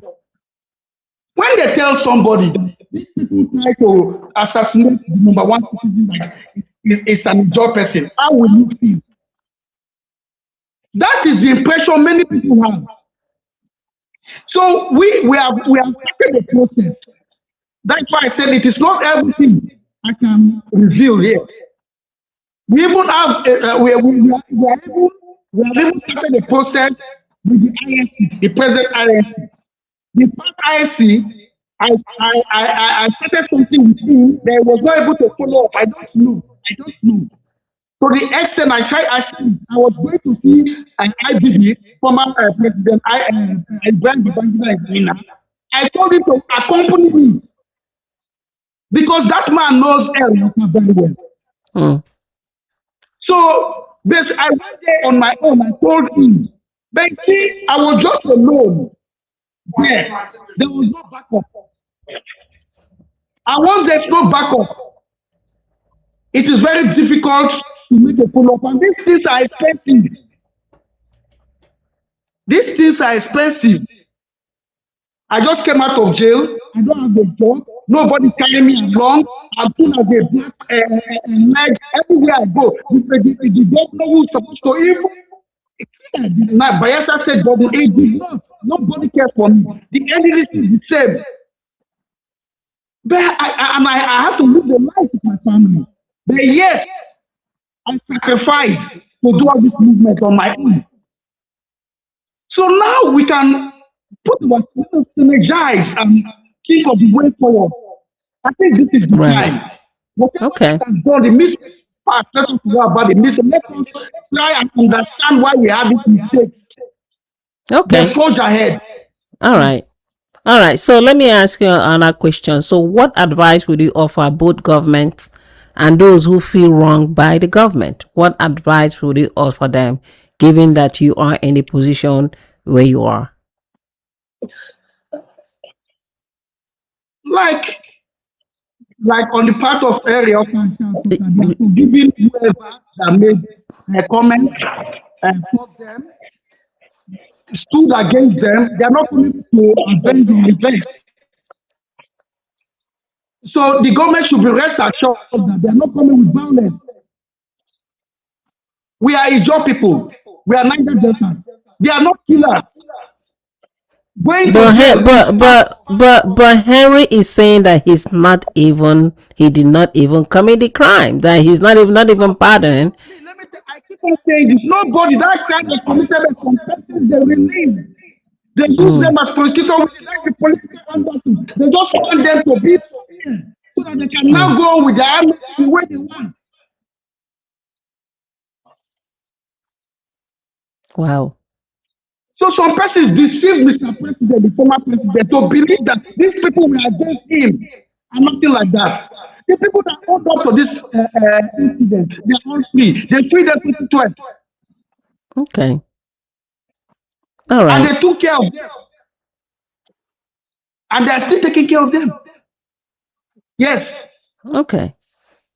When they tell somebody that these people try to assassinate the number one citizen, like it's an Ijaw person, how will you feel? That is the impression many people have. So we have started the process. That's why I said it is not everything I can reveal here. We even have we have even started the process with the INC, the present INC. The past INC, I started something with him that I was not able to follow up. I don't know. I don't know. To the extent I was going to see an IBB, former President Ibrahim Babangida Ibrahim. I told him to accompany me because that man knows area very well. Mm. So this, I went there on my own. I told him, but see, I was just alone there. There was no backup. And once there's no backup, it is very difficult to make a follow-up. And these things are expensive. These things are expensive. I just came out of jail. I don't have a job. Nobody carry me along. I'm seen as a black leg everywhere I go. The governor who's supposed to even my Bayelsa said governor, he did not. Nobody cares for me. The NDC is the same. But I have to live the life with my family. But yes, I sacrificed to do all this movement on my own. So now we can put our synergize and think of the way forward. I think this is the Right. time. Whatever Okay. that has done, the mistake part, let us know about the mistake. Let us try and understand why we have this mistake. Okay. Then forge ahead. All right. All right. So let me ask you another question. So what advice would you offer both governments and those who feel wronged by the government? What advice would you offer them, given that you are in the position where you are? Like on the part of area of they are forgiving whoever that made a comment and fought them, stood against them. They are not coming to avenge or revenge. So the government should be rest assured that they are not coming with violence. We are Ijaw people. We are Niger Delta. They are not killers. Going to But jail. but Henry is saying that he did not even commit the crime, that he's not even pardoned. Let me say, I keep on saying this. Nobody that crime was committed by some persons they release. They use them as prosecutors. Like the political embassy. They just want them to be so that they can now go on with their army the way they want. Wow. So some persons deceive Mr. President, the former president, to believe that these people were against him and nothing like that. The people that hold up to this incident, they are all free. They free them 2012. Okay. All And right. they took care of them. And they are still taking care of them. Yes. Okay.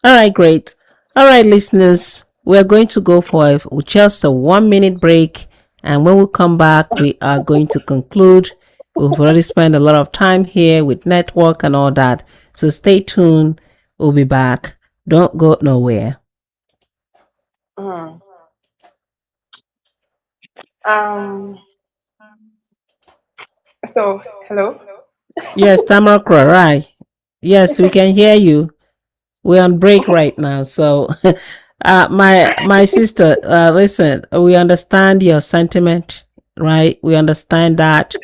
All right, great. All right, listeners, we're going to go for just a 1 minute break. And when we come back, we are going to conclude. We've already spent a lot of time here with network and all that. So stay tuned. We'll be back. Don't go nowhere. Mm. Um. So, hello. Yes, Tamakra, right. Yes, we can hear you. We're on break right now. So my sister, listen, we understand your sentiment, right? We understand that,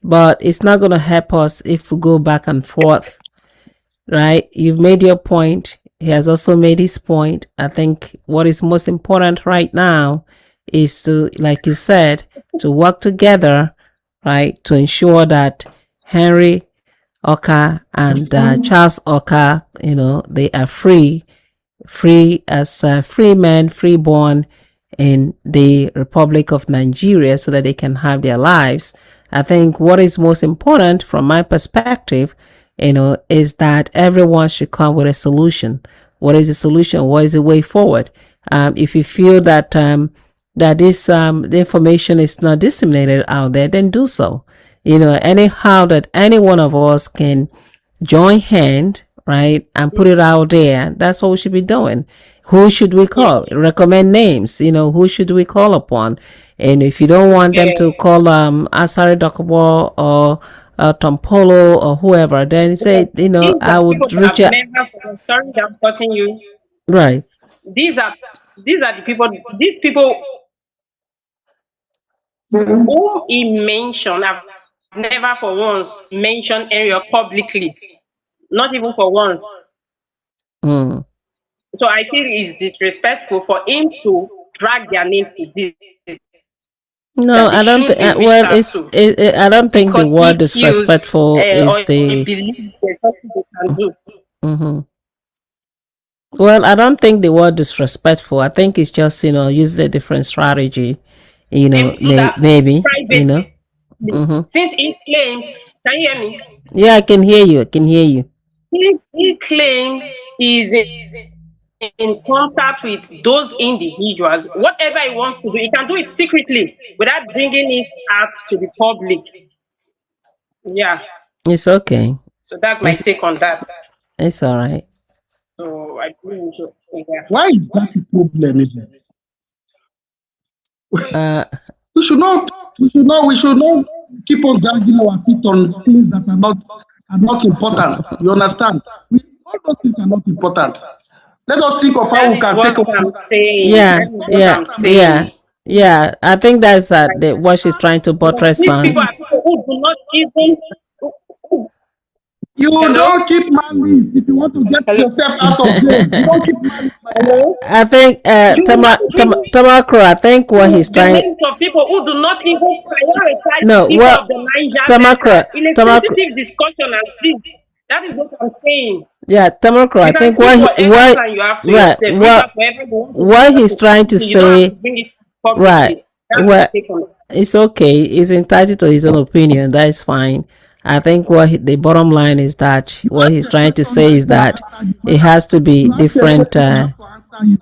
but it's not going to help us if we go back and forth, right? You've made your point. He has also made his point. I think what is most important right now is to, like you said, to work together, right, to ensure that Henry Okah and Charles Okah, they are free as free men, freeborn in the Republic of Nigeria, so that they can have their lives. I think what is most important from my perspective, is that everyone should come with a solution. What is the solution? What is the way forward? If you feel that that this the information is not disseminated out there, then do so. Anyhow that any one of us can join hand, right, and put it out there. That's what we should be doing. Who should we call? Recommend names. Who should we call upon? And if you don't want them to call Asari Dokubo or Tompolo or whoever, then say, I would reach out. Sorry, I'm cutting you. Right. These are the people. These people whom he mentioned, I've never for once mentioned Henry publicly, not even for once. Mm. So I feel it's disrespectful for him to drag their name to this, No, that they I don't should think. be reached Well, out to I don't think the because word he feels disrespectful is or he the. believes there's something they can do. Mhm. Well, I don't think the word disrespectful. I think it's just use a different strategy. Him do that Maybe. privately. Hmm. Since he claims, can you hear me? Yeah, I can hear you. I can hear you. Since he claims he's in contact with those individuals, whatever he wants to do, he can do it secretly without bringing it out to the public. Yeah. It's okay. So that's my It's take on that. it's all right. So I believe we should, yeah. Why is that a problem? Is it? Uh, We should not keep on dragging our feet on things that are not important. You understand? All those things are not important. Let us think of how That we is can what take over. I'm saying. yeah, That is what yeah, I'm yeah, saying. yeah. I think that's what she's trying to buttress These on. people are people who do not even. You Hello? don't keep malice if you want to get Hello? yourself out of jail. You don't keep malice, my dear. Hello? I think You will not bring Tamakro. I think what he's the trying. names of people who do not even prioritize the No, people what of the Niger Delta Tamakro, in a Tamakro. sensitive discussion as this. That is what I'm saying. Yeah, Tamakro. I You can think keep whatever plan you have to right, yourself. Bring out whatever you want to bring what out he's to trying to publicly. You don't have to say. bring it Right. publicly. That's my Well, take on it. it's okay. He's entitled to his own opinion. That is fine. I think the bottom line is that You what ask he's a trying to question say that is they that answer the it question. has to be You ask a different, question, they have to answer you. You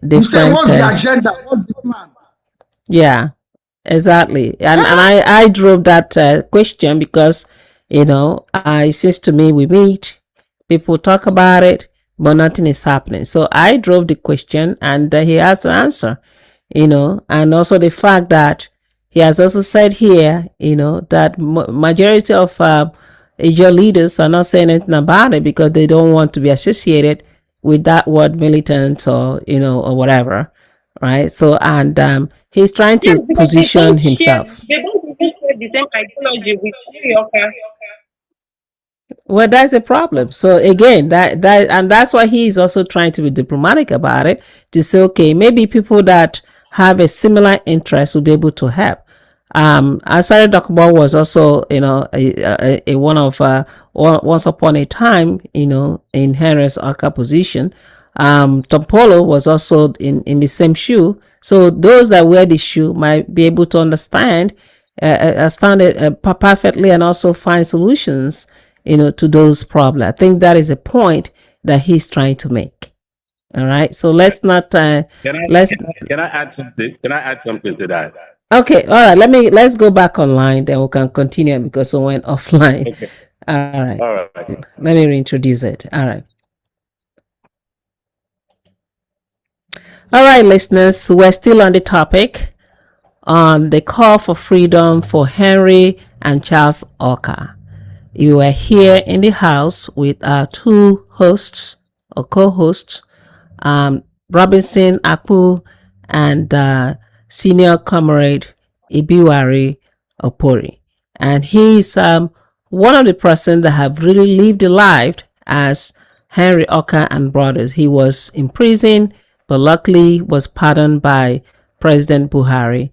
say, different. what's the agenda? What's the plan? Yeah, exactly. And I drove that question because, it seems to me we meet, people talk about it, but nothing is happening. So I drove the question, and he has to answer. And also the fact that he has also said here, that majority of Ijaw leaders are not saying anything about it because they don't want to be associated with that word militant or whatever, right? So, and he's trying Yes, to because they position don't share. himself. They don't even share the same ideology with New Yorker. Well, that's a problem. So again, and that's why he's also trying to be diplomatic about it, to say, okay, maybe people that have a similar interest will be able to help. Asari Dokubo was also, a one of once upon a time, in Henry's Okah position. Tompolo was also in the same shoe. So those that wear the shoe might be able to understand it perfectly, and also find solutions, to those problems. I think that is a point that he's trying to make. All right. So let's not let's Can I add something? Can I add something to that? okay. All right. Let's go back online, then we can continue because we went offline. Okay. All right. All right. Let me reintroduce it. All right. All right, listeners, we're still on the topic on the call for freedom for Henry and Charles Okah. You are here in the house with our two hosts or co-hosts, Robinson Akpu and senior comrade Ibiwari Opori. And he's one of the persons that have really lived a life as Henry Okah and brothers. He was in prison, but luckily was pardoned by President Buhari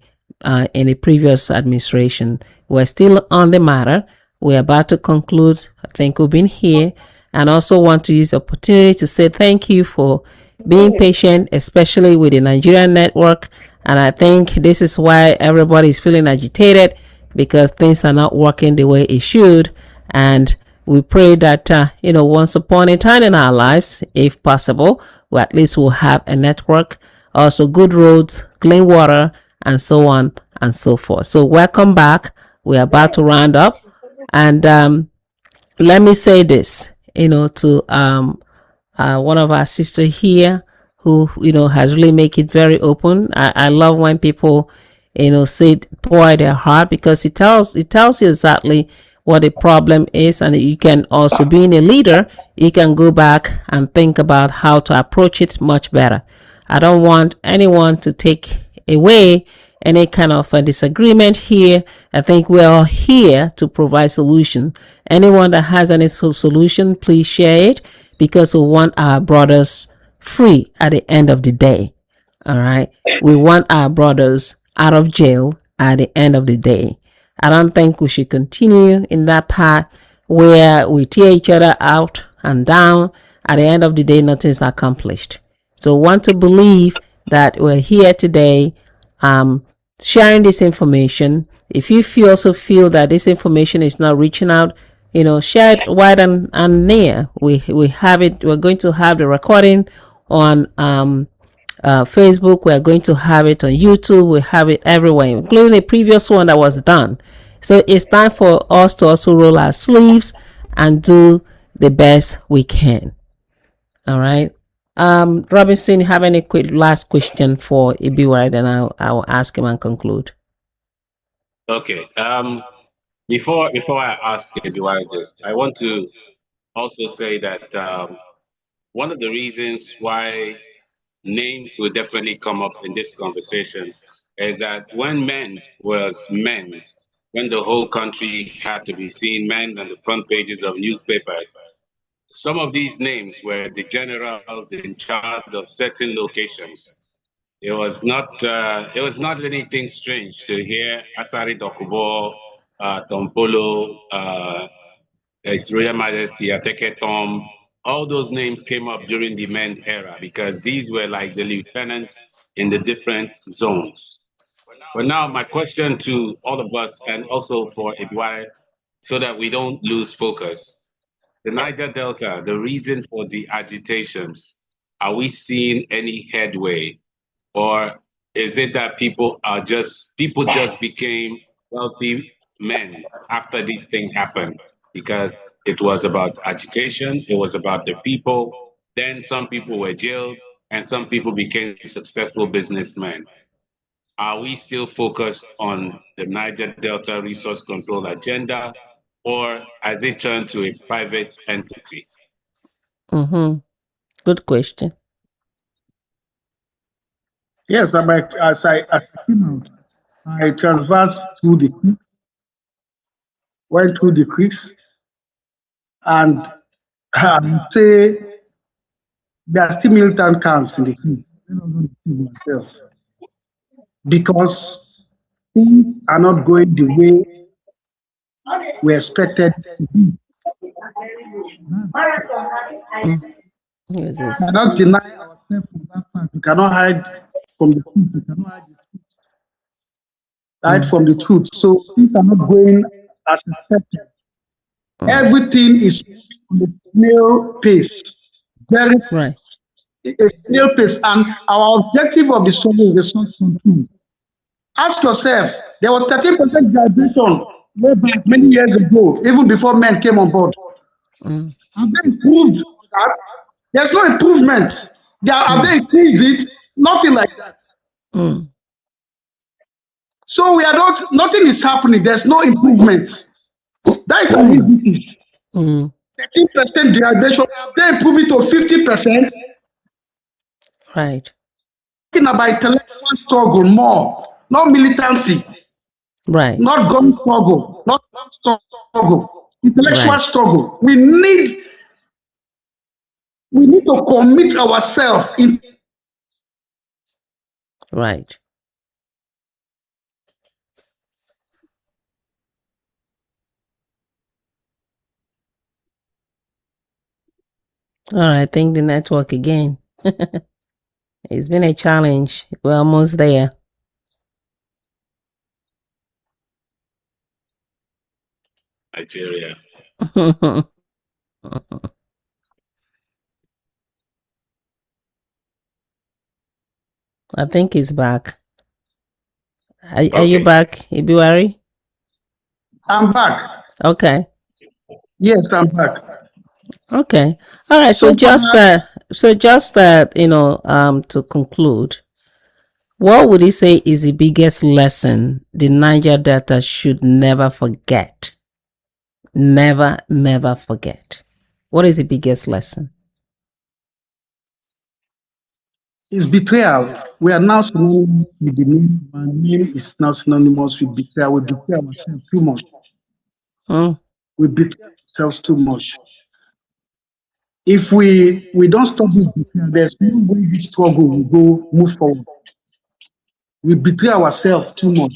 in the previous administration. We're still on the matter. We're about to conclude. I think we've been here, and also want to use the opportunity to say thank you for being patient, especially with the Nigerian network. And I think this is why everybody is feeling agitated, because things are not working the way it should. And we pray that, once upon a time in our lives, if possible, we at least will have a network, also good roads, clean water, and so on and so forth. So welcome back. We're about to round up. And let me say this, to one of our sisters here who, has really make it very open. I love when people, say pour their heart, because it tells you exactly what the problem is, and you can also, being a leader, you can go back and think about how to approach it much better. I don't want anyone to take away any kind of a disagreement here. I think we're all here to provide solution. Anyone that has any solution, please share it, because we want our brothers free at the end of the day. All right. We want our brothers out of jail at the end of the day. I don't think we should continue in that path where we tear each other out and down. At the end of the day, nothing is accomplished. So want to believe that we're here today sharing this information. If you also feel that this information is not reaching out, share it wide and near. We have it. We're going to have the recording on Facebook. We're going to have it on YouTube. We have it everywhere, including the previous one that was done. So it's time for us to also roll our sleeves and do the best we can. All right. Robinson, you have any last question for Ibiwari? Then I'll ask him and conclude. Okay. Before I ask Ibiwari this, I want to also say that one of the reasons why names will definitely come up in this conversation is that when MEND was MEND, when the whole country had to be seen MEND on the front pages of newspapers, some of these names were the generals in charge of certain locations. It was not anything strange to hear Asari Dokubo, Tompolo, His Royal Majesty, Ateke Tom. All those names came up during the MEND era because these were like the lieutenants in the different zones. But now my question to all of us and also for Ibiwari, so that we don't lose focus. The Niger Delta, the reason for the agitations, are we seeing any headway? Or is it that people just became wealthy men after this thing happened? Because it was about agitation, it was about the people. Then some people were jailed and some people became successful businessmen. Are we still focused on the Niger Delta resource control agenda, or has it turned to a private entity? Good question. Yes, as I came out, I traversed through the creek, went through the creeks, and I would say there are still militant camps in the creek. I don't know myself because things are not going the way we expected to be. Who is We this? cannot deny ourselves from that fact. We cannot hide from the truth. We cannot hide from the truth. So things are not going as expected. Everything is on the snail pace. Very Right. a snail pace. And our objective of the study is resource control. Ask yourself, there was 13% graduation way back many years ago, even before men came on board. Have they improved that? There's no improvement. Have they increased it? Nothing like that. So we are not, nothing is happening. There's no improvement. That is how easy it is. 13% graduation, have they improved it to 50%? Right. Talking about intellectual struggle more, not militancy, Right. not gun struggle, not struggle, intellectual Right. struggle. We need to commit ourselves in. Right. All right. I think the network again. It's been a challenge. We're almost there. Nigeria. I think he's back. Are you back, Ibiwari? I'm back. Okay. Yes, I'm back. Okay. All right. So just to conclude, what would you say is the biggest lesson the Niger Delta should never forget? Never forget. What is the biggest lesson? It's betrayal. we are now synonymous with the name. Our name is now synonymous with betrayal. We betray ourselves too much. Mm. We betray ourselves too much. If we don't stop this betrayal, there's no way this struggle will go move forward. We betray ourselves too much.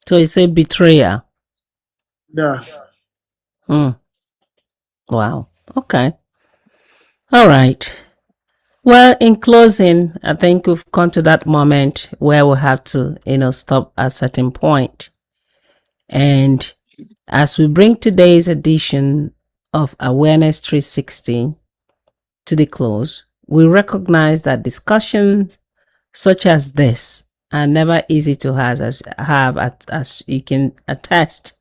So you say betrayal. Yeah. Mm. Wow. Okay. All right. Well, in closing, I think we've come to that moment where we have to, stop at a certain point. And as we bring today's edition of Awareness 360 to the close, we recognize that discussions such as this are never easy to as you can attest,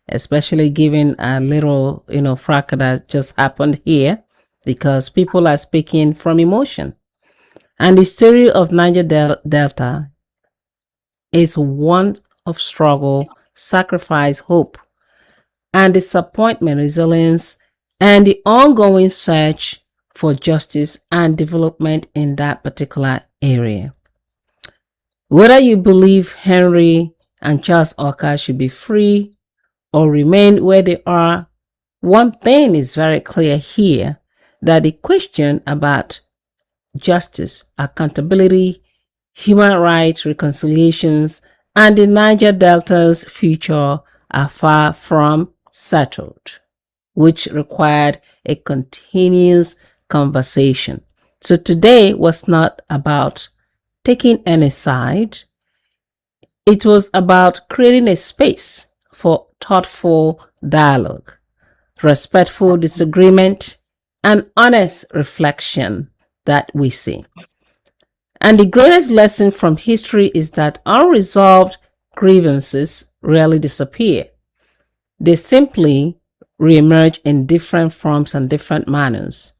especially given a little, fracas that just happened here, because people are speaking from emotion. And the story of Niger Delta is one of struggle, sacrifice, hope, and disappointment, resilience, and the ongoing search for justice and development in that particular area. Whether you believe Henry and Charles Okah should be free or remain where they are, one thing is very clear here, that the question about justice, accountability, human rights, reconciliations, and the Niger Delta's future are far from settled, which required a continuous conversation. So today was not about taking any side. It was about creating a space for thoughtful dialogue, respectful disagreement, and honest reflection that we see. And the greatest lesson from history is that unresolved grievances rarely disappear. They simply reemerge in different forms and different manners.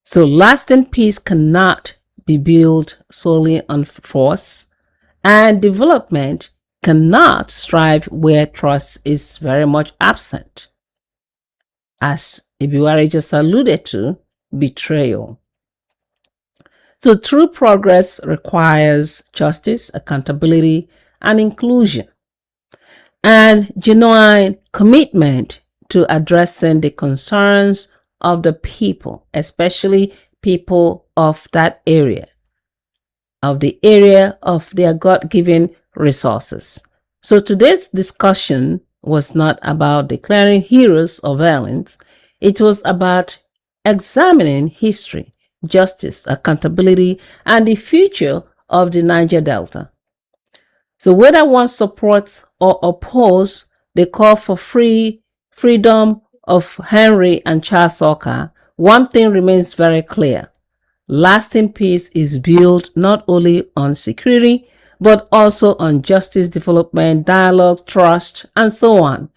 So lasting peace cannot be built solely on force, and development cannot strive where trust is very much absent. As Ibiwari just alluded to, betrayal. So true progress requires justice, accountability, and inclusion, and genuine commitment to addressing the concerns of the people, especially people of that area, of the area of their God-given resources. So today's discussion was not about declaring heroes or villains. It was about examining history, justice, accountability, and the future of the Niger Delta. So whether one supports or opposes the call for freedom of Henry and Charles Okah, one thing remains very clear. Lasting peace is built not only on security, but also on justice, development, dialogue, trust, and so on.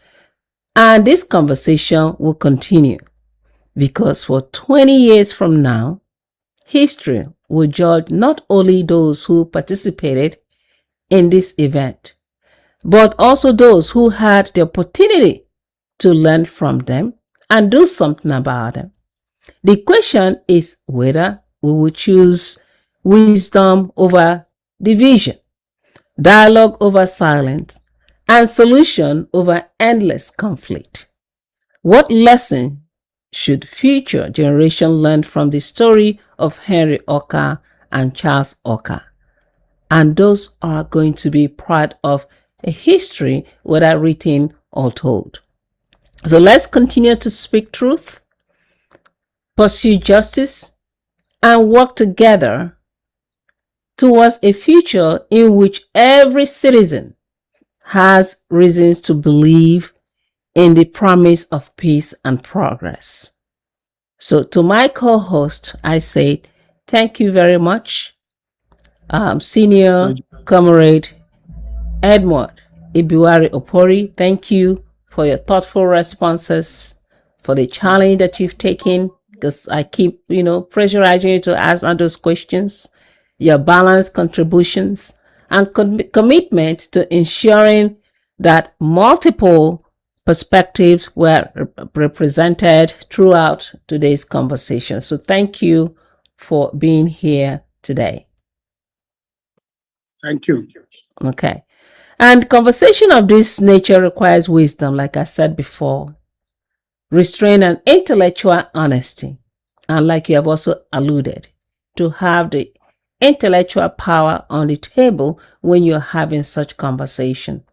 And this conversation will continue, because for 20 years from now, history will judge not only those who participated in this event, but also those who had the opportunity to learn from them and do something about them. The question is whether we will choose wisdom over division, dialogue over silence, and solution over endless conflict. What lesson should future generations learn from the story of Henry Okah and Charles Okah? And those are going to be part of a history, whether written or told. So let's continue to speak truth, pursue justice, and work together towards a future in which every citizen has reasons to believe in the promise of peace and progress. So to my co-host, I say thank you very much, Senior Comrade Edmund Ibiwari Opori. Thank you for your thoughtful responses, for the challenge that you've taken, because I keep, pressurizing you to ask all those questions, your balanced contributions, and commitment to ensuring that multiple perspectives were represented throughout today's conversation. So thank you for being here today. Thank you. Okay. And conversation of this nature requires wisdom, like I said before, restraint and intellectual honesty. And like you have also alluded, to have the intellectual power on the table when you're having such conversation.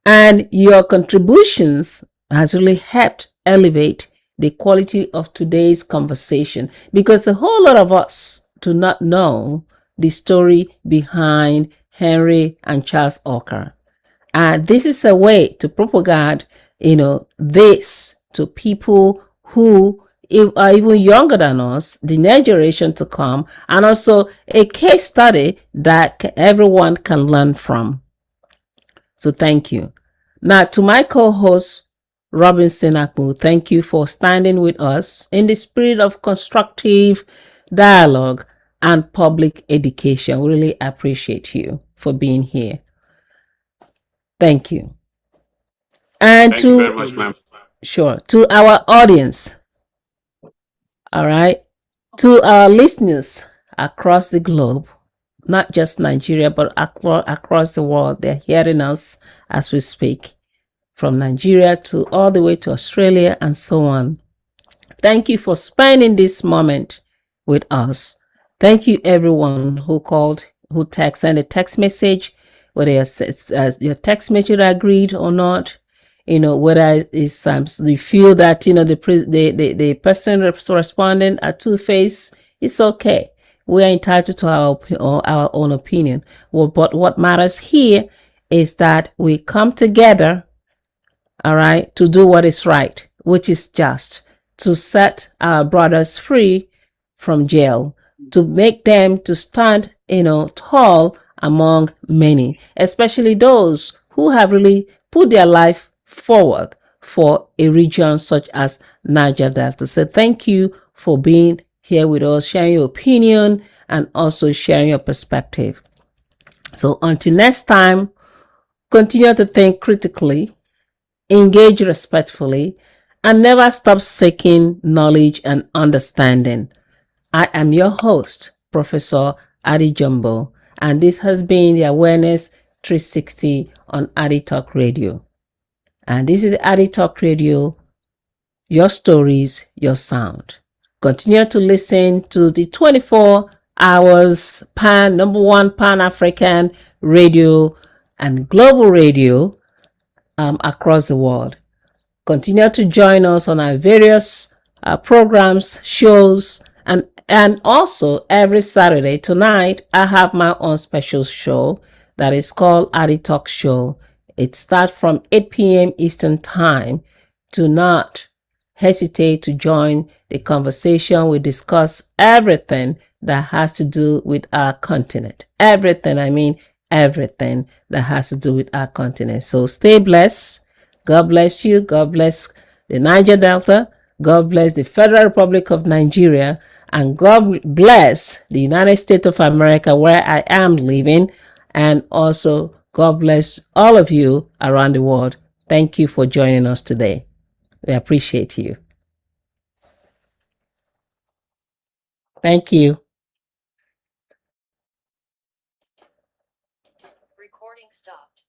And your contributions has really helped elevate the quality of today's conversation, because a whole lot of us do not know the story behind Henry and Charles Okah. And this is a way to propagate, this to people who are even younger than us, the next generation to come, and also a case study that everyone can learn from. So thank you. Now, to my co-host, Robinson Akmu, thank you for standing with us in the spirit of constructive dialogue and public education. We really appreciate you for being here. Thank you. And Thank you very much, ma'am. to our audience, all right, to our listeners across the globe, not just Nigeria, but across the world, they're hearing us as we speak, from Nigeria to all the way to Australia and so on. Thank you for spending this moment with us. Thank you, everyone who called, who sent a text message, whether your text message agreed or not. Whether it's you feel that the person responding are two-faced, it's okay. We are entitled to our own opinion. But what matters here is that we come together, all right, to do what is right, which is just to set our brothers free from jail, to make them to stand, tall among many, especially those who have really put their life forward for a region such as Niger Delta. So thank you for being here with us, sharing your opinion and also sharing your perspective. So until next time, continue to think critically, engage respectfully, and never stop seeking knowledge and understanding. I am your host, Professor Adi Jumbo, and this has been the Awareness 360 on Adi Talk Radio. And this is Adi Talk Radio, your stories, your sound. Continue to listen to the 24 hours number one Pan-African radio and global radio across the world. Continue to join us on our various programs, shows, and also every Saturday. Tonight, I have my own special show that is called Adi Talk Show. It starts from 8 p.m. Eastern Time. Do not hesitate to join the conversation. We discuss everything that has to do with our continent. Everything, I mean everything that has to do with our continent. So stay blessed. God bless you. God bless the Niger Delta. God bless the Federal Republic of Nigeria. And God bless the United States of America, where I am living. And also, God bless all of you around the world. Thank you for joining us today. We appreciate you. Thank you. Recording stopped.